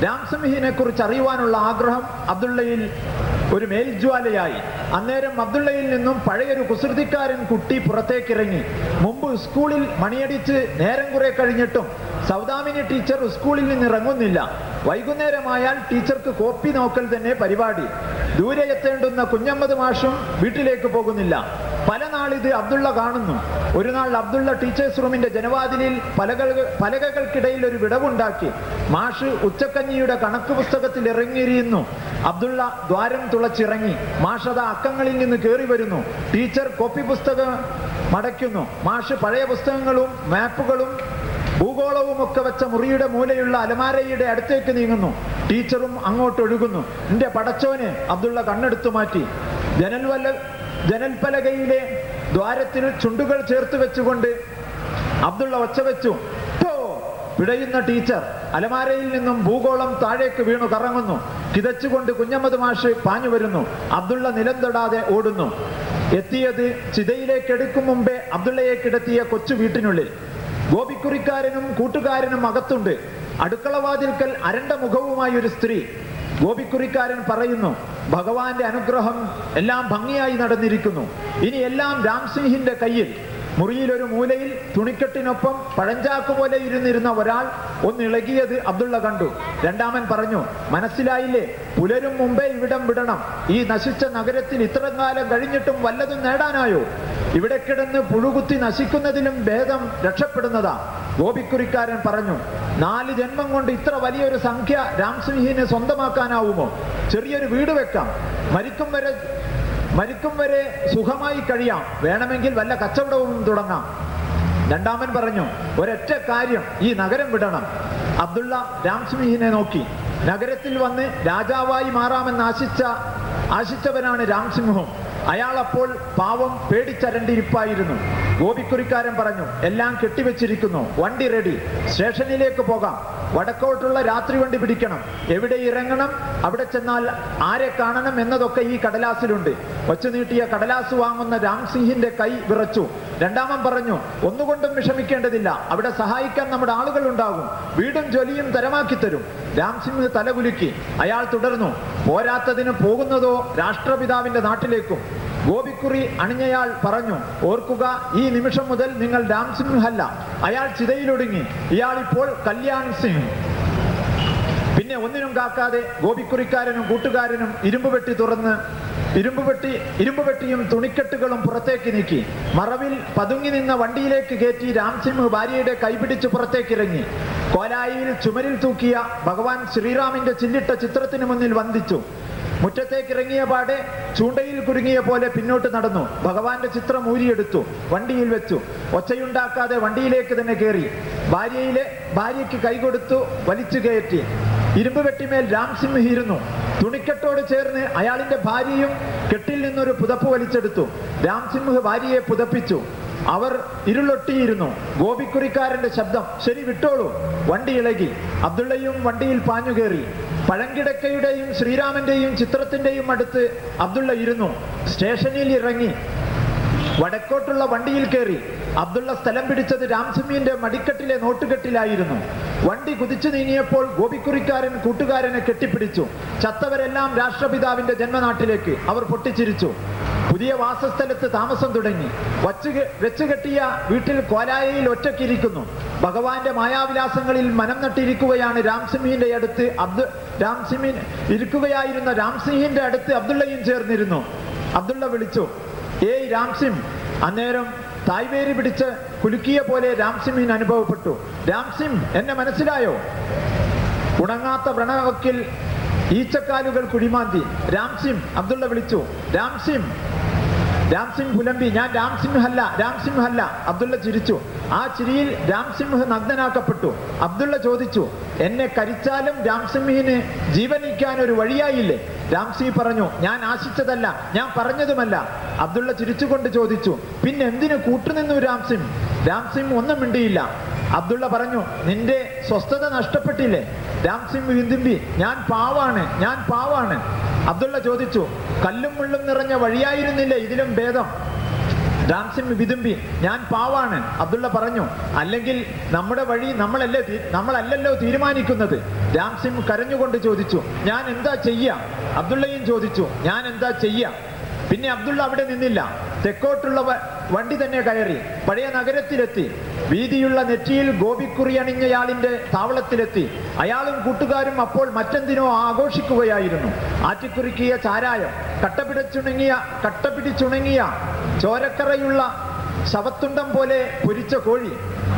രാംസിംഹിനെ കുറിച്ച് അറിയുവാനുള്ള ആഗ്രഹം അബ്ദുള്ളയിൽ ഒരു മേൽജ്വാലയായി. അന്നേരം അബ്ദുള്ളയിൽ നിന്നും പഴയൊരു കുസൃതിക്കാരൻ കുട്ടി പുറത്തേക്കിറങ്ങി. മുമ്പ് സ്കൂളിൽ മണിയടിച്ച് നേരം കുറെ കഴിഞ്ഞിട്ടും സൗദാമിനി ടീച്ചർ സ്കൂളിൽ നിന്ന് ഇറങ്ങുന്നില്ല. വൈകുന്നേരമായാൽ ടീച്ചർക്ക് കോപ്പി നോക്കൽ തന്നെ പരിപാടി. ദൂരെ എത്തേണ്ടുന്ന കുഞ്ഞമ്മദ് മാഷും വീട്ടിലേക്ക് പോകുന്നില്ല. പല നാളിത് അബ്ദുള്ള കാണുന്നു. ഒരു നാൾ അബ്ദുള്ള ടീച്ചേഴ്സ് റൂമിന്റെ ജനവാതിലിൽ പലകകൾക്കിടയിൽ ഒരു വിടവുണ്ടാക്കി. മാഷ് ഉച്ചക്കഞ്ഞിയുടെ കണക്ക് പുസ്തകത്തിൽ ഇറങ്ങിയിരിക്കുന്നു. അബ്ദുള്ള ദ്വാരം തുളച്ചിറങ്ങി. മാഷത അക്കങ്ങളിൽ നിന്ന് കയറി വരുന്നു. ടീച്ചർ കോപ്പി പുസ്തകം മടയ്ക്കുന്നു. മാഷ് പഴയ പുസ്തകങ്ങളും മാപ്പുകളും ഭൂഗോളവും ഒക്കെ വെച്ച മുറിയുടെ മൂലയുള്ള അലമാരയുടെ അടുത്തേക്ക് നീങ്ങുന്നു. ടീച്ചറും അങ്ങോട്ട് ഒഴുകുന്നു. എന്റെ പടച്ചോനെ! അബ്ദുള്ള കണ്ണെടുത്തു മാറ്റി. ജനൽപ്പലകയിലെ ദ്വാരത്തിൽ ചുണ്ടുകൾ ചേർത്ത് വെച്ചുകൊണ്ട് അബ്ദുള്ള ഒച്ച വെച്ചു. പിടയുന്ന ടീച്ചർ അലമാരയിൽ നിന്നും ഭൂഗോളം താഴേക്ക് വീണു കറങ്ങുന്നു. കിതച്ചുകൊണ്ട് കുഞ്ഞമ്മദ് മാഷ് പാഞ്ഞു വരുന്നു. അബ്ദുള്ള നിലം തൊടാതെ ഓടുന്നു. എത്തിയത് ചിതയിലേക്ക് എടുക്കും മുമ്പേ അബ്ദുള്ളയെ കിടത്തിയ കൊച്ചു വീട്ടിനുള്ളിൽ. ഗോപിക്കുറിക്കാരനും കൂട്ടുകാരനും അകത്തുണ്ട്. അടുക്കളവാതിൽക്കൽ അരണ്ട മുഖവുമായി ഒരു സ്ത്രീ. ഗോപിക്കുറിക്കാരൻ പറയുന്നു, ഭഗവാന്റെ അനുഗ്രഹം എല്ലാം ഭംഗിയായി നടന്നിരിക്കുന്നു. ഇനി എല്ലാം രാംസിംഹിന്റെ കയ്യിൽ. മുറിയിലൊരു മൂലയിൽ തുണിക്കെട്ടിനൊപ്പം പഴഞ്ചാക്ക് പോലെ ഇരുന്നിരുന്ന ഒരാൾ ഒന്നിളകിയത് അബ്ദുള്ള കണ്ടു. രണ്ടാമൻ പറഞ്ഞു, മനസ്സിലായില്ലേ? പുലരും മുമ്പേ ഇവിടം വിടണം. ഈ നശിച്ച നഗരത്തിൽ ഇത്ര കാലം കഴിഞ്ഞിട്ടും വല്ലതും നേടാനായോ? ഇവിടെ കിടന്ന് പുഴുകുത്തി നശിക്കുന്നതിലും ഭേദം രക്ഷപ്പെടുന്നതാ. ഗോപിക്കുറിക്കാരൻ പറഞ്ഞു, 4 ജന്മം കൊണ്ട് ഇത്ര വലിയൊരു സംഖ്യ രാംസിംഹിനെ സ്വന്തമാക്കാനാവുമോ? ചെറിയൊരു വീട് വെക്കാം. മരിക്കും വരെ സുഖമായി കഴിയാം. വേണമെങ്കിൽ വല്ല കച്ചവടവും തുടങ്ങാം. രണ്ടാമൻ പറഞ്ഞു, ഒരൊറ്റ കാര്യം, ഈ നഗരം വിടണം. അബ്ദുള്ള രാംസിംഹിനെ നോക്കി. നഗരത്തിൽ വന്ന് രാജാവായി മാറാമെന്ന് ആശിച്ചവനാണ് രാംസിംഹും. അയാൾ അപ്പോൾ പാവം പേടിച്ചരണ്ടിരിപ്പായിരുന്നു. ഗോപിക്കുറിക്കാരൻ പറഞ്ഞു, എല്ലാം കെട്ടിവെച്ചിരിക്കുന്നു, വണ്ടി റെഡി, സ്റ്റേഷനിലേക്ക് പോകാം. വടക്കോട്ടുള്ള രാത്രി വണ്ടി പിടിക്കണം, എവിടെ ഇറങ്ങണം, അവിടെ ചെന്നാൽ ആരെ കാണണം എന്നതൊക്കെ ഈ കടലാസിലുണ്ട്. വച്ചു നീട്ടിയ കടലാസ് വാങ്ങുന്ന രാംസിംഹിന്റെ കൈ വിറച്ചു. രണ്ടാമൻ പറഞ്ഞു, ഒന്നുകൊണ്ടും വിഷമിക്കേണ്ടതില്ല, അവിടെ സഹായിക്കാൻ നമ്മുടെ ആളുകൾ ഉണ്ടാകും, വീടും ജോലിയും തരമാക്കി തരും. രാംസിംഗ് തലകുലുക്കി. അയാൾ തുടർന്നു, പോരാത്തതിന് പോകുന്നതോ രാഷ്ട്രപിതാവിന്റെ നാട്ടിലേക്കും. ഗോപിക്കുറി അണിഞ്ഞയാൾ പറഞ്ഞു, ഓർക്കുക, ഈ നിമിഷം മുതൽ നിങ്ങൾ രാംസിംഗ് അല്ല, അയാൾ ചിതയിലൊടുങ്ങി, ഇയാൾ ഇപ്പോൾ കല്യാൺ സിംഗ്. പിന്നെ ഒന്നിനും കാക്കാതെ ഗോപിക്കുറിക്കാരനും കൂട്ടുകാരനും ഇരുമ്പുപെട്ടിയും തുണിക്കെട്ടുകളും പുറത്തേക്ക് നീക്കി. മറവിൽ പതുങ്ങി നിന്ന വണ്ടിയിലേക്ക് കയറ്റി രാംസിംഗ് ഭാര്യയുടെ കൈപിടിച്ച് പുറത്തേക്കിറങ്ങി. കോലായിൽ ചുമരിൽ തൂക്കിയ ഭഗവാൻ ശ്രീറാമിന്റെ ചില്ലിട്ട ചിത്രത്തിന് മുന്നിൽ വന്ദിച്ചു. മുറ്റത്തേക്ക് ഇറങ്ങിയ പാടെ ചൂണ്ടയിൽ കുരുങ്ങിയ പോലെ പിന്നോട്ട് നടന്നു. ഭഗവാന്റെ ചിത്രം ഊരിയെടുത്തു, വണ്ടിയിൽ വെച്ചു. ഒച്ചയുണ്ടാക്കാതെ വണ്ടിയിലേക്ക് തന്നെ കയറി. ഭാര്യയ്ക്ക് കൈകൊടുത്തു വലിച്ചു കയറ്റി. ഇരുമ്പ് വെട്ടിമേൽ രാംസിംഗ് ഇരുന്നു. തുണിക്കെട്ടോട് ചേർന്ന് അയാളിന്റെ ഭാര്യയും കെട്ടിൽ നിന്നൊരു പുതപ്പ് വലിച്ചെടുത്തു. രാംസിംഗ് ഭാര്യയെ പുതപ്പിച്ചു. അവർ ഇരുളൊട്ടിയിരുന്നു. ഗോപിക്കുറിക്കാരന്റെ ശബ്ദം, ശരി വിട്ടോളൂ. വണ്ടി ഇളകി. അബ്ദുള്ളയും വണ്ടിയിൽ പാഞ്ഞുകയറി. പഴങ്കിടക്കയുടെയും ശ്രീരാമന്റെയും ചിത്രത്തിന്റെയും അടുത്ത് അബ്ദുള്ള ഇരുന്നു. സ്റ്റേഷനിൽ ഇറങ്ങി വടക്കോട്ടുള്ള വണ്ടിയിൽ കയറി. അബ്ദുള്ള സ്ഥലം പിടിച്ചത് രാംസിംഹിന്റെ മടിക്കെട്ടിലെ നോട്ടുകെട്ടിലായിരുന്നു. വണ്ടി കുതിച്ചു നീങ്ങിയപ്പോൾ ഗോപിക്കുറിക്കാരൻ കൂട്ടുകാരനെ കെട്ടിപ്പിടിച്ചു. ചത്തവരെല്ലാം രാഷ്ട്രപിതാവിന്റെ ജന്മനാട്ടിലേക്ക്. അവർ പൊട്ടിച്ചിരിച്ചു. പുതിയ വാസസ്ഥലത്ത് താമസം തുടങ്ങി. വെച്ചുകെട്ടിയ വീട്ടിൽ കോലായയിൽ ഒറ്റയ്ക്കിരിക്കുന്നു. ഭഗവാന്റെ മായാവിലാസങ്ങളിൽ മനം നട്ടിരിക്കുകയാണ് ഇരിക്കുകയായിരുന്ന രാംസിംഹിന്റെ അടുത്ത് അബ്ദുള്ളയും ചേർന്നിരുന്നു. അബ്ദുള്ള വിളിച്ചു, ഏയ് രാംസിം. അന്നേരം തായ്വേരി പിടിച്ച് കുലുക്കിയ പോലെ രാംസിംഹിന് അനുഭവപ്പെട്ടു. രാംസിം, എന്നെ മനസ്സിലായോ? ഉണങ്ങാത്ത വ്രണവക്കിൽ ഈച്ചക്കാലുകൾ കുഴിമാന്തി. രാംസിം, അബ്ദുള്ള വിളിച്ചു. രാംസിം. രാംസിംഗ് പുലമ്പി, ഞാൻ രാംസിംഗ് അല്ല. അബ്ദുള്ള ചിരിച്ചു. ആ ചിരിയിൽ രാംസിംഗ് നഗ്നനാക്കപ്പെട്ടു. അബ്ദുള്ള ചോദിച്ചു, എന്നെ കരിച്ചാലും രാംസിംഹിന് ജീവനിക്കാൻ ഒരു വഴിയായില്ലേ? രാംസിംഗ് പറഞ്ഞു, ഞാൻ ആശിച്ചതല്ല, ഞാൻ പറഞ്ഞതുമല്ല. അബ്ദുള്ള ചിരിച്ചുകൊണ്ട് ചോദിച്ചു, പിന്നെ എന്തിനു കൂട്ടുനിന്നു രാംസിംഗ്? രാംസിംഗ് ഒന്നും മിണ്ടിയില്ല. അബ്ദുള്ള പറഞ്ഞു, നിന്റെ സ്വസ്ഥത നഷ്ടപ്പെട്ടില്ലേ? രാംസിംഗ് വിതുമ്പി, ഞാൻ പാവാണ്. അബ്ദുള്ള ചോദിച്ചു, കല്ലും മുള്ളും നിറഞ്ഞ വഴിയായിരുന്നില്ലേ ഇതിലും ഭേദം? രാംസിംഗ് വിതുമ്പി, ഞാൻ പാവാണ്. അബ്ദുള്ള പറഞ്ഞു, അല്ലെങ്കിൽ നമ്മുടെ വഴി നമ്മളല്ലല്ലോ തീരുമാനിക്കുന്നത്. രാംസിംഗ് കരഞ്ഞുകൊണ്ട് ചോദിച്ചു, ഞാൻ എന്താ ചെയ്യാ? അബ്ദുള്ളയും ചോദിച്ചു, ഞാൻ എന്താ ചെയ്യാ? പിന്നെ അബ്ദുള്ള അവിടെ നിന്നില്ല. തെക്കോട്ടുള്ള വണ്ടി തന്നെ കയറി പഴയ നഗരത്തിലെത്തി. വീതിയുള്ള നെറ്റിയിൽ ഗോപിക്കുറി അണിഞ്ഞയാളിന്റെ താവളത്തിലെത്തി. അയാളും കൂട്ടുകാരും അപ്പോൾ മറ്റെന്തിനോ ആഘോഷിക്കുകയായിരുന്നു. ആറ്റിക്കുറുക്കിയ ചാരായം, കട്ടപിടിച്ചുണങ്ങിയ ചോരക്കറയുള്ള ശവത്തുണ്ടം പോലെ പൊരിച്ച കോഴി.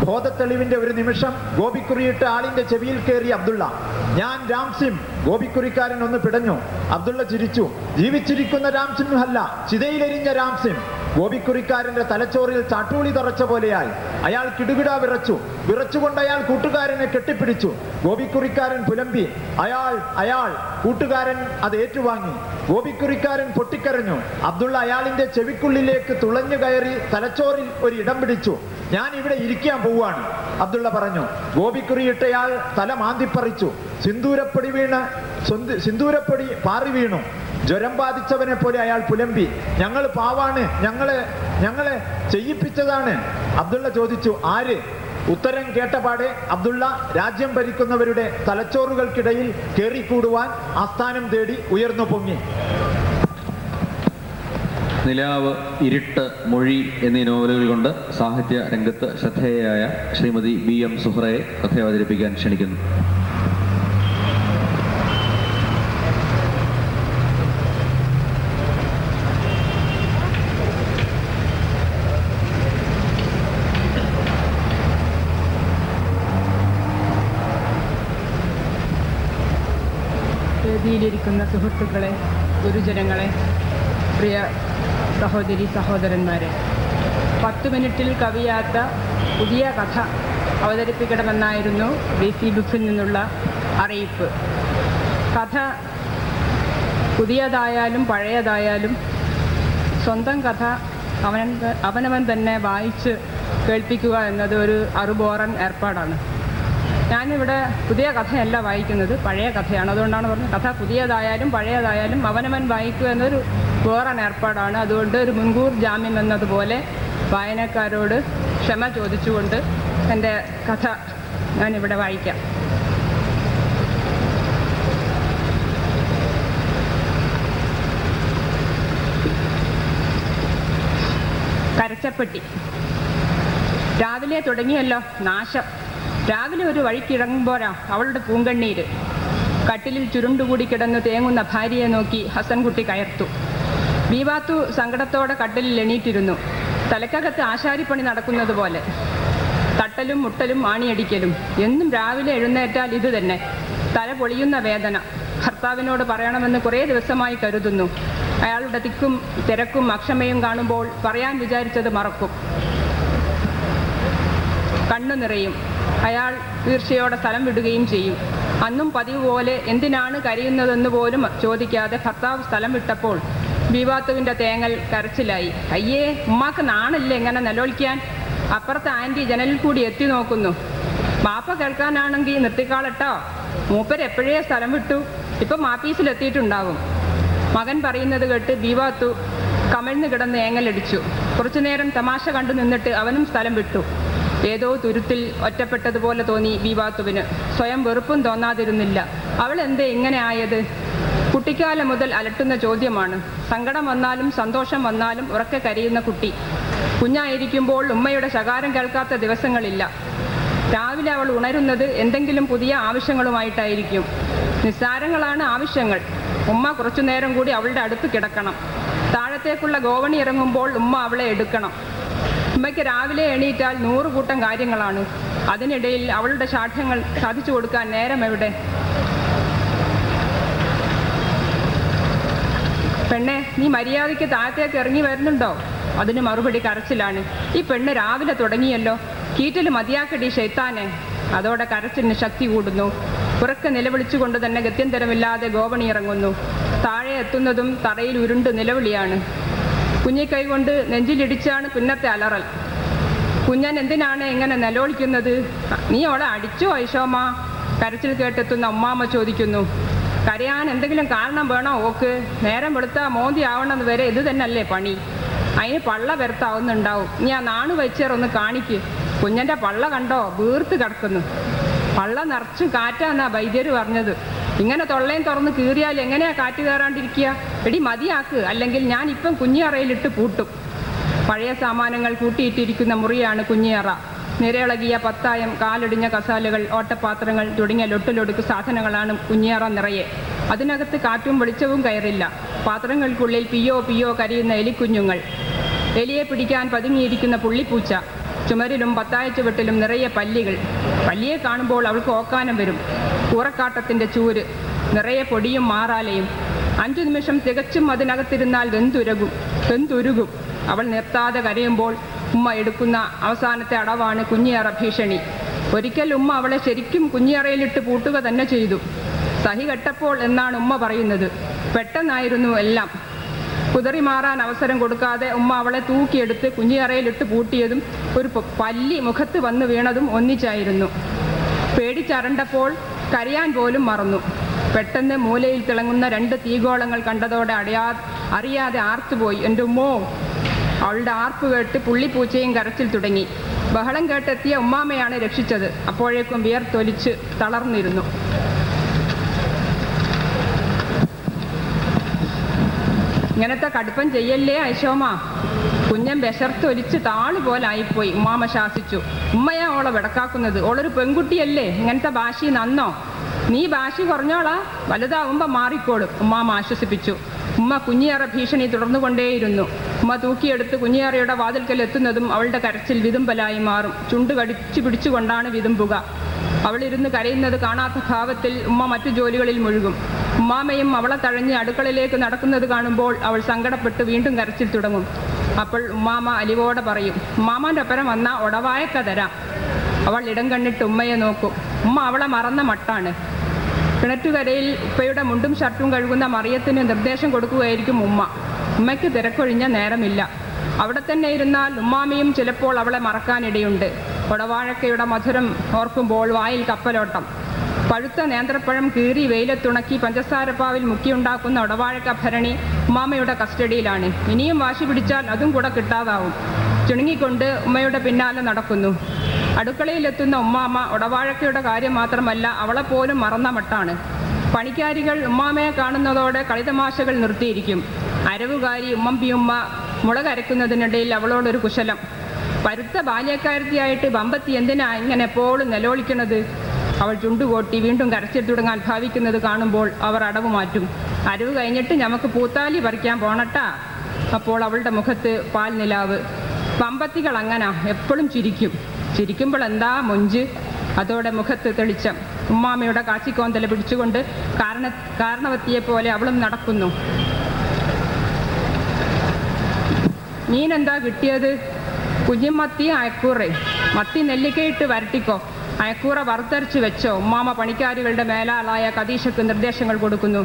ബോധത്തെളിവിന്റെ ഒരു നിമിഷം ഗോപിക്കുറിയിട്ട ആളിന്റെ ചെവിയിൽ കയറി അബ്ദുള്ള. ഞാൻ രാംസിം. ഗോപിക്കുറിക്കാരൻ ഒന്ന് പിടഞ്ഞു. അബ്ദുള്ള ചിരിച്ചു. ജീവിച്ചിരിക്കുന്ന രാംസിം അല്ല, ചിതയിലെരിഞ്ഞ രാംസിം. ഗോപിക്കുറിക്കാരന്റെ തലച്ചോറിൽ ചാട്ടൂളി തറച്ച പോലെയായി. അയാൾ കിടുകിടാ വിറച്ചുകൊണ്ട് അയാൾ കൂട്ടുകാരനെ കെട്ടിപ്പിടിച്ചു. ഗോപിക്കുറിക്കാരൻ പുലമ്പി, അയാൾ. കൂട്ടുകാരൻ അത് ഏറ്റുവാങ്ങി. ഗോപിക്കുറിക്കാരൻ പൊട്ടിക്കരഞ്ഞു. അബ്ദുള്ള അയാളിന്റെ ചെവിക്കുള്ളിലേക്ക് തുളഞ്ഞു കയറി തലച്ചോറിൽ ഒരു ഇടം പിടിച്ചു. ഞാൻ ഇവിടെ ഇരിക്കാൻ പോവാണ്, അബ്ദുള്ള പറഞ്ഞു. ഗോപിക്കുറിയിട്ടയാൾ തല മാന്തിപ്പറിച്ചു. സിന്ദൂരപ്പൊടി പാറി വീണു. ജ്വരം ബാധിച്ചവനെ പോലെ അയാൾ പുലമ്പി, ഞങ്ങൾ പാവാണ്, ഞങ്ങളെ ചെയ്യിപ്പിച്ചതാണ്. അബ്ദുള്ള ചോദിച്ചു, ആര്? ഉത്തരം കേട്ടപാടെ അബ്ദുള്ള രാജ്യം ഭരിക്കുന്നവരുടെ തലച്ചോറുകൾക്കിടയിൽ കേറിക്കൂടുവാൻ ആസ്ഥാനം തേടി ഉയർന്നു പൊങ്ങി. നിലാവ്, ഇരുട്ട്, മൊഴി എന്നീ നോവലുകൾ കൊണ്ട് സാഹിത്യ രംഗത്ത് ശ്രദ്ധേയയായ ശ്രീമതി BM സുഹ്റയെ കഥ അവതരിപ്പിക്കാൻ ക്ഷണിക്കുന്നു. വേദിയിലിരിക്കുന്ന സുഹൃത്തുക്കളെ, ഗുരുജനങ്ങളെ, പ്രിയ സഹോദരന്മാരെ, 10 മിനിറ്റിൽ കവിയാത്ത പുതിയ കഥ അവതരിപ്പിക്കണമെന്നായിരുന്നു DC ബുക്സിൽ നിന്നുള്ള അറിയിപ്പ്. കഥ പുതിയതായാലും പഴയതായാലും സ്വന്തം കഥ അവനവൻ തന്നെ വായിച്ച് കേൾപ്പിക്കുക എന്നത് ഒരു അറുബോറൻ ഏർപ്പാടാണ്. ഞാനിവിടെ പുതിയ കഥയല്ല വായിക്കുന്നത്, പഴയ കഥയാണ്. അതുകൊണ്ടാണ് പറഞ്ഞത് കഥ പുതിയതായാലും പഴയതായാലും അവനവൻ വായിക്കുക എന്നൊരു ബോറൻ ഏർപ്പാടാണ്. അതുകൊണ്ട് ഒരു മുൻകൂർ ജാമ്യം എന്നതുപോലെ വായനക്കാരോട് ക്ഷമ ചോദിച്ചുകൊണ്ട് എൻ്റെ കഥ ഞാനിവിടെ വായിക്കാം. കരച്ചപ്പെട്ടി. രാവിലെ തുടങ്ങിയല്ലോ നാശം. രാവിലെ ഒരു വഴിക്കിറങ്ങുമ്പോഴാ അവളുടെ പൂങ്കണ്ണീര്. കട്ടിലിൽ ചുരുണ്ടുകൂടി കിടന്ന് തേങ്ങുന്ന ഭാര്യയെ നോക്കി ഹസൻകുട്ടി കയർത്തു. ബീവാത്തു സങ്കടത്തോടെ കട്ടിലിൽ എണീറ്റിരുന്നു. തലക്കകത്ത് ആശാരിപ്പണി നടക്കുന്നത് പോലെ. തട്ടലും മുട്ടലും ആണിയടിക്കലും. എന്നും രാവിലെ എഴുന്നേറ്റാൽ ഇത് തന്നെ. തല പൊളിയുന്ന വേദന. ഭർത്താവിനോട് പറയണമെന്ന് കുറേ ദിവസമായി കരുതുന്നു. അയാളുടെ തിക്കും തിരക്കും അക്ഷമയും കാണുമ്പോൾ പറയാൻ വിചാരിച്ചത് മറക്കും. കണ്ണു നിറയും. അയാൾ ഈർഷ്യയോടെ സ്ഥലം വിടുകയും ചെയ്യും. അന്നും പതിവ് പോലെ എന്തിനാണ് കരയുന്നതെന്ന് പോലും ചോദിക്കാതെ ഭർത്താവ് സ്ഥലം വിട്ടപ്പോൾ ബീവാത്തുവിൻ്റെ തേങ്ങൽ കരച്ചിലായി. അയ്യേ, ഉമ്മാക്ക് നാണില്ലേ ഇങ്ങനെ നിലവിളിക്കാൻ? അപ്പുറത്തെ ആൻറ്റി ജനലിൽ കൂടി എത്തി നോക്കുന്നു. മാപ്പ കേൾക്കാനാണെങ്കിൽ നിർത്തിക്കാളട്ടോ, മൂപ്പരെപ്പോഴേ സ്ഥലം വിട്ടു, ഇപ്പം മാപ്പീസിലെത്തിയിട്ടുണ്ടാവും. മകൻ പറയുന്നത് കേട്ട് ബീവാത്തു കമഴ്ന്നു കിടന്ന് ഏങ്ങലടിച്ചു. കുറച്ചുനേരം തമാശ കണ്ടു നിന്നിട്ട് അവനും സ്ഥലം വിട്ടു. ഏതോ തുരുത്തിൽ ഒറ്റപ്പെട്ടതുപോലെ തോന്നി ബീവാത്തുവിന്. സ്വയം വെറുപ്പും തോന്നാതിരുന്നില്ല. അവൾ എന്തേ ഇങ്ങനെ ആയത്? കുട്ടിക്കാലം മുതൽ അലട്ടുന്ന ചോദ്യമാണ്. സങ്കടം വന്നാലും സന്തോഷം വന്നാലും ഉറക്കെ കരയുന്ന കുട്ടി. കുഞ്ഞായിരിക്കുമ്പോൾ ഉമ്മയുടെ ശകാരം കേൾക്കാത്ത ദിവസങ്ങളില്ല. രാവിലെ അവൾ ഉണരുന്നത് എന്തെങ്കിലും പുതിയ ആവശ്യങ്ങളുമായിട്ടായിരിക്കും. നിസ്സാരങ്ങളാണ് ആവശ്യങ്ങൾ. ഉമ്മ കുറച്ചുനേരം കൂടി അവളുടെ അടുത്ത് കിടക്കണം. താഴത്തേക്കുള്ള ഗോവണി ഇറങ്ങുമ്പോൾ ഉമ്മ അവളെ എടുക്കണം. ഉമ്മയ്ക്ക് രാവിലെ എണീറ്റാൽ 100 കൂട്ടം കാര്യങ്ങളാണ്. അതിനിടയിൽ അവളുടെ ശാഠ്യങ്ങൾ സാധിച്ചു കൊടുക്കാൻ നേരം എവിടെ? പെണ്ണെ, നീ മര്യാദയ്ക്ക് താഴത്തേക്ക് ഇറങ്ങി വരുന്നുണ്ടോ? അതിന് മറുപടി കരച്ചിലാണ്. ഈ പെണ്ണ് രാവിലെ തുടങ്ങിയല്ലോ, കീറ്റല് മതിയാക്കടി ശൈത്താനെ. അതോടെ കരച്ചിലിന് ശക്തി കൂടുന്നു. ഉറക്കെ നിലവിളിച്ചുകൊണ്ട് തന്നെ ഗത്യന്തരമില്ലാതെ ഗോവണി ഇറങ്ങുന്നു. താഴെ എത്തുന്നതും തറയിൽ ഉരുണ്ട് നിലവിളിയാണ്. കുഞ്ഞിക്കൈ കൊണ്ട് നെഞ്ചിലിടിച്ചാണ് പിന്നത്തെ അലറൽ. കുഞ്ഞൻ എന്തിനാണ് ഇങ്ങനെ നിലവിളിക്കുന്നത്? നീ അവളെ അടിച്ചോ ഐശോമ്മ? കരച്ചിൽ കേട്ടെത്തുന്ന ഉമ്മാമ്മ ചോദിക്കുന്നു. കരയാൻ എന്തെങ്കിലും കാരണം വേണോ ഓക്ക്? നേരം വെളുത്താ മോന്തി ആവണമെന്ന് വരെ ഇത് തന്നെയല്ലേ പണി. അതിന് പള്ള വെറുത്താവുന്നുണ്ടാവും. നീ ആ നാണു വെച്ചേറൊന്ന് കാണിക്ക്. കുഞ്ഞൻ്റെ പള്ള കണ്ടോ, വീർത്ത് കിടക്കുന്നു. പള്ള നിറച്ചും കാറ്റാന്നാ വൈദ്യര് പറഞ്ഞത്. ഇങ്ങനെ തൊള്ളയും തുറന്ന് കീറിയാൽ എങ്ങനെയാ കാറ്റ് കയറാണ്ടിരിക്കുക? എടി മതിയാക്ക്, അല്ലെങ്കിൽ ഞാൻ ഇപ്പം കുഞ്ഞിയറയിലിട്ട് പൂട്ടും. പഴയ സാമാനങ്ങൾ കൂട്ടിയിട്ടിരിക്കുന്ന മുറിയാണ് കുഞ്ഞിയറ. നിരയിളകിയ പത്തായം, കാലൊടിഞ്ഞ കസാലുകൾ, ഓട്ടപാത്രങ്ങൾ തുടങ്ങിയ ലൊട്ടിലൊടുക്ക് സാധനങ്ങളാണ് കുഞ്ഞിയറ നിറയെ. അതിനകത്ത് കാറ്റും വെളിച്ചവും കയറില്ല. പാത്രങ്ങൾക്കുള്ളിൽ പിയോ പിയോ കരയുന്ന എലിക്കുഞ്ഞുങ്ങൾ. എലിയെ പിടിക്കാൻ പതുങ്ങിയിരിക്കുന്ന പുള്ളിപ്പൂച്ച. ചുമരിലും പത്തായച്ചുവെട്ടിലും നിറയെ പല്ലികൾ. പല്ലിയെ കാണുമ്പോൾ അവൾക്ക് ഓക്കാനം വരും. കൂറക്കാട്ടത്തിൻ്റെ ചൂര്, നിറയെ പൊടിയും മാറാലയും. 5 നിമിഷം തികച്ചും അതിനകത്തിരുന്നാൽ വെന്തുരുകും. അവൾ നിർത്താതെ കരയുമ്പോൾ ഉമ്മ എടുക്കുന്ന അവസാനത്തെ അടവാണ് കുഞ്ഞിയറ ഭീഷണി. ഒരിക്കൽ ഉമ്മ അവളെ ശരിക്കും കുഞ്ഞിയറയിലിട്ട് പൂട്ടുക തന്നെ ചെയ്തു. സഹി കെട്ടപ്പോൾ എന്നാണ് ഉമ്മ പറയുന്നത്. പെട്ടെന്നായിരുന്നു എല്ലാം. കുതറി മാറാൻ അവസരം കൊടുക്കാതെ ഉമ്മ അവളെ തൂക്കിയെടുത്ത് കുഞ്ഞിയറയിലിട്ട് പൂട്ടിയതും ഒരു പല്ലി മുഖത്ത് വന്ന് വീണതും ഒന്നിച്ചായിരുന്നു. പേടിച്ചരണ്ടപ്പോൾ കരയാൻ പോലും മറന്നു. പെട്ടെന്ന് മൂലയിൽ തിളങ്ങുന്ന 2 തീഗോളങ്ങൾ കണ്ടതോടെ അറിയാതെ ആർത്തുപോയി. എൻ്റെ ഉമ്മോ! അവളുടെ ആർപ്പ് കേട്ട് പുള്ളിപ്പൂച്ചയും കരച്ചിൽ തുടങ്ങി. ബഹളം കേട്ടെത്തിയ ഉമ്മാമയാണ് രക്ഷിച്ചത്. അപ്പോഴേക്കും വിയർത്തൊലിച്ച് തളർന്നിരുന്നു. ഇങ്ങനത്തെ കടുപ്പം ചെയ്യല്ലേ ഐശോമ. കുഞ്ഞൻ വിശർത്തൊലിച്ച് താളുപോലായിപ്പോയി. ഉമ്മാമ ശാസിച്ചു. ഉമ്മയാ ഓളെ വിടക്കാക്കുന്നത്. ഓളൊരു പെൺകുട്ടിയല്ലേ, ഇങ്ങനത്തെ ഭാഷ നന്നോ? നീ ഭാഷ കുറഞ്ഞോളാ, വലുതാവുമ്പോൾ മാറിക്കോളും, ഉമ്മാമ ആശ്വസിപ്പിച്ചു. ഉമ്മ കുഞ്ഞിയറ ഭീഷണി തുടർന്നുകൊണ്ടേയിരുന്നു. ഉമ്മ തൂക്കിയെടുത്ത് കുഞ്ഞിയറയുടെ വാതിൽക്കൽ എത്തുന്നതും അവളുടെ കരച്ചിൽ വിതുമ്പലായി മാറും. ചുണ്ട് കടിച്ചു പിടിച്ചുകൊണ്ടാണ് വിതുമ്പുക. അവളിരുന്ന് കരയുന്നത് കാണാത്ത ഭാവത്തിൽ ഉമ്മ മറ്റു ജോലികളിൽ മുഴുകും. ഉമ്മാമയും അവളെ തഴഞ്ഞ് അടുക്കളയിലേക്ക് നടക്കുന്നത് കാണുമ്പോൾ അവൾ സങ്കടപ്പെട്ട് വീണ്ടും കരച്ചിൽ തുടങ്ങും. അപ്പോൾ ഉമ്മാമ അലിവോടെ പറയും, ഉമ്മാമാൻ്റെ ഒപ്പരം വന്നാൽ ഉടവായൊക്കെ തരാം. അവൾ ഇടം കണ്ണിട്ട് ഉമ്മയെ നോക്കും. ഉമ്മ അവളെ മറന്ന മട്ടാണ്. കിണറ്റുകരയിൽ ഉപ്പയുടെ മുണ്ടും ഷർട്ടും കഴുകുന്ന മറിയത്തിന് നിർദ്ദേശം കൊടുക്കുകയായിരിക്കും ഉമ്മ. ഉമ്മയ്ക്ക് തിരക്കൊഴിഞ്ഞ നേരമില്ല. അവിടെ തന്നെ ഇരുന്നാൽ ഉമ്മാമയും ചിലപ്പോൾ അവളെ മറക്കാനിടയുണ്ട്. ഒടവാഴക്കയുടെ മധുരം ഓർക്കുമ്പോൾ വായിൽ കപ്പലോട്ടം. പഴുത്ത നേന്ത്രപ്പഴം കീറി വെയിലത്തുണക്കി പഞ്ചസാരപ്പാവിൽ മുക്കിയുണ്ടാക്കുന്ന ഒടവാഴക്ക ഭരണി ഉമ്മാമയുടെ കസ്റ്റഡിയിലാണ്. ഇനിയും വാശി പിടിച്ചാൽ അതും കൂടെ കിട്ടാതാവും. ചുണുങ്ങിക്കൊണ്ട് ഉമ്മയുടെ പിന്നാലെ നടക്കുന്നു. അടുക്കളയിലെത്തുന്ന ഉമ്മാമ ഒടവാഴക്കയുടെ കാര്യം മാത്രമല്ല, അവളെപ്പോലും മറന്ന മട്ടാണ്. പണിക്കാരികൾ ഉമ്മാമയെ കാണുന്നതോടെ കളിതമാശകൾ നിർത്തിയിരിക്കും. അരവുകാരി ഉമ്മമ്പിയുമ്മ മുളകരയ്ക്കുന്നതിനിടയിൽ അവളോടൊരു കുശലം. പരുത്ത ബാല്യക്കാരത്തിയായിട്ട് ബമ്പത്തി എന്തിനാ ഇങ്ങനെ എപ്പോഴും നിലവിളിക്കണത്? അവൾ ചുണ്ടുകൊട്ടി വീണ്ടും കരച്ചിൽ തുടങ്ങാൻ ഭാവിക്കുന്നത് കാണുമ്പോൾ അവർ അടവ് മാറ്റും. അരവ് കഴിഞ്ഞിട്ട് ഞമ്മക്ക് പൂത്താലി പറിക്കാൻ പോണട്ടാ. അപ്പോൾ അവളുടെ മുഖത്ത് പാൽ നിലാവ്. ബമ്പത്തികൾ അങ്ങനാ, എപ്പോഴും ചിരിക്കും. ചിരിക്കുമ്പോൾ എന്താ മൊഞ്ച്. അതോടെ മുഖത്ത് തെളിച്ചം. ഉമ്മാമയുടെ കാച്ചിക്കോന്തല പിടിച്ചുകൊണ്ട് കാരണവത്തിയെ പോലെ അവളും നടക്കുന്നു. മീനെന്താ കിട്ടിയത്? കുഞ്ഞിമത്തി അയക്കൂറേ. മത്തി നെല്ലിക്കയിട്ട് വരട്ടിക്കോ, അയക്കൂറ വറുത്തരച്ച് വെച്ചോ. ഉമ്മാമ പണിക്കാരികളുടെ മേലാളായ കദീഷക്ക് നിർദ്ദേശങ്ങൾ കൊടുക്കുന്നു.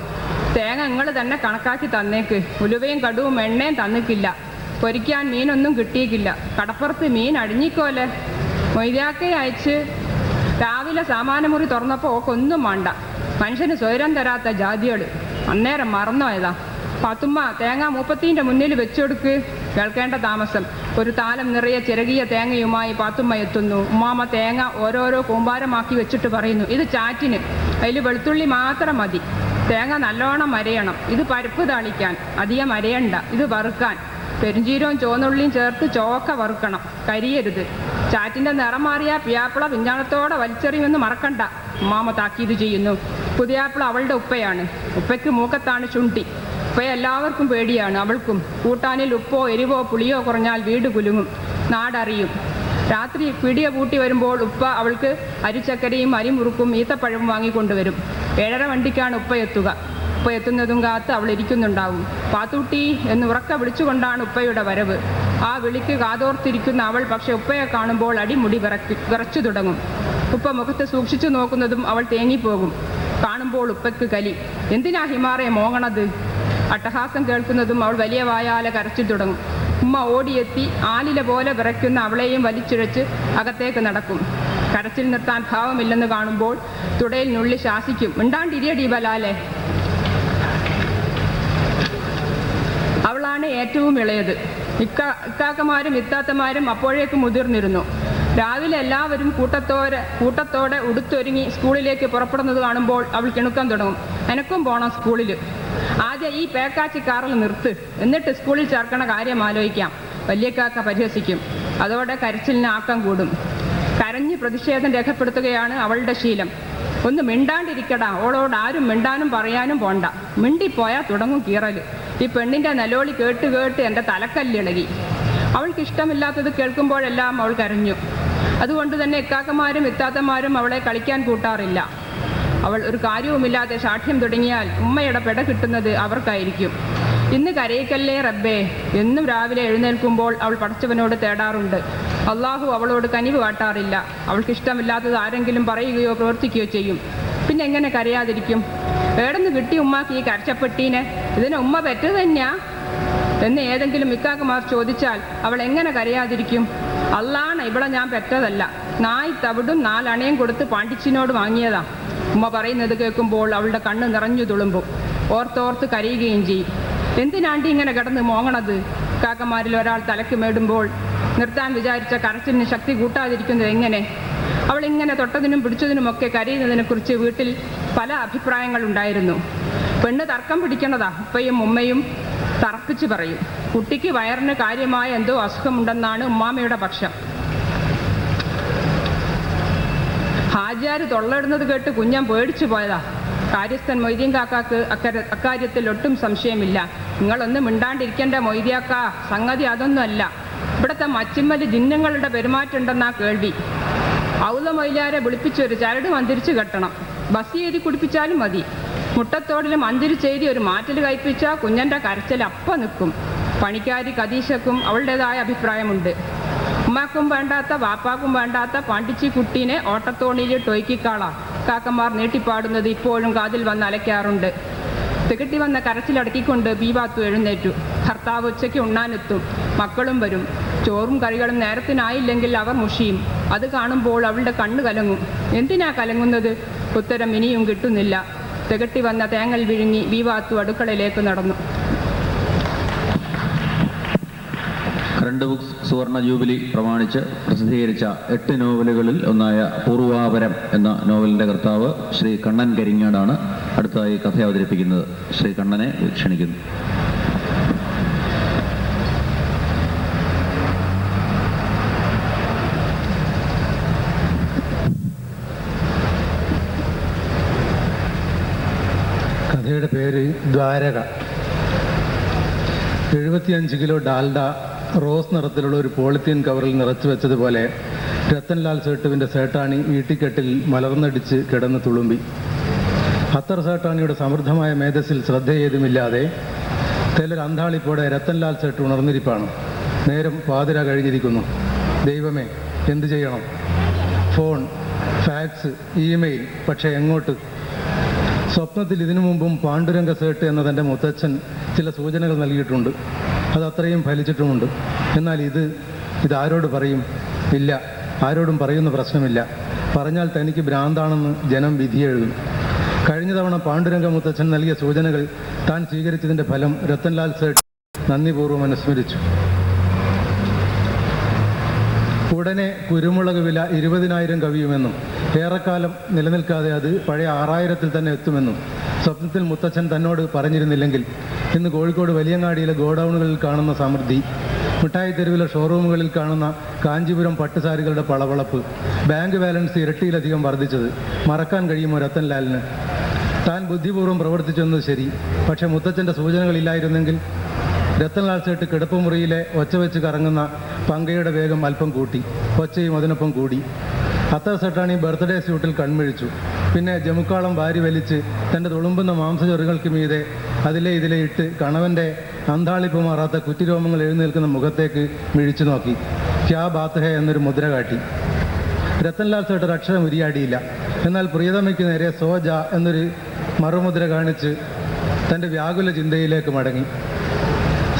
തേങ്ങ നിങ്ങൾ തന്നെ കണക്കാക്കി തന്നേക്ക്. ഉലുവയും കടുവും എണ്ണയും തന്നിക്കില്ല. പൊരിക്കാൻ മീനൊന്നും കിട്ടിയിക്കില്ല. കടപ്പുറത്ത് മീൻ അടിഞ്ഞിക്കോലെ. മൊയ്താക്കെ അയച്ച് രാവിലെ സാമാനമുറി തുറന്നപ്പോൾ ഓക്കൊന്നും വേണ്ട. മനുഷ്യന് സ്വൈരം തരാത്ത ജാതികൾ. അന്നേരം മറന്നോയതാ. പാത്തുമ്മ തേങ്ങ മൂപ്പത്തീൻ്റെ മുന്നിൽ വെച്ചുകൊടുക്ക്. കേൾക്കേണ്ട താമസം. ഒരു താലം നിറയെ ചിരകിയ തേങ്ങയുമായി പാത്തുമ്മ എത്തുന്നു. ഉമ്മാമ തേങ്ങ ഓരോരോ കൂമ്പാരമാക്കി വെച്ചിട്ട് പറയുന്നു, ഇത് ചാറ്റിന്. അതിൽ വെളുത്തുള്ളി മാത്രം മതി. തേങ്ങ നല്ലോണം അരയണം. ഇത് പരിപ്പ് താളിക്കാൻ. അധികം അരയണ്ട. ഇത് വറുക്കാൻ. പെരുംജീരവും ചുവന്നുള്ളിയും ചേർത്ത് ചോക്ക വറുക്കണം. കരിയരുത്. ചാറ്റിൻ്റെ നിറം മാറിയ പിയാപ്പിള പിഞ്ചാണത്തോടെ വലിച്ചെറിയുമെന്ന് മറക്കണ്ട. ഉമ്മാമ താക്കീത് ചെയ്യുന്നു. പുതിയാപ്പിള അവളുടെ ഉപ്പയാണ്. ഉപ്പയ്ക്ക് മൂക്കത്താണ് ചുണ്ടി. ഉപ്പയെ എല്ലാവർക്കും പേടിയാണ്. അവൾക്കും. കൂട്ടാനിൽ ഉപ്പോ എരിവോ പുളിയോ കുറഞ്ഞാൽ വീട് കുലുങ്ങും. നാടറിയും. രാത്രി പിടിയ പൂട്ടി വരുമ്പോൾ ഉപ്പ അവൾക്ക് അരിച്ചക്കരയും അരിമുറുക്കും ഈത്തപ്പഴവും വാങ്ങിക്കൊണ്ടുവരും. 7:30 വണ്ടിക്കാണ് ഉപ്പ എത്തുക. ഉപ്പ എത്തുന്നതും കാത്ത് അവൾ ഇരിക്കുന്നുണ്ടാവും. പാത്തൂട്ടി എന്ന് ഉറക്ക വിളിച്ചുകൊണ്ടാണ് ഉപ്പയുടെ വരവ്. ആ വിളിക്ക് കാതോർത്തിരിക്കുന്ന അവൾ പക്ഷെ ഉപ്പയെ കാണുമ്പോൾ അടിമുടി വിറച്ചു തുടങ്ങും. ഉപ്പ മുഖത്ത് സൂക്ഷിച്ചു നോക്കുന്നതും അവൾ തേങ്ങിപ്പോകും. കാണുമ്പോൾ ഉപ്പയ്ക്ക് കലി. എന്തിനാ ഹിമാറെ മോങ്ങണത്? അട്ടഹാസം കേൾക്കുന്നതും അവൾ വലിയ വായാല കരച്ചിൽ തുടങ്ങും. ഉമ്മ ഓടിയെത്തി ആലില പോലെ വിറയ്ക്കുന്ന അവളെയും വലിച്ചിഴച്ച് അകത്തേക്ക് നടക്കും. കരച്ചിൽ നിർത്താൻ ഭാവമില്ലെന്ന് കാണുമ്പോൾ തുടയിൽ നുള്ളി ശാസിക്കും. മിണ്ടാണ്ടിരിയടി ബലാലെ. അവളാണ് ഏറ്റവും ഇളയത്. ഇക്കാക്കമാരും ഇത്താത്തമാരും അപ്പോഴേക്ക് മുതിർന്നിരുന്നു. രാവിലെ എല്ലാവരും കൂട്ടത്തോടെ ഉടുത്തൊരുങ്ങി സ്കൂളിലേക്ക് പുറപ്പെടുന്നത് കാണുമ്പോൾ അവൾ കിണുക്കം തുടങ്ങും. എനക്കും പോണം സ്കൂളിൽ. ആദ്യം ഈ പേക്കാച്ചി കാറിൽ നിർത്ത്, എന്നിട്ട് സ്കൂളിൽ ചേർക്കണ കാര്യം ആലോചിക്കാം. വലിയക്കാക്ക പരിഹസിക്കും. അതോടെ കരച്ചിലിന് ആക്കം കൂടും. കരഞ്ഞ് പ്രതിഷേധം രേഖപ്പെടുത്തുകയാണ് അവളുടെ ശീലം. ഒന്ന് മിണ്ടാണ്ടിരിക്കടാ. ഓളോട് ആരും മിണ്ടാനും പറയാനും പോണ്ട. മിണ്ടിപ്പോയാൽ തുടങ്ങും കീറല്. ഈ പെണ്ണിന്റെ നിലോളി കേട്ട് കേട്ട് എൻ്റെ തലക്കല്ലിളകി. അവൾക്ക് ഇഷ്ടമില്ലാത്തത് കേൾക്കുമ്പോഴെല്ലാം അവൾ കരഞ്ഞു. അതുകൊണ്ട് തന്നെ ഇക്കാക്കമാരും ഇത്താത്തമാരും അവളെ കളിക്കാൻ കൂട്ടാറില്ല. അവൾ ഒരു കാര്യവുമില്ലാതെ ശാഠ്യം തുടങ്ങിയാൽ ഉമ്മയുടെ പെട കിട്ടുന്നത് അവർക്കായിരിക്കും. ഇന്ന് കരയിക്കല്ലേ റബ്ബേ. എന്നും രാവിലെ എഴുന്നേൽക്കുമ്പോൾ അവൾ പടച്ചവനോട് തേടാറുണ്ട്. അള്ളാഹു അവളോട് കനിവ് കാട്ടാറില്ല. അവൾക്ക് ഇഷ്ടമില്ലാത്തത് ആരെങ്കിലും പറയുകയോ പ്രവർത്തിക്കുകയോ ചെയ്യും. പിന്നെ എങ്ങനെ കരയാതിരിക്കും? ഏടെന്ന് കിട്ടി ഉമ്മാക്ക് ഈ കരച്ചപ്പെട്ടീനെ? ഇതിനെ ഉമ്മ പെറ്റത് തന്നെയാ എന്ന് ഏതെങ്കിലും ഇക്കാക്കമാർ ചോദിച്ചാൽ അവൾ എങ്ങനെ കരയാതിരിക്കും? അള്ളാണ് ഇവളെ ഞാൻ പെറ്റതല്ല. നായി തവിടും 4 അണയും കൊടുത്ത് പാണ്ടിച്ചിനോട് വാങ്ങിയതാ. ഉമ്മ പറയുന്നത് കേൾക്കുമ്പോൾ അവളുടെ കണ്ണ് നിറഞ്ഞു തുളുമ്പും. ഓർത്തോർത്ത് കരയുകയും ചെയ്യും. എന്തിനാണ്ടി ഇങ്ങനെ കിടന്ന് മോങ്ങണത്? കാക്കമാരിൽ ഒരാൾ തലക്ക് മേടുമ്പോൾ നിർത്താൻ വിചാരിച്ച കരച്ചിലിന് ശക്തി കൂട്ടാതിരിക്കുന്നത് എങ്ങനെ? അവൾ ഇങ്ങനെ തൊട്ടതിനും പിടിച്ചതിനുമൊക്കെ കരയുന്നതിനെക്കുറിച്ച് വീട്ടിൽ പല അഭിപ്രായങ്ങളുണ്ടായിരുന്നു. പെണ്ണ് തർക്കം പിടിക്കണതാ. ഉപ്പയും ഉമ്മയും തർക്കിച്ച് പറയും. കുട്ടിക്ക് വയറിന് കാര്യമായ എന്തോ അസുഖമുണ്ടെന്നാണ് ഉമ്മാമയുടെ പക്ഷം. ഹാജിയാർ തൊള്ളയിടുന്നത് കേട്ട് കുഞ്ഞൻ പേടിച്ചു പോയതാ. കാര്യസ്ഥൻ മൊയ്തീൻ കാക്കാക്ക് അക്കാര്യത്തിൽ ഒട്ടും സംശയമില്ല. നിങ്ങളൊന്നും മിണ്ടാണ്ടിരിക്കേണ്ട മൊയ്തിയാക്ക, സംഗതി അതൊന്നുമല്ല. ഇവിടുത്തെ മച്ചിമ്മല് ജിന്നങ്ങളുടെ പെരുമാറ്റുണ്ടെന്നാ കേൾവി. ഔല മൊയ്ലാരെ വിളിപ്പിച്ചൊരു ചരട് മന്തിരിച്ച് കെട്ടണം. ബസ് എഴുതി കുടിപ്പിച്ചാലും മതി. മുട്ടത്തോടിലും മന്തിരിച്ചെഴുതി ഒരു മാറ്റൽ കഴിപ്പിച്ചാൽ കുഞ്ഞൻ്റെ കരച്ചിൽ അപ്പം നിൽക്കും. പണിക്കാരി കദീഷക്കും അവളുടേതായ അഭിപ്രായമുണ്ട്. ഉമ്മാക്കും വേണ്ടാത്ത വാപ്പാക്കും വേണ്ടാത്ത പാണ്ടിച്ചി കുട്ടീനെ ഓട്ടത്തോണിയിൽ ടൊയ്ക്കിക്കാളാ കാക്കമാർ നീട്ടിപ്പാടുന്നത് ഇപ്പോഴും കാതിൽ വന്ന് അലയ്ക്കാറുണ്ട്. തികട്ടി വന്ന കരച്ചിലടക്കിക്കൊണ്ട് ബീവാത്തു എഴുന്നേറ്റു. ഭർത്താവ് ഉച്ചയ്ക്ക് ഉണ്ണാനെത്തും. മക്കളും വരും. ചോറും കറികളും നേരത്തിനായില്ലെങ്കിൽ അവർ മുഷിയും. അത് കാണുമ്പോൾ അവളുടെ കണ്ണ് കലങ്ങും. എന്തിനാ കലങ്ങുന്നത്? ഉത്തരം ഇനിയും കിട്ടുന്നില്ല. തികട്ടി വന്ന തേങ്ങൽ വിഴുങ്ങി വീവാത്തു അടുക്കളയിലേക്ക് നടന്നു. കറണ്ട് ബുക്സ് സുവർണ ജൂബിലി പ്രമാണിച്ച് പ്രസിദ്ധീകരിച്ച 8 നോവലുകളിൽ ഒന്നായ പൂർവാപരം എന്ന നോവലിന്റെ കർത്താവ് ശ്രീ കണ്ണൻ കരിങ്ങാടാണ് അടുത്തതായി കഥ അവതരിപ്പിക്കുന്നത്. ശ്രീ കണ്ണനെ ക്ഷണിക്കുന്നു. കഥയുടെ പേര് ദ്വാരക. 75 കിലോ ഡാൽഡ റോസ് നിറത്തിലുള്ള ഒരു പോളിത്തീൻ കവറിൽ നിറച്ചു വെച്ചതുപോലെ രത്തൻലാൽ സേട്ടുവിൻ്റെ സേട്ടാണി ഈട്ടിക്കെട്ടിൽ മലർന്നടിച്ച് കിടന്ന് തുളുമ്പി. അത്തർ സേട്ടാണിയുടെ സമൃദ്ധമായ മേധസ്സിൽ ശ്രദ്ധയേതുമില്ലാതെ തെല്ലൊരു അന്താളിപ്പോടെ രത്തൻലാൽ സേട്ട് ഉണർന്നിരിപ്പാണ്. നേരം പാതിര കഴിഞ്ഞിരിക്കുന്നു. ദൈവമേ, എന്തു ചെയ്യണം? ഫോൺ, ഫാക്സ്, ഇമെയിൽ, പക്ഷേ എങ്ങോട്ട്? സ്വപ്നത്തിൽ ഇതിനു മുമ്പും പാണ്ഡുരംഗ സേട്ട് എന്ന തൻ്റെ മുത്തച്ഛൻ ചില സൂചനകൾ നൽകിയിട്ടുണ്ട്. അത് അത്രയും ഫലിച്ചിട്ടുമുണ്ട്. എന്നാൽ ഇതാരോട് പറയും? ഇല്ല, ആരോടും പറയുന്ന പ്രശ്നമില്ല. പറഞ്ഞാൽ തനിക്ക് ഭ്രാന്താണെന്ന് ജനം വിധിയെഴുതും. കഴിഞ്ഞ തവണ പാണ്ഡുരംഗ മുത്തച്ഛൻ നൽകിയ സൂചനകൾ താൻ സ്വീകരിച്ചതിൻ്റെ ഫലം രത്തൻലാൽ സേട്ട് നന്ദിപൂർവ്വം അനുസ്മരിച്ചു. ഉടനെ കുരുമുളക് വില 20,000 കവിയുമെന്നും ഏറെക്കാലം നിലനിൽക്കാതെ അത് പഴയ 6,000-ൽ തന്നെ എത്തുമെന്നും സ്വപ്നത്തിൽ മുത്തച്ഛൻ തന്നോട് പറഞ്ഞിരുന്നില്ലെങ്കിൽ ഇന്ന് കോഴിക്കോട് വലിയങ്ങാടിയിലെ ഗോഡൌണുകളിൽ കാണുന്ന സമൃദ്ധി, മിഠായി തെരുവിലെ ഷോറൂമുകളിൽ കാണുന്ന കാഞ്ചീപുരം പട്ടുസാരികളുടെ പളവളപ്പ്, ബാങ്ക് ബാലൻസ് ഇരട്ടിയിലധികം വർദ്ധിച്ചത് മറക്കാൻ കഴിയുമോ രത്തൻലാലിന്? താൻ ബുദ്ധിപൂർവ്വം പ്രവർത്തിച്ചെന്നത് ശരി. പക്ഷെ മുത്തച്ഛൻ്റെ സൂചനകളില്ലായിരുന്നെങ്കിൽ രത്തൻലാൽ സേട്ട് കിടപ്പുമുറിയിലെ ഒച്ച വെച്ച് കറങ്ങുന്ന പങ്കയുടെ വേഗം അല്പം കൂട്ടി. ഒച്ചയും അതിനൊപ്പം കൂടി. അത്തർ സേട്ടാണി ബർത്ത്ഡേ സ്യൂട്ടിൽ കൺമിഴിച്ചു. പിന്നെ ജമുക്കാളം വാരി വലിച്ച് തൻ്റെ തുളുമ്പുന്ന മാംസചൊറികൾക്ക് മീതെ അതിലെ ഇതിലെ ഇട്ട് കണവൻ്റെ അന്താളിപ്പ് മാറാത്ത കുറ്റിരോമങ്ങൾ എഴുന്നേൽക്കുന്ന മുഖത്തേക്ക് മിഴിച്ചു നോക്കി. ക്യാ ബാത്ത് ഹേ എന്നൊരു മുദ്ര കാട്ടി. രത്തൻലാൽ സേട്ട് ഒരു അക്ഷരം ഉരിയാടിയില്ല. എന്നാൽ പ്രിയതമയ്ക്ക് നേരെ സോജ എന്നൊരു മറുമുദ്ര കാണിച്ച് തൻ്റെ വ്യാകുല ചിന്തയിലേക്ക് മടങ്ങി.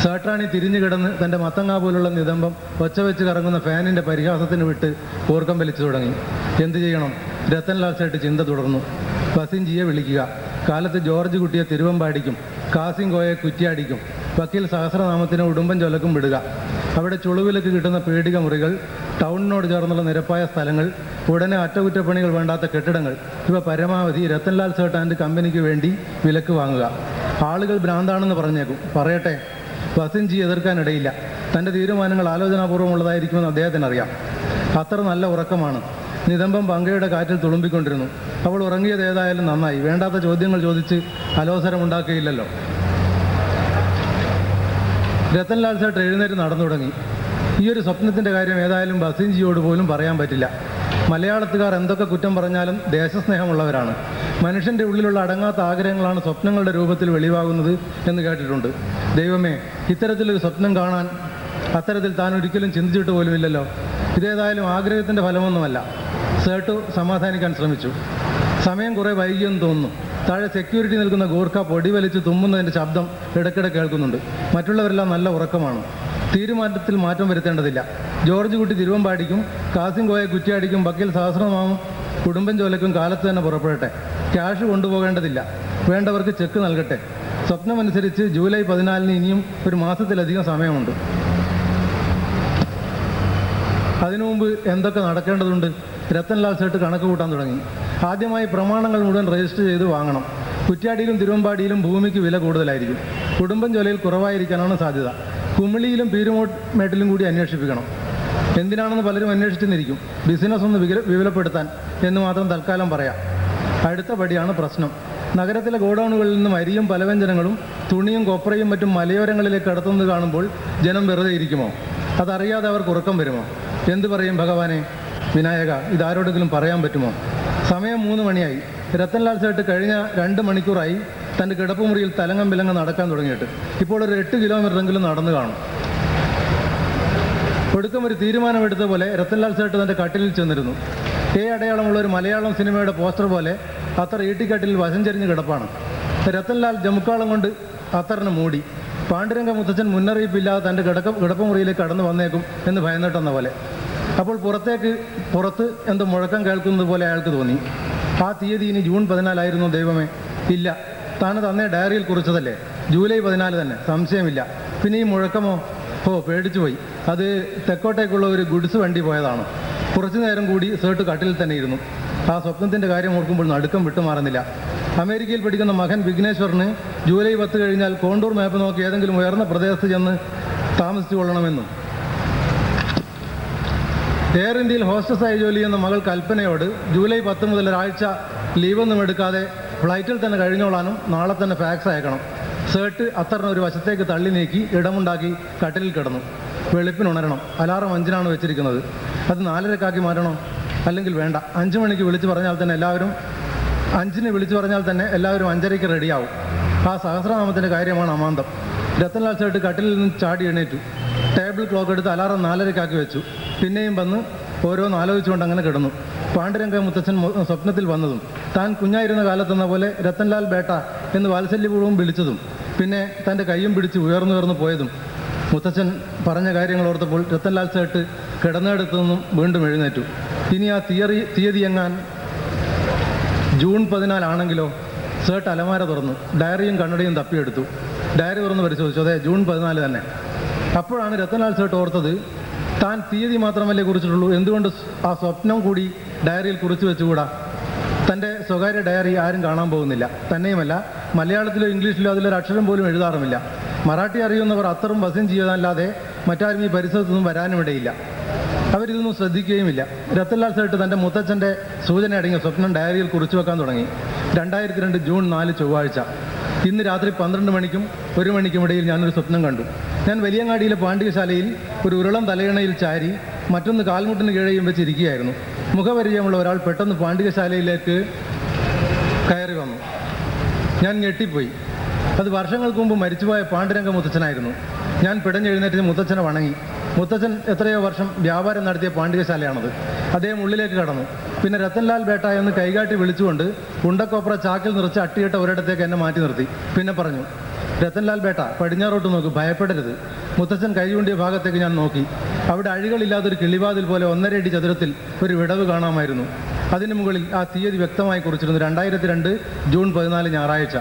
സേട്ടാണി തിരിഞ്ഞു കിടന്ന് തൻ്റെ മത്തങ്ങ പോലുള്ള നിതംബം ഒച്ച വെച്ച് കറങ്ങുന്ന ഫാനിൻ്റെ പരിഹാസത്തിന് വിട്ട് കൂർക്കം വലിച്ചു തുടങ്ങി. എന്തു ചെയ്യണം? രത്തൻലാൽ സേട്ട് ചിന്ത തുടർന്നു. ബസിൻജിയെ വിളിക്കുക, കാലത്ത് ജോർജ് കുട്ടിയെ തിരുവമ്പാടിക്കും, കാസിം കോയെ കുറ്റിയാടിക്കും, വക്കീൽ സഹസ്രനാമത്തിന് ഉടുമ്പൻ ചൊലക്കും വിടുക. അവിടെ ചുളുവിലേക്ക് കിട്ടുന്ന പീഡിക മുറികൾ, ടൗണിനോട് ചേർന്നുള്ള നിരപ്പായ സ്ഥലങ്ങൾ, ഉടനെ അറ്റകുറ്റപ്പണികൾ വേണ്ടാത്ത കെട്ടിടങ്ങൾ, ഇവ പരമാവധി രത്തൻലാൽ സേട്ട് ആൻഡ് കമ്പനിക്ക് വേണ്ടി വിലക്ക് വാങ്ങുക. ആളുകൾ ഭ്രാന്താണെന്ന് പറഞ്ഞേക്കും, പറയട്ടെ. ബസിൻജി എതിർക്കാനിടയില്ല. തൻ്റെ തീരുമാനങ്ങൾ ആലോചനാപൂർവ്വമുള്ളതായിരിക്കുമെന്ന് അദ്ദേഹത്തിന് അറിയാം. അത്ര നല്ല ഉറക്കമാണ്. നിതംബം പങ്കയുടെ കാറ്റിൽ തുളുമ്പിക്കൊണ്ടിരുന്നു. അവൾ ഉറങ്ങിയത് ഏതായാലും നന്നായി. വേണ്ടാത്ത ചോദ്യങ്ങൾ ചോദിച്ച് അലോസരമുണ്ടാക്കുകയില്ലല്ലോ. രത്തൻലാൽ സേട്ട് എഴുന്നേറ്റ് നടന്നു തുടങ്ങി. ഈ ഒരു സ്വപ്നത്തിൻ്റെ കാര്യം ഏതായാലും ബസിൻജിയോട് പോലും പറയാൻ പറ്റില്ല. മലയാളത്തുകാർ എന്തൊക്കെ കുറ്റം പറഞ്ഞാലും ദേശസ്നേഹമുള്ളവരാണ്. മനുഷ്യൻ്റെ ഉള്ളിലുള്ള അടങ്ങാത്ത ആഗ്രഹങ്ങളാണ് സ്വപ്നങ്ങളുടെ രൂപത്തിൽ വെളിവാകുന്നത് എന്ന് കേട്ടിട്ടുണ്ട്. ദൈവമേ, ഇത്തരത്തിലൊരു സ്വപ്നം കാണാൻ അത്തരത്തിൽ താൻ ഒരിക്കലും ചിന്തിച്ചിട്ട് പോലുമില്ലല്ലോ. ഇതേതായാലും ആഗ്രഹത്തിൻ്റെ ഫലമൊന്നുമല്ല. സേട്ടു സമാധാനിക്കാൻ ശ്രമിച്ചു. സമയം കുറേ വൈകിയെന്ന് തോന്നുന്നു. താഴെ സെക്യൂരിറ്റി നിൽക്കുന്ന ഗൂർഖ പൊടി വലിച്ച് തുമ്മുന്നതിൻ്റെ ശബ്ദം ഇടയ്ക്കിടെ കേൾക്കുന്നുണ്ട്. മറ്റുള്ളവരെല്ലാം നല്ല ഉറക്കമാണ്. തീരുമാനത്തിൽ മാറ്റം വരുത്തേണ്ടതില്ല. ജോർജ് കുട്ടി തിരുവമ്പാടിക്കും, കാസിം കോയെ കുറ്റിയാടിക്കും, വക്കീൽ സഹസ്രനാമം കുടുംബം ജോലയ്ക്കും കാലത്ത് തന്നെ പുറപ്പെടട്ടെ. ക്യാഷ് കൊണ്ടുപോകേണ്ടതില്ല. വേണ്ടവർക്ക് ചെക്ക് നൽകട്ടെ. സ്വപ്നമനുസരിച്ച് ജൂലൈ 14 ഇനിയും ഒരു മാസത്തിലധികം സമയമുണ്ട്. അതിനു മുമ്പ് എന്തൊക്കെ നടക്കേണ്ടതുണ്ട്? രത്തൻലാൽ സേട്ട് കണക്ക് കൂട്ടാൻ തുടങ്ങി. ആദ്യമായി പ്രമാണങ്ങൾ മുഴുവൻ രജിസ്റ്റർ ചെയ്ത് വാങ്ങണം. കുറ്റ്യാടിയിലും തിരുവമ്പാടിയിലും ഭൂമിക്ക് വില കൂടുതലായിരിക്കും. കുടുംബം ജോലയിൽ കുറവായിരിക്കാനാണ് സാധ്യത. കുമിളിയിലും പീരുമേട്ടിലും കൂടി അന്വേഷിപ്പിക്കണം. എന്തിനാണെന്ന് പലരും അന്വേഷിച്ചെന്നിരിക്കും. ബിസിനസ് ഒന്ന് വിപുലപ്പെടുത്താൻ എന്ന് മാത്രം തൽക്കാലം പറയാം. അടുത്ത പടിയാണ് പ്രശ്നം. നഗരത്തിലെ ഗോഡൌണുകളിൽ നിന്നും അരിയും പലവ്യഞ്ജനങ്ങളും തുണിയും കൊപ്രയും മറ്റും മലയോരങ്ങളിലേക്ക് കടത്തുന്നത് കാണുമ്പോൾ ജനം വെറുതെ ഇരിക്കുമോ? അതറിയാതെ അവർക്ക് ഉറക്കം വരുമോ? എന്തു പറയും ഭഗവാനെ? വിനായക, ഇതാരോടെങ്കിലും പറയാൻ പറ്റുമോ? സമയം 3 മണിയായി. രത്തൻലാൽ സേട്ട് കഴിഞ്ഞ 2 മണിക്കൂറായി തൻ്റെ കിടപ്പുമുറിയിൽ തലങ്ങം വിലങ്ങം നടക്കാൻ തുടങ്ങിയിട്ട്. ഇപ്പോൾ ഒരു 8 കിലോമീറ്ററെങ്കിലും നടന്നു കാണും. ഒടുക്കം ഒരു തീരുമാനമെടുത്ത പോലെ രത്തൻലാൽ സേട്ട് തൻ്റെ കട്ടിലിൽ ചെന്നിരുന്നു. അടയാളമുള്ള ഒരു മലയാളം സിനിമയുടെ പോസ്റ്റർ പോലെ അത്തർ ഈട്ടിക്കട്ടിലിൽ വശം ചെരിഞ്ഞ് കിടപ്പാണ്. രത്തൻലാൽ ജമുക്കാളം കൊണ്ട് അത്തറിനെ മൂടി. പാണ്ഡുരംഗ മുത്തച്ഛൻ മുന്നറിയിപ്പില്ലാതെ തൻ്റെ കിടപ്പുമുറിയിലേക്ക് കടന്നു വന്നേക്കും എന്ന് ഭയന്നിട്ടെന്ന പോലെ. അപ്പോൾ പുറത്ത് എന്തോ മുഴക്കം കേൾക്കുന്നത് പോലെ അയാൾക്ക് തോന്നി. ആ തീയതി ഇനി ജൂൺ 14 ദൈവമേ? ഇല്ല, താനത് അന്നേ ഡയറിയിൽ കുറിച്ചതല്ലേ, ജൂലൈ 14 തന്നെ, സംശയമില്ല. പിന്നെ ഈ മുഴക്കമോ? പേടിച്ചു പോയി. അത് തെക്കോട്ടേക്കുള്ള ഒരു ഗുഡ്സ് വണ്ടി പോയതാണ്. കുറച്ചു നേരം കൂടി സേട്ട് കട്ടിലിൽ തന്നെ ഇരുന്നു. ആ സ്വപ്നത്തിൻ്റെ കാര്യം ഓർക്കുമ്പോൾ നടുക്കം വിട്ടുമാറുന്നില്ല. അമേരിക്കയിൽ പഠിക്കുന്ന മകൻ വിഘ്നേശ്വറിന് ജൂലൈ 10 കഴിഞ്ഞാൽ കോണ്ടൂർ മാപ്പ് നോക്കി ഏതെങ്കിലും ഉയർന്ന പ്രദേശത്ത് ചെന്ന് താമസിച്ചു കൊള്ളണമെന്നും എയർ ഇന്ത്യയിൽ ഹോസ്റ്റസായി ജോലി ചെയ്യുന്ന മകൾ കൽപ്പനയോട് ജൂലൈ 10 മുതൽ ഒരാഴ്ച ലീവൊന്നും എടുക്കാതെ ഫ്ലൈറ്റിൽ തന്നെ കഴിഞ്ഞോളാനും നാളെ തന്നെ ഫാക്സ് അയക്കണം. സേട്ട് അത്തറിന് ഒരു വശത്തേക്ക് തള്ളി നീക്കി ഇടമുണ്ടാക്കി കട്ടിലിൽ കിടന്നു. വെളുപ്പിനുണരണം. അലാറം 5-നാണ് വെച്ചിരിക്കുന്നത്. അത് 4:30 മാറ്റണോ? അല്ലെങ്കിൽ വേണ്ട, 5 മണിക്ക് വിളിച്ചു പറഞ്ഞാൽ തന്നെ എല്ലാവരും 5-ന് വിളിച്ചു പറഞ്ഞാൽ തന്നെ എല്ലാവരും 5:30 റെഡിയാവും. ആ സഹസ്രനാമത്തിൻ്റെ കാര്യമാണ് അമാന്തം. രത്തൻലാൽ സേട്ട് കട്ടിലിൽ നിന്ന് ചാടി എണീറ്റു. ടേബിൾ ക്ലോക്ക് എടുത്ത് അലാറം 4:30 വെച്ചു. പിന്നെയും വന്ന് ഓരോന്ന് ആലോചിച്ചുകൊണ്ട് അങ്ങനെ കിടന്നു. പാണ്ഡുരംഗ മുത്തച്ഛൻ സ്വപ്നത്തിൽ വന്നതും താൻ കുഞ്ഞായിരുന്ന കാലത്തെന്ന പോലെ രത്തൻലാൽ ബേട്ട എന്ന് വാത്സല്യപൂർവ്വം വിളിച്ചതും പിന്നെ തൻ്റെ കയ്യും പിടിച്ച് ഉയർന്നു പോയതും മുത്തച്ഛൻ പറഞ്ഞ കാര്യങ്ങൾ ഓർത്തപ്പോൾ രത്തൻലാൽ സേട്ട് കിടന്നിടത്തു നിന്നും വീണ്ടും എഴുന്നേറ്റു. ഇനി ആ തീയതി എങ്ങാൻ ജൂൺ 14 ആണെങ്കിലോ? സേട്ട് അലമാര തുറന്നു. ഡയറിയും കണ്ണടയും തപ്പിയെടുത്തു. ഡയറി തുറന്ന് പരിശോധിച്ചു. അതെ, ജൂൺ 14 തന്നെ. അപ്പോഴാണ് രത്തൻലാൽ സേട്ട് ഓർത്തത്, താൻ തീയതി മാത്രമല്ലേ കുറിച്ചിട്ടുള്ളൂ, എന്തുകൊണ്ട് ആ സ്വപ്നം കൂടി ഡയറിയിൽ കുറിച്ച് വെച്ചുകൂടാ? തൻ്റെ സ്വകാര്യ ഡയറി ആരും കാണാൻ പോകുന്നില്ല. തന്നെയുമല്ല, മലയാളത്തിലോ ഇംഗ്ലീഷിലോ അതിലൊരു അക്ഷരം പോലും എഴുതാറുമില്ല. മറാഠി അറിയുന്നവർ അത്തറും ബസും ചെയ്യാനല്ലാതെ മറ്റാരും ഈ പരിസരത്തൊന്നും വരാനുമിടയില്ല. അവരിതൊന്നും ശ്രദ്ധിക്കുകയുമില്ല. രത്തൻലാൽ സേട്ട് തൻ്റെ മുത്തച്ഛൻ്റെ സൂചന അടങ്ങിയ സ്വപ്നം ഡയറിയിൽ കുറിച്ചു വെക്കാൻ തുടങ്ങി. 2002 ജൂൺ 4 ചൊവ്വാഴ്ച. ഇന്ന് രാത്രി 12 മണിക്കും 1 മണിക്കും ഇടയിൽ ഞാനൊരു സ്വപ്നം കണ്ടു. ഞാൻ വലിയങ്ങാടിയിലെ പാണ്ഡികശാലയിൽ ഒരു ഉരുളം തലയിണയിൽ ചാരി മറ്റൊന്ന് കാൽമുട്ടിന് കീഴെയും വെച്ചിരിക്കുകയായിരുന്നു. മുഖപരിചയമുള്ള ഒരാൾ പെട്ടെന്ന് പാണ്ഡികശാലയിലേക്ക് കയറി വന്നു. ഞാൻ ഞെട്ടിപ്പോയി. അത് വർഷങ്ങൾക്ക് മുമ്പ് മരിച്ചുപോയ പാണ്ഡുരംഗ മുത്തച്ഛനായിരുന്നു. ഞാൻ പിടഞ്ഞെഴുന്നേറ്റ് മുത്തച്ഛനെ വണങ്ങി. മുത്തച്ഛൻ എത്രയോ വർഷം വ്യാപാരം നടത്തിയ പാണ്ഡികശാലയാണത്. അദ്ദേഹം ഉള്ളിലേക്ക് കടന്നു. പിന്നെ രത്തൻലാൽ ബേട്ട എന്ന് കൈകാട്ടി വിളിച്ചുകൊണ്ട് ഉണ്ടക്കൊപ്ര ചാക്കിൽ നിറച്ച് അട്ടിയിട്ട ഒരിടത്തേക്ക് എന്നെ മാറ്റി നിർത്തി. പിന്നെ പറഞ്ഞു, രത്തൻലാൽ ബേട്ട, പടിഞ്ഞാറോട്ട് നോക്ക്, ഭയപ്പെടരുത്. മുത്തച്ഛൻ കൈ ചൂണ്ടിയ ഭാഗത്തേക്ക് ഞാൻ നോക്കി. അവിടെ അഴികളില്ലാത്തൊരു കിളിവാതിൽ പോലെ 1.5 അടി ചതുരത്തിൽ ഒരു വിടവ് കാണാമായിരുന്നു. അതിനു മുകളിൽ ആ തീയതി വ്യക്തമായി കുറിച്ചിരുന്നു. 2002 ജൂൺ 14 ഞായറാഴ്ച.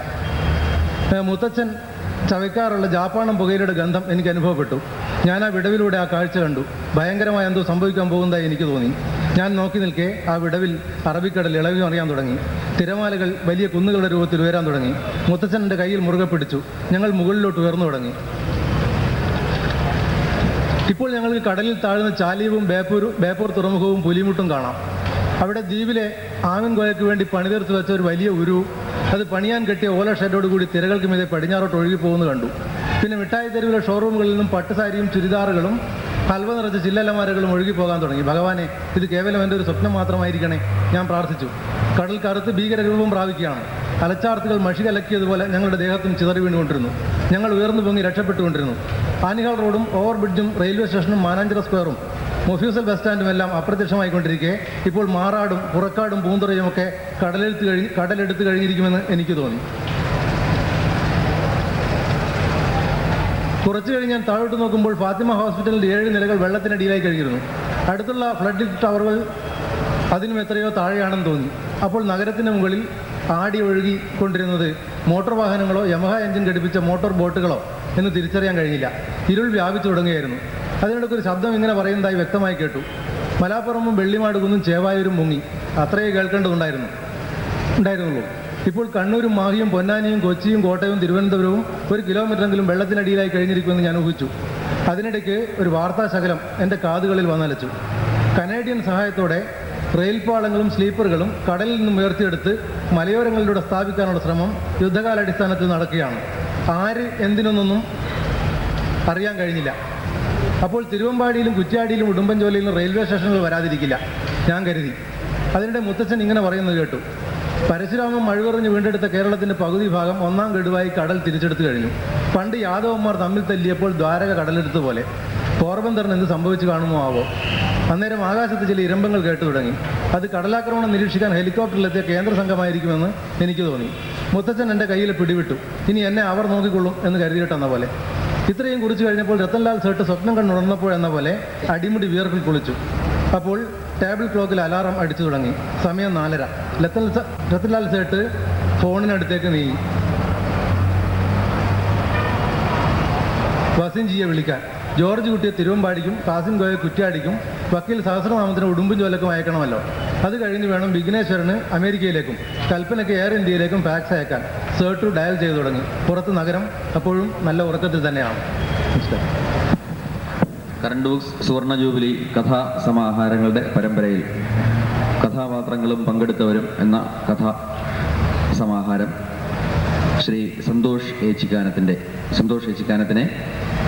മുത്തച്ഛൻ ചവയ്ക്കാറുള്ള ജാപ്പാണം പുകയിലയുടെ ഗന്ധം എനിക്ക് അനുഭവപ്പെട്ടു. ഞാൻ ആ വിടവിലൂടെ ആ കാഴ്ച കണ്ടു. ഭയങ്കരമായ എന്തോ സംഭവിക്കാൻ പോകുന്നതായി എനിക്ക് തോന്നി. ഞാൻ നോക്കി നിൽക്കെ ആ വിടവിൽ അറബിക്കടൽ ഇളകി മറിയാൻ തുടങ്ങി. തിരമാലകൾ വലിയ കുന്നുകളുടെ രൂപത്തിൽ ഉയരാൻ തുടങ്ങി. മുത്തച്ഛൻ എൻ്റെ കയ്യിൽ മുറുകെ പിടിച്ചു. ഞങ്ങൾ മുകളിലോട്ട് ഉയർന്നു തുടങ്ങി. ഇപ്പോൾ ഞങ്ങൾക്ക് കടലിൽ താഴ്ന്ന ചാലിയവും ബേപ്പൂർ തുറമുഖവും പുലിമുട്ടും കാണാം. അവിടെ ദ്വീപിലെ ആമിൻകോയയ്ക്ക് വേണ്ടി പണിതീർത്ത് വെച്ച ഒരു വലിയ ഉരു, അത് പണിയാൻ കെട്ടിയ ഓല ഷെഡോടുകൂടി തിരകൾക്ക് മീതെ പടിഞ്ഞാറോട്ട് ഒഴുകിപ്പോകുന്നത് കണ്ടു. പിന്നെ മിഠായി തെരുവിലെ ഷോറൂമുകളിൽ നിന്നും പട്ടുസാരിയും ചുരിദാറുകളും ഹൽവ നിറച്ച ചില്ലലമാരകളും ഒഴുകിപ്പോകാൻ തുടങ്ങി. ഭഗവാനെ, ഇത് കേവലം എൻ്റെ ഒരു സ്വപ്നം മാത്രമായിരിക്കണേ, ഞാൻ പ്രാർത്ഥിച്ചു. കടൽ കറുത്ത് ഭീകരരൂപം പ്രാപിക്കുകയാണ്. അലച്ചാർത്തുകൾ മഷി കലക്കിയതുപോലെ ഞങ്ങളുടെ ദേഹത്തും ചിതറി വീണുകൊണ്ടിരുന്നു. ഞങ്ങൾ ഉയർന്നു പൊങ്ങി രക്ഷപ്പെട്ടുകൊണ്ടിരുന്നു. ആനിഹാൾ റോഡും ഓവർ ബ്രിഡ്ജും റെയിൽവേ സ്റ്റേഷനും മാനാഞ്ചിറ സ്ക്വയറും മൊഫ്യൂസൽ ബസ് സ്റ്റാൻഡും എല്ലാം അപ്രത്യക്ഷമായിക്കൊണ്ടിരിക്കെ ഇപ്പോൾ മാറാടും പുറക്കാടും പൂന്തുറയും ഒക്കെ കടലെടുത്ത് കഴിഞ്ഞിരിക്കുമെന്ന് എനിക്ക് തോന്നി. കുറച്ചു കഴിഞ്ഞ് ഞാൻ താഴോട്ട് നോക്കുമ്പോൾ ഫാത്തിമ ഹോസ്പിറ്റലിൽ 7 നിലകൾ വെള്ളത്തിനടിയിലായി കഴിഞ്ഞിരുന്നു. അടുത്തുള്ള ഫ്ലഡ് ടവറുകൾ അതിനും എത്രയോ താഴെയാണെന്ന് തോന്നി. അപ്പോൾ നഗരത്തിന് മുകളിൽ ആടി ഒഴുകിക്കൊണ്ടിരുന്നത് മോട്ടോർ വാഹനങ്ങളോ യമഹ എഞ്ചിൻ ഘടിപ്പിച്ച മോട്ടോർ ബോട്ടുകളോ എന്ന് തിരിച്ചറിയാൻ കഴിഞ്ഞില്ല. ഇരുൾ വ്യാപിച്ചു തുടങ്ങുകയായിരുന്നു. അതിനിടയ്ക്കൊരു ശബ്ദം ഇങ്ങനെ പറയുന്നതായി വ്യക്തമായി കേട്ടു. മലാപ്പുറമും വെള്ളിമാട് കുന്നും ചേവായൂരും മുങ്ങി. അത്രയേ കേൾക്കേണ്ടതുണ്ടായിരുന്നുള്ളൂ. ഇപ്പോൾ കണ്ണൂരും മാഹിയും പൊന്നാനിയും കൊച്ചിയും കോട്ടയവും തിരുവനന്തപുരവും 1 കിലോമീറ്ററെങ്കിലും വെള്ളത്തിനടിയിലായി കഴിഞ്ഞിരിക്കുമെന്ന് ഞാൻ ഊഹിച്ചു. അതിനിടയ്ക്ക് ഒരു വാർത്താശകലം എൻ്റെ കാതുകളിൽ വന്നലച്ചു. കനേഡിയൻ സഹായത്തോടെ റെയിൽപാളങ്ങളും സ്ലീപ്പറുകളും കടലിൽ നിന്നും ഉയർത്തിയെടുത്ത് മലയോരങ്ങളിലൂടെ സ്ഥാപിക്കാനുള്ള ശ്രമം യുദ്ധകാലാടിസ്ഥാനത്തിൽ നടക്കുകയാണ്. ആര് എന്തിനൊന്നും അറിയാൻ കഴിഞ്ഞില്ല. അപ്പോൾ തിരുവമ്പാടിയിലും കുറ്റ്യാടിയിലും ഉടുമ്പൻചോലയിലും റെയിൽവേ സ്റ്റേഷനുകൾ വരാതിരിക്കില്ല, ഞാൻ കരുതി. അതിനിടെ മുത്തച്ഛൻ ഇങ്ങനെ പറയുന്നത് കേട്ടു. പരശുരാമൻ മഴുവെറിഞ്ഞ് വീണ്ടെടുത്ത കേരളത്തിൻ്റെ പകുതി ഭാഗം 1-ാം ഗഡുവായി കടൽ തിരിച്ചെടുത്തു കഴിഞ്ഞു. പണ്ട് യാദവന്മാർ തമ്മിൽ തല്ലിയപ്പോൾ ദ്വാരക കടലെടുത്തു പോലെ പോർബന്തറിന് എന്ത് സംഭവിച്ചു കാണുമോ ആവോ. അന്നേരം ആകാശത്ത് ചില ഇരമ്പങ്ങൾ കേട്ടു തുടങ്ങി. അത് കടലാക്രമണം നിരീക്ഷിക്കാൻ ഹെലികോപ്റ്ററിലെത്തിയ കേന്ദ്ര സംഘമായിരിക്കുമെന്ന് എനിക്ക് തോന്നി. മുത്തച്ഛൻ എൻ്റെ കയ്യിൽ പിടിവിട്ടു. ഇനി എന്നെ അവർ നോക്കിക്കൊള്ളും എന്ന് കരുതിയിട്ടെന്ന പോലെ. ഇത്രയും കുറിച്ച് കഴിഞ്ഞപ്പോൾ രത്തൻലാൽ സേട്ട് സ്വപ്നം കണ്ടുണർന്നപ്പോഴെന്ന പോലെ അടിമുടി വിയർപ്പിൽ കുളിച്ചു. അപ്പോൾ ടേബിൾ ക്ലോക്കിൽ അലാറം അടിച്ചു തുടങ്ങി. സമയം 4:30. രത്തൻലാൽ സേട്ട് ഫോണിനടുത്തേക്ക് നീങ്ങി. വസീംജിയെ വിളിക്കാൻ. ജോർജ് കുട്ടിയെ തിരുവമ്പാടിക്കും, കാസിം ഗോയെ കുറ്റ്യാടിക്കും, വക്കീൽ സഹസ്രനാമത്തിന് ഉടുമ്പും ജോലക്കും അയക്കണമല്ലോ. അത് കഴിഞ്ഞ് വേണം വിഘ്നേശ്വരന് അമേരിക്കയിലേക്കും കൽപ്പനയ്ക്ക് എയർ ഇന്ത്യയിലേക്കും ഫാക്സ് അയക്കാൻ. സേട്ടു ഡയൽ ചെയ്തു തുടങ്ങി. പുറത്ത് നഗരം അപ്പോഴും നല്ല ഉറക്കത്തിൽ തന്നെയാണ്. കറണ്ട് ബുക്സ് സുവർണ ജൂബിലി കഥാ സമാഹാരങ്ങളുടെ പരമ്പരയിൽ കഥാപാത്രങ്ങളും പങ്കെടുത്തവരും എന്ന കഥാ സമാഹാരം ശ്രീ സന്തോഷ് ഏച്ചിക്കാനത്തിനെ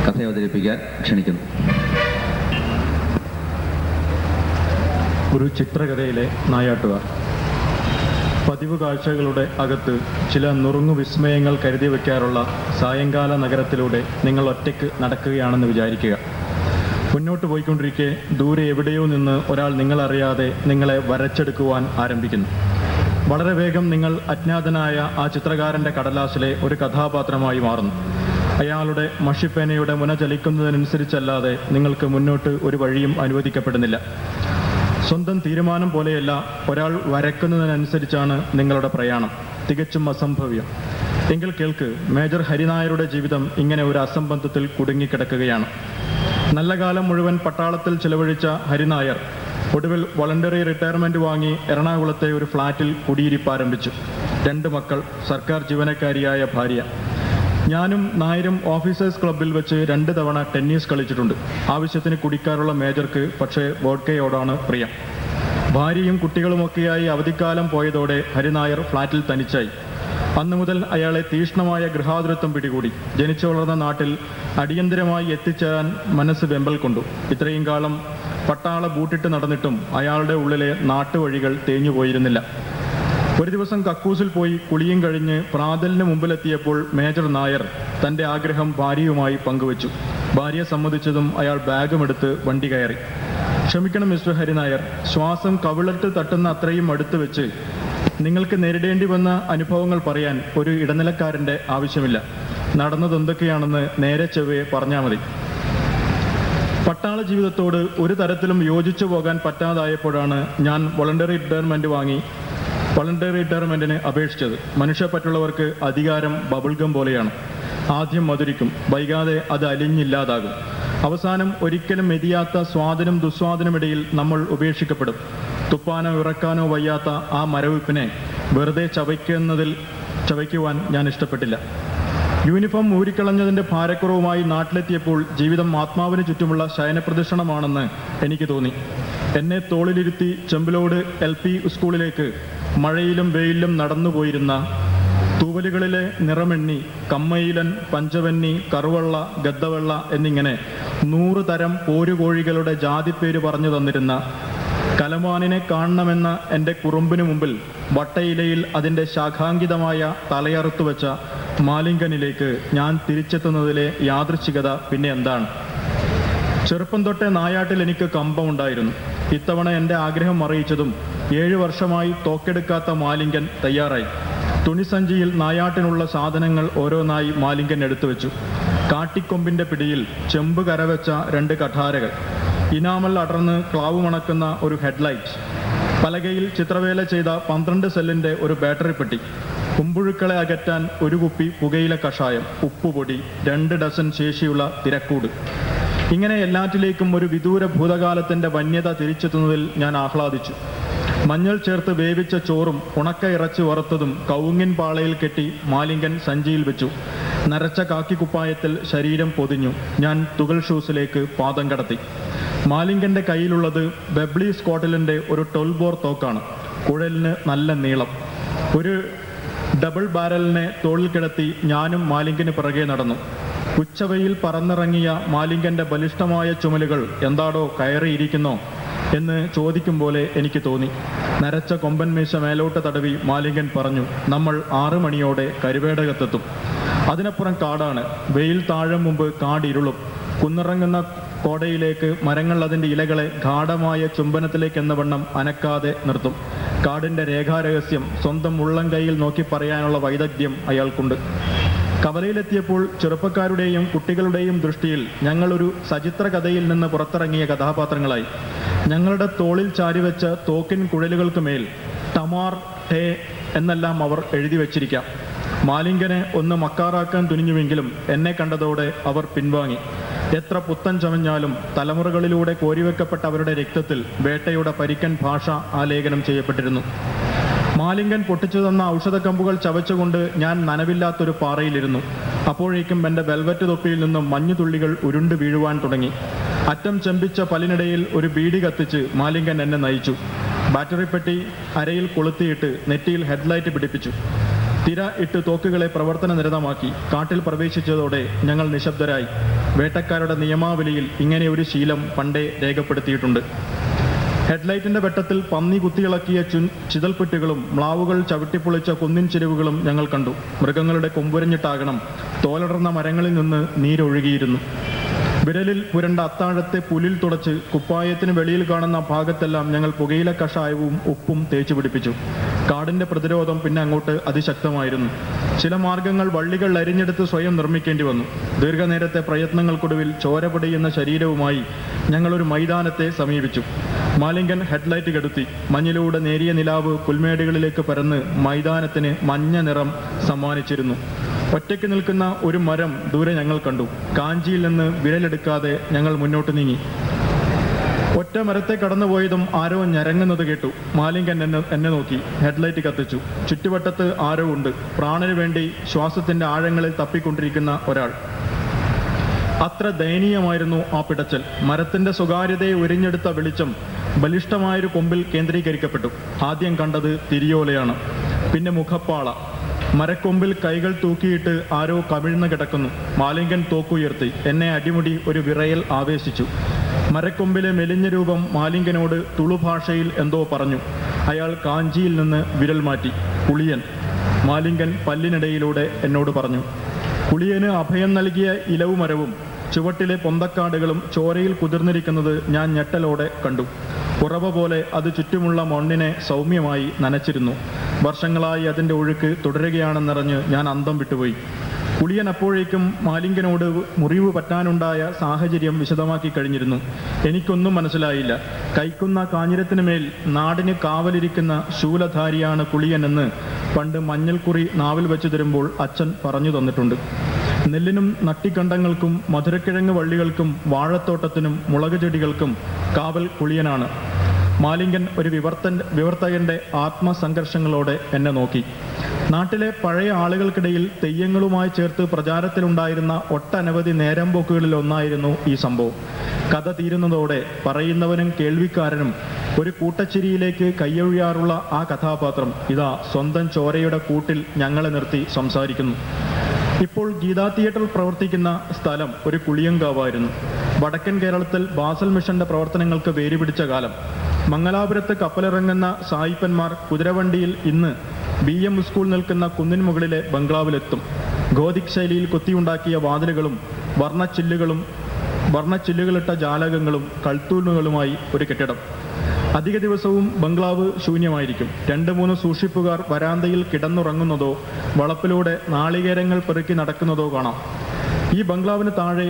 കഥ അവതരിപ്പിക്കാൻ ക്ഷണിക്കുന്നു. ഒരു ചിത്രകഥയിലെ നായാട്ടുകാർ. പതിവ് കാഴ്ചകളുടെ അകത്ത് ചില നുറുങ്ങു വിസ്മയങ്ങൾ കരുതി വയ്ക്കാറുള്ള സായങ്കാല നഗരത്തിലൂടെ നിങ്ങൾ ഒറ്റയ്ക്ക് നടക്കുകയാണെന്ന് വിചാരിക്കുക. മുന്നോട്ട് പോയിക്കൊണ്ടിരിക്കെ ദൂരെ എവിടെയോ നിന്ന് ഒരാൾ നിങ്ങളറിയാതെ നിങ്ങളെ വരച്ചെടുക്കുവാൻ ആരംഭിക്കുന്നു. വളരെ വേഗം നിങ്ങൾ അജ്ഞാതനായ ആ ചിത്രകാരൻ്റെ കടലാസിലെ ഒരു കഥാപാത്രമായി മാറുന്നു. അയാളുടെ മഷിപ്പേനയുടെ മുന ചലിക്കുന്നതിനനുസരിച്ചല്ലാതെ നിങ്ങൾക്ക് മുന്നോട്ട് ഒരു വഴിയും അനുവദിക്കപ്പെടുന്നില്ല. സ്വന്തം തീരുമാനം പോലെയല്ല, ഒരാൾ വരക്കുന്നതിനനുസരിച്ചാണ് നിങ്ങളുടെ പ്രയാണം. തികച്ചും അസംഭവ്യം. എങ്കിൽ കേൾക്ക്, മേജർ ഹരിനായരുടെ ജീവിതം ഇങ്ങനെ ഒരു അസംബന്ധത്തിൽ കുടുങ്ങിക്കിടക്കുകയാണ്. നല്ല കാലം മുഴുവൻ പട്ടാളത്തിൽ ചിലവഴിച്ച ഹരിനായർ ഒടുവിൽ വോളണ്ടറി റിട്ടയർമെന്റ് വാങ്ങി എറണാകുളത്തെ ഒരു ഫ്ളാറ്റിൽ കുടിയിരിപ്പാരംഭിച്ചു. 2 മക്കൾ, സർക്കാർ ജീവനക്കാരിയായ ഭാര്യ. ഞാനും നായരും ഓഫീസേഴ്സ് ക്ലബ്ബിൽ വെച്ച് 2 തവണ ടെന്നീസ് കളിച്ചിട്ടുണ്ട്. ആവശ്യത്തിന് കുടിക്കാറുള്ള മേജർക്ക് പക്ഷേ വോഡ്കയോടാണ് പ്രിയം. ഭാര്യയും കുട്ടികളുമൊക്കെയായി അവധിക്കാലം പോയതോടെ ഹരിനായർ ഫ്ളാറ്റിൽ തനിച്ചായി. അന്നു മുതൽ അയാളെ തീക്ഷ്ണമായ ഗൃഹാതുരത്വം പിടികൂടി. ജനിച്ചു വളർന്ന നാട്ടിൽ അടിയന്തരമായി എത്തിച്ചേരാൻ മനസ്സ് വെമ്പൽ കൊണ്ടു. ഇത്രയും കാലം പട്ടാള ബൂട്ടിട്ട് നടന്നിട്ടും അയാളുടെ ഉള്ളിലെ നാട്ടുവഴികൾ തേഞ്ഞുപോയിരുന്നില്ല. ഒരു ദിവസം കക്കൂസിൽ പോയി കുളിയും കഴിഞ്ഞ് പ്രാതലിന് മുമ്പിലെത്തിയപ്പോൾ മേജർ നായർ തൻ്റെ ആഗ്രഹം ഭാര്യയുമായി പങ്കുവച്ചു. ഭാര്യ സമ്മതിച്ചതും അയാൾ ബാഗുമെടുത്ത് വണ്ടി കയറി. ക്ഷമിക്കണം മിസ്റ്റർ ഹരിനായർ, ശ്വാസം കവിളത്ത് തട്ടുന്ന അത്രയും അടുത്ത് വെച്ച് നിങ്ങൾക്ക് നേരിടേണ്ടി വന്ന അനുഭവങ്ങൾ പറയാൻ ഒരു ഇടനിലക്കാരൻ്റെ ആവശ്യമില്ല. നടന്നതെന്തൊക്കെയാണെന്ന് നേരെ ചൊവ്വേ പറഞ്ഞാൽ മതി. പട്ടാള ജീവിതത്തോട് ഒരു തരത്തിലും യോജിച്ചു പോകാൻ പറ്റാതായപ്പോഴാണ് ഞാൻ വോളണ്ടറി റിട്ടയർമെന്റിന് അപേക്ഷിച്ചത്. മനുഷ്യപ്പറ്റുള്ളവർക്ക് അധികാരം ബബിൾഗം പോലെയാണ്. ആദ്യം മധുരിക്കും, വൈകാതെ അത് അലിഞ്ഞില്ലാതാകും. അവസാനം ഒരിക്കലും മെതിയാത്ത സ്വാദിനും ദുസ്വാദിനുമിടയിൽ നമ്മൾ ഉപേക്ഷിക്കപ്പെടും. തുപ്പാനോ ഇറക്കാനോ വയ്യാത്ത ആ മരവിപ്പിനെ വെറുതെ ചവയ്ക്കുവാൻ ഞാൻ ഇഷ്ടപ്പെട്ടില്ല. യൂണിഫോം ഊരിക്കളഞ്ഞതിൻ്റെ ഭാരക്കുറവുമായി നാട്ടിലെത്തിയപ്പോൾ ജീവിതം ആത്മാവിന് ചുറ്റുമുള്ള ശയനപ്രദക്ഷിണമാണെന്ന് എനിക്ക് തോന്നി. എന്നെ തോളിലിരുത്തി ചെമ്പിലോട് LP സ്കൂളിലേക്ക് മഴയിലും വെയിലും നടന്നുപോയിരുന്ന തൂവലുകളിലെ നിറമെണ്ണി, കമ്മയിലൻ, പഞ്ചവന്നി, കറുവള്ള, ഗദ്ദവെള്ള എന്നിങ്ങനെ 100 തരം പോരുകോഴികളുടെ ജാതിപ്പേര് പറഞ്ഞു തന്നിരുന്ന കലമാനിനെ കാണണമെന്ന എൻ്റെ കുറുമ്പിനു മുമ്പിൽ വട്ടയിലയിൽ അതിൻ്റെ ശാഖാങ്കിതമായ തലയറുത്തു വെച്ച മാലിംഗനിലേക്ക് ഞാൻ തിരിച്ചെത്തുന്നതിലെ യാദൃച്ഛികത പിന്നെ എന്താണ്? ചെറുപ്പം തൊട്ടേ നായാട്ടിൽ എനിക്ക് കമ്പമുണ്ടായിരുന്നു. ഇത്തവണ എൻ്റെ ആഗ്രഹം അറിയിച്ചതും 7 വർഷമായി തോക്കെടുക്കാത്ത മാലിംഗൻ തയ്യാറായി. തുണിസഞ്ചിയിൽ നായാട്ടിനുള്ള സാധനങ്ങൾ ഓരോന്നായി മാലിംഗൻ എടുത്തു വെച്ചു. കാട്ടിക്കൊമ്പിൻ്റെ പിടിയിൽ ചെമ്പ് കരവെച്ച 2 കഠാരകൾ, ഇനാമൽ അടർന്ന് ക്ലാവ് മണക്കുന്ന ഒരു ഹെഡ്ലൈറ്റ്, പലകയിൽ ചിത്രവേല ചെയ്ത 12 സെല്ലിൻ്റെ ഒരു ബാറ്ററി പെട്ടി, കുമ്പുഴുക്കളെ അകറ്റാൻ 1 കുപ്പി പുകയില കഷായം, ഉപ്പുപൊടി, 2 ഡസൻ ശേഷിയുള്ള തിരക്കൂട്. ഇങ്ങനെ എല്ലാറ്റിലേക്കും ഒരു വിദൂര ഭൂതകാലത്തിൻ്റെ വന്യത തിരിച്ചെത്തുന്നതിൽ ഞാൻ ആഹ്ലാദിച്ചു. മഞ്ഞൾ ചേർത്ത് വേവിച്ച ചോറും ഉണക്ക ഇറച്ചി വറുത്തതും കവുങ്ങിൻ പാളയിൽ കെട്ടി മാലിംഗൻ സഞ്ചിയിൽ വെച്ചു. നരച്ച കാക്കിക്കുപ്പായത്തിൽ ശരീരം പൊതിഞ്ഞു. ഞാൻ തുകൽ ഷൂസിലേക്ക് പാദം കടത്തി. മാലിംഗന്റെ കയ്യിലുള്ളത് ബെബ്ലി സ്കോട്ട്ലൻഡിന്റെ ഒരു 12 ബോർ തോക്കാണ്. കുഴലിന് നല്ല നീളം. ഒരു ഡബിൾ ബാരലിനെ തോളിൽ കിടത്തി ഞാനും മാലിംഗന് പിറകെ നടന്നു. ഉച്ചവയിൽ പറന്നിറങ്ങിയ മാലിംഗന്റെ ബലിഷ്ഠമായ ചുമലുകൾ എന്താടോ കയറിയിരിക്കുന്നോ എന്ന് ചോദിക്കും പോലെ എനിക്ക് തോന്നി. നരച്ച കൊമ്പൻ മീശ മേലോട്ട് തടവി മാലിംഗൻ പറഞ്ഞു, നമ്മൾ 6 മണിയോടെ കരുവേടകത്തെത്തും. അതിനപ്പുറം കാടാണ്. വെയിൽ താഴും മുമ്പ് കാടിരുളും. കുന്നിറങ്ങുന്ന കോടയിലേക്ക് മരങ്ങൾ അതിൻ്റെ ഇലകളെ ഗാഢമായ ചുംബനത്തിലേക്കെന്ന വണ്ണം അനക്കാതെ നിർത്തും. കാടിൻ്റെ രേഖാരഹസ്യം സ്വന്തം ഉള്ളം കൈയിൽ നോക്കി പറയാനുള്ള വൈദഗ്ധ്യം അയാൾക്കുണ്ട്. കവലയിലെത്തിയപ്പോൾ ചെറുപ്പക്കാരുടെയും കുട്ടികളുടെയും ദൃഷ്ടിയിൽ ഞങ്ങളൊരു സചിത്ര കഥയിൽ നിന്ന് പുറത്തിറങ്ങിയ കഥാപാത്രങ്ങളായി. ഞങ്ങളുടെ തോളിൽ ചാരിവെച്ച തോക്കിൻ കുഴലുകൾക്ക് മേൽ ടമാർ ടേ എന്നെല്ലാം അവർ എഴുതി വച്ചിരിക്കാം. മാലിംഗനെ ഒന്ന് മക്കാറാക്കാൻ തുനിഞ്ഞുവെങ്കിലും എന്നെ കണ്ടതോടെ അവർ പിൻവാങ്ങി. എത്ര പുത്തൻ ചമഞ്ഞാലും തലമുറകളിലൂടെ കോരിവെക്കപ്പെട്ട അവരുടെ രക്തത്തിൽ വേട്ടയുടെ പരിക്കൻ ഭാഷ ആലേഖനം ചെയ്യപ്പെട്ടിരുന്നു. മാലിംഗൻ പൊട്ടിച്ചു തന്ന ഔഷധക്കമ്പുകൾ ചവച്ചുകൊണ്ട് ഞാൻ നനവില്ലാത്തൊരു പാറയിലിരുന്നു. അപ്പോഴേക്കും എൻ്റെ വെൽവെറ്റ് തൊപ്പിയിൽ നിന്നും മഞ്ഞുതുള്ളികൾ ഉരുണ്ടു വീഴുവാൻ തുടങ്ങി. അറ്റം ചെമ്പിച്ച പല്ലിനിടയിൽ ഒരു ബീഡി കത്തിച്ച് മാലിംഗൻ എന്നെ നയിച്ചു. ബാറ്ററി പെട്ടി അരയിൽ കൊളുത്തിയിട്ട് നെറ്റിയിൽ ഹെഡ്ലൈറ്റ് പിടിപ്പിച്ചു. തിര ഇട്ട് തോക്കുകളെ പ്രവർത്തന നിരതമാക്കി. കാട്ടിൽ പ്രവേശിച്ചതോടെ ഞങ്ങൾ നിശബ്ദരായി. വേട്ടക്കാരുടെ നിയമാവലിയിൽ ഇങ്ങനെ ഒരു ശീലം പണ്ടേ രേഖപ്പെടുത്തിയിട്ടുണ്ട്. ഹെഡ്ലൈറ്റിന്റെ വെട്ടത്തിൽ പന്നി കുത്തിയിളക്കിയ ചിതൽപ്പുറ്റുകളും മ്ലാവുകൾ ചവിട്ടിപ്പൊളിച്ച കുന്നിൻ ചെരുവുകളും ഞങ്ങൾ കണ്ടു. മൃഗങ്ങളുടെ കൊമ്പുരഞ്ഞിട്ടാകണം തോലടർന്ന മരങ്ങളിൽ നിന്ന് നീരൊഴുകിയിരുന്നു. വിരലിൽ പുരണ്ട അത്താഴത്തെ പുലിൽ തുടച്ച് കുപ്പായത്തിന് വെളിയിൽ കാണുന്ന ഭാഗത്തെല്ലാം ഞങ്ങൾ പുകയില കഷായവും ഉപ്പും തേച്ചു പിടിപ്പിച്ചു. കാടിന്റെ പ്രതിരോധം പിന്നെ അങ്ങോട്ട് അതിശക്തമായിരുന്നു. ചില മാർഗങ്ങൾ വള്ളികൾ അരിഞ്ഞെടുത്ത് സ്വയം നിർമ്മിക്കേണ്ടി വന്നു. ദീർഘനേരത്തെ പ്രയത്നങ്ങൾക്കൊടുവിൽ ചോര പൊടിയുന്ന ശരീരവുമായി ഞങ്ങളൊരു മൈതാനത്തെ സമീപിച്ചു. മാലിംഗൻ ഹെഡ്ലൈറ്റ് കെടുത്തി. മഞ്ഞിലൂടെ നേരിയ നിലാവ് പുൽമേടുകളിലേക്ക് പരന്ന് മൈതാനത്തിന് മഞ്ഞ നിറം സമ്മാനിച്ചിരുന്നു. ഒറ്റയ്ക്ക് നിൽക്കുന്ന ഒരു മരം ദൂരെ ഞങ്ങൾ കണ്ടു. കാഞ്ചിയിൽ നിന്ന് വിരലെടുക്കാതെ ഞങ്ങൾ മുന്നോട്ട് നീങ്ങി. ഒറ്റ മരത്തെ കടന്നുപോയതും ആരോ ഞരങ്ങുന്നത് കേട്ടു. മാലിംഗൻ എന്നെ നോക്കി. ഹെഡ്ലൈറ്റ് കത്തിച്ചു. ചുറ്റുവട്ടത്ത് ആരോ ഉണ്ട്. പ്രാണന് വേണ്ടി ശ്വാസത്തിന്റെ ആഴങ്ങളിൽ തപ്പിക്കൊണ്ടിരിക്കുന്ന ഒരാൾ. അത്ര ദയനീയമായിരുന്നു ആ പിടച്ചൽ. മരത്തിന്റെ സ്വകാര്യതയെ ഉരിഞ്ഞെടുത്ത വെളിച്ചം ബലിഷ്ഠമായൊരു കൊമ്പിൽ കേന്ദ്രീകരിക്കപ്പെട്ടു. ആദ്യം കണ്ടത് തിരിയോലയാണ്, പിന്നെ മുഖപ്പാള. മരക്കൊമ്പിൽ കൈകൾ തൂക്കിയിട്ട് ആരോ കമിഴ്ന്ന് കിടക്കുന്നു. മാലിംഗൻ തോക്കുയർത്തി. എന്നെ അടിമുടി ഒരു വിറയൽ ആവേശിച്ചു. മരക്കൊമ്പിലെ മെലിഞ്ഞ രൂപം മാലിംഗനോട് തുളുഭാഷയിൽ എന്തോ പറഞ്ഞു. അയാൾ കാഞ്ചിയിൽ നിന്ന് വിരൽ മാറ്റി. കുളിയൻ. മാലിംഗൻ പല്ലിനിടയിലൂടെ എന്നോട് പറഞ്ഞു. കുളിയന് അഭയം നൽകിയ ഇലവുമരവും ചുവട്ടിലെ പൊന്തക്കാടുകളും ചോരയിൽ കുതിർന്നിരിക്കുന്നത് ഞാൻ ഞെട്ടലോടെ കണ്ടു. ഉറവ പോലെ അത് ചുറ്റുമുള്ള മണ്ണിനെ സൗമ്യമായി നനച്ചിരുന്നു. വർഷങ്ങളായി അതിൻ്റെ ഒഴുക്ക് തുടരുകയാണെന്നറിഞ്ഞ് ഞാൻ അന്തം വിട്ടുപോയി. കുളിയൻ അപ്പോഴേക്കും മാലിംഗനോട് മുറിവ് പറ്റാനുണ്ടായ സാഹചര്യം വിശദമാക്കി കഴിഞ്ഞിരുന്നു. എനിക്കൊന്നും മനസ്സിലായില്ല. കൈക്കുന്ന കാഞ്ഞിരത്തിന് മേൽ നാടിന് കാവലിരിക്കുന്ന ശൂലധാരിയാണ് കുളിയൻ എന്ന് പണ്ട് മഞ്ഞൾക്കുറി നാവിൽ വെച്ച് തരുമ്പോൾ അച്ഛൻ പറഞ്ഞു തന്നിട്ടുണ്ട്. നെല്ലിനും നട്ടിക്കണ്ടങ്ങൾക്കും മധുരക്കിഴങ്ങ് വള്ളികൾക്കും വാഴത്തോട്ടത്തിനും മുളക് ചെടികൾക്കും കാവൽ കുളിയനാണ്. മാലിംഗൻ ഒരു വിവർത്തകന്റെ ആത്മസംഘർഷങ്ങളോടെ എന്നെ നോക്കി. നാട്ടിലെ പഴയ ആളുകൾക്കിടയിൽ തെയ്യങ്ങളുമായി ചേർത്ത് പ്രചാരത്തിലുണ്ടായിരുന്ന ഒട്ടനവധി നേരംപോക്കുകളിൽ ഒന്നായിരുന്നു ഈ സംഭവം. കഥ തീരുന്നതോടെ പറയുന്നവനും കേൾവിക്കാരനും ഒരു കൂട്ടച്ചിരിയിലേക്ക് കൈയൊഴിയാറുള്ള ആ കഥാപാത്രം ഇതാ സ്വന്തം ചോരയുടെ കൂട്ടിൽ ഞങ്ങളെ നിർത്തി സംസാരിക്കുന്നു. ഇപ്പോൾ ഗീതാ തിയേറ്ററിൽ പ്രവർത്തിക്കുന്ന സ്ഥലം ഒരു കുളിയങ്കാവായിരുന്നു. വടക്കൻ കേരളത്തിൽ ബാസൽ മിഷന്റെ പ്രവർത്തനങ്ങൾക്ക് വേരുപിടിച്ച കാലം. മംഗലാപുരത്ത് കപ്പലിറങ്ങുന്ന സായിപ്പന്മാർ കുതിരവണ്ടിയിൽ ഇന്ന് BM സ്കൂൾ നിൽക്കുന്ന കുന്നിൻ മുകളിലെ ബംഗ്ലാവിലെത്തും. ഗോതിക് ശൈലിയിൽ കൊത്തിയുണ്ടാക്കിയ വാതിലുകളും വർണ്ണച്ചില്ലുകളിട്ട ജാലകങ്ങളും കൾത്തൂണുകളുമായി ഒരു കെട്ടിടം. അധിക ദിവസവും ബംഗ്ലാവ് ശൂന്യമായിരിക്കും. 2-3 സൂക്ഷിപ്പുകാർ വരാന്തയിൽ കിടന്നുറങ്ങുന്നതോ വളപ്പിലൂടെ നാളികേരങ്ങൾ പെറുക്കി നടക്കുന്നതോ കാണാം. ഈ ബംഗ്ലാവിന് താഴെ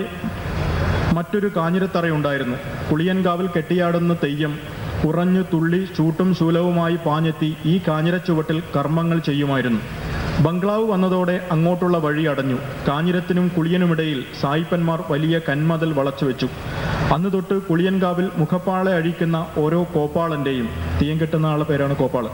മറ്റൊരു കാഞ്ഞിരത്തറയുണ്ടായിരുന്നു. കുളിയൻകാവിൽ കെട്ടിയാടുന്ന തെയ്യം കുറഞ്ഞു തുള്ളി ചൂട്ടും ശൂലവുമായി പാഞ്ഞെത്തി ഈ കാഞ്ഞിരച്ചുവട്ടിൽ കർമ്മങ്ങൾ ചെയ്യുമായിരുന്നു. ബംഗ്ലാവ് വന്നതോടെ അങ്ങോട്ടുള്ള വഴി അടഞ്ഞു. കാഞ്ഞിരത്തിനും കുളിയനുമിടയിൽ സായിപ്പന്മാർ വലിയ കന്മതിൽ വളച്ചു വെച്ചു. അന്ന് തൊട്ട് കുളിയൻകാവിൽ മുഖപ്പാളെ അഴിക്കുന്ന ഓരോ കോപ്പാളന്റെയും, തീയം കെട്ടുന്ന ആളുടെ പേരാണ് കോപ്പാള്,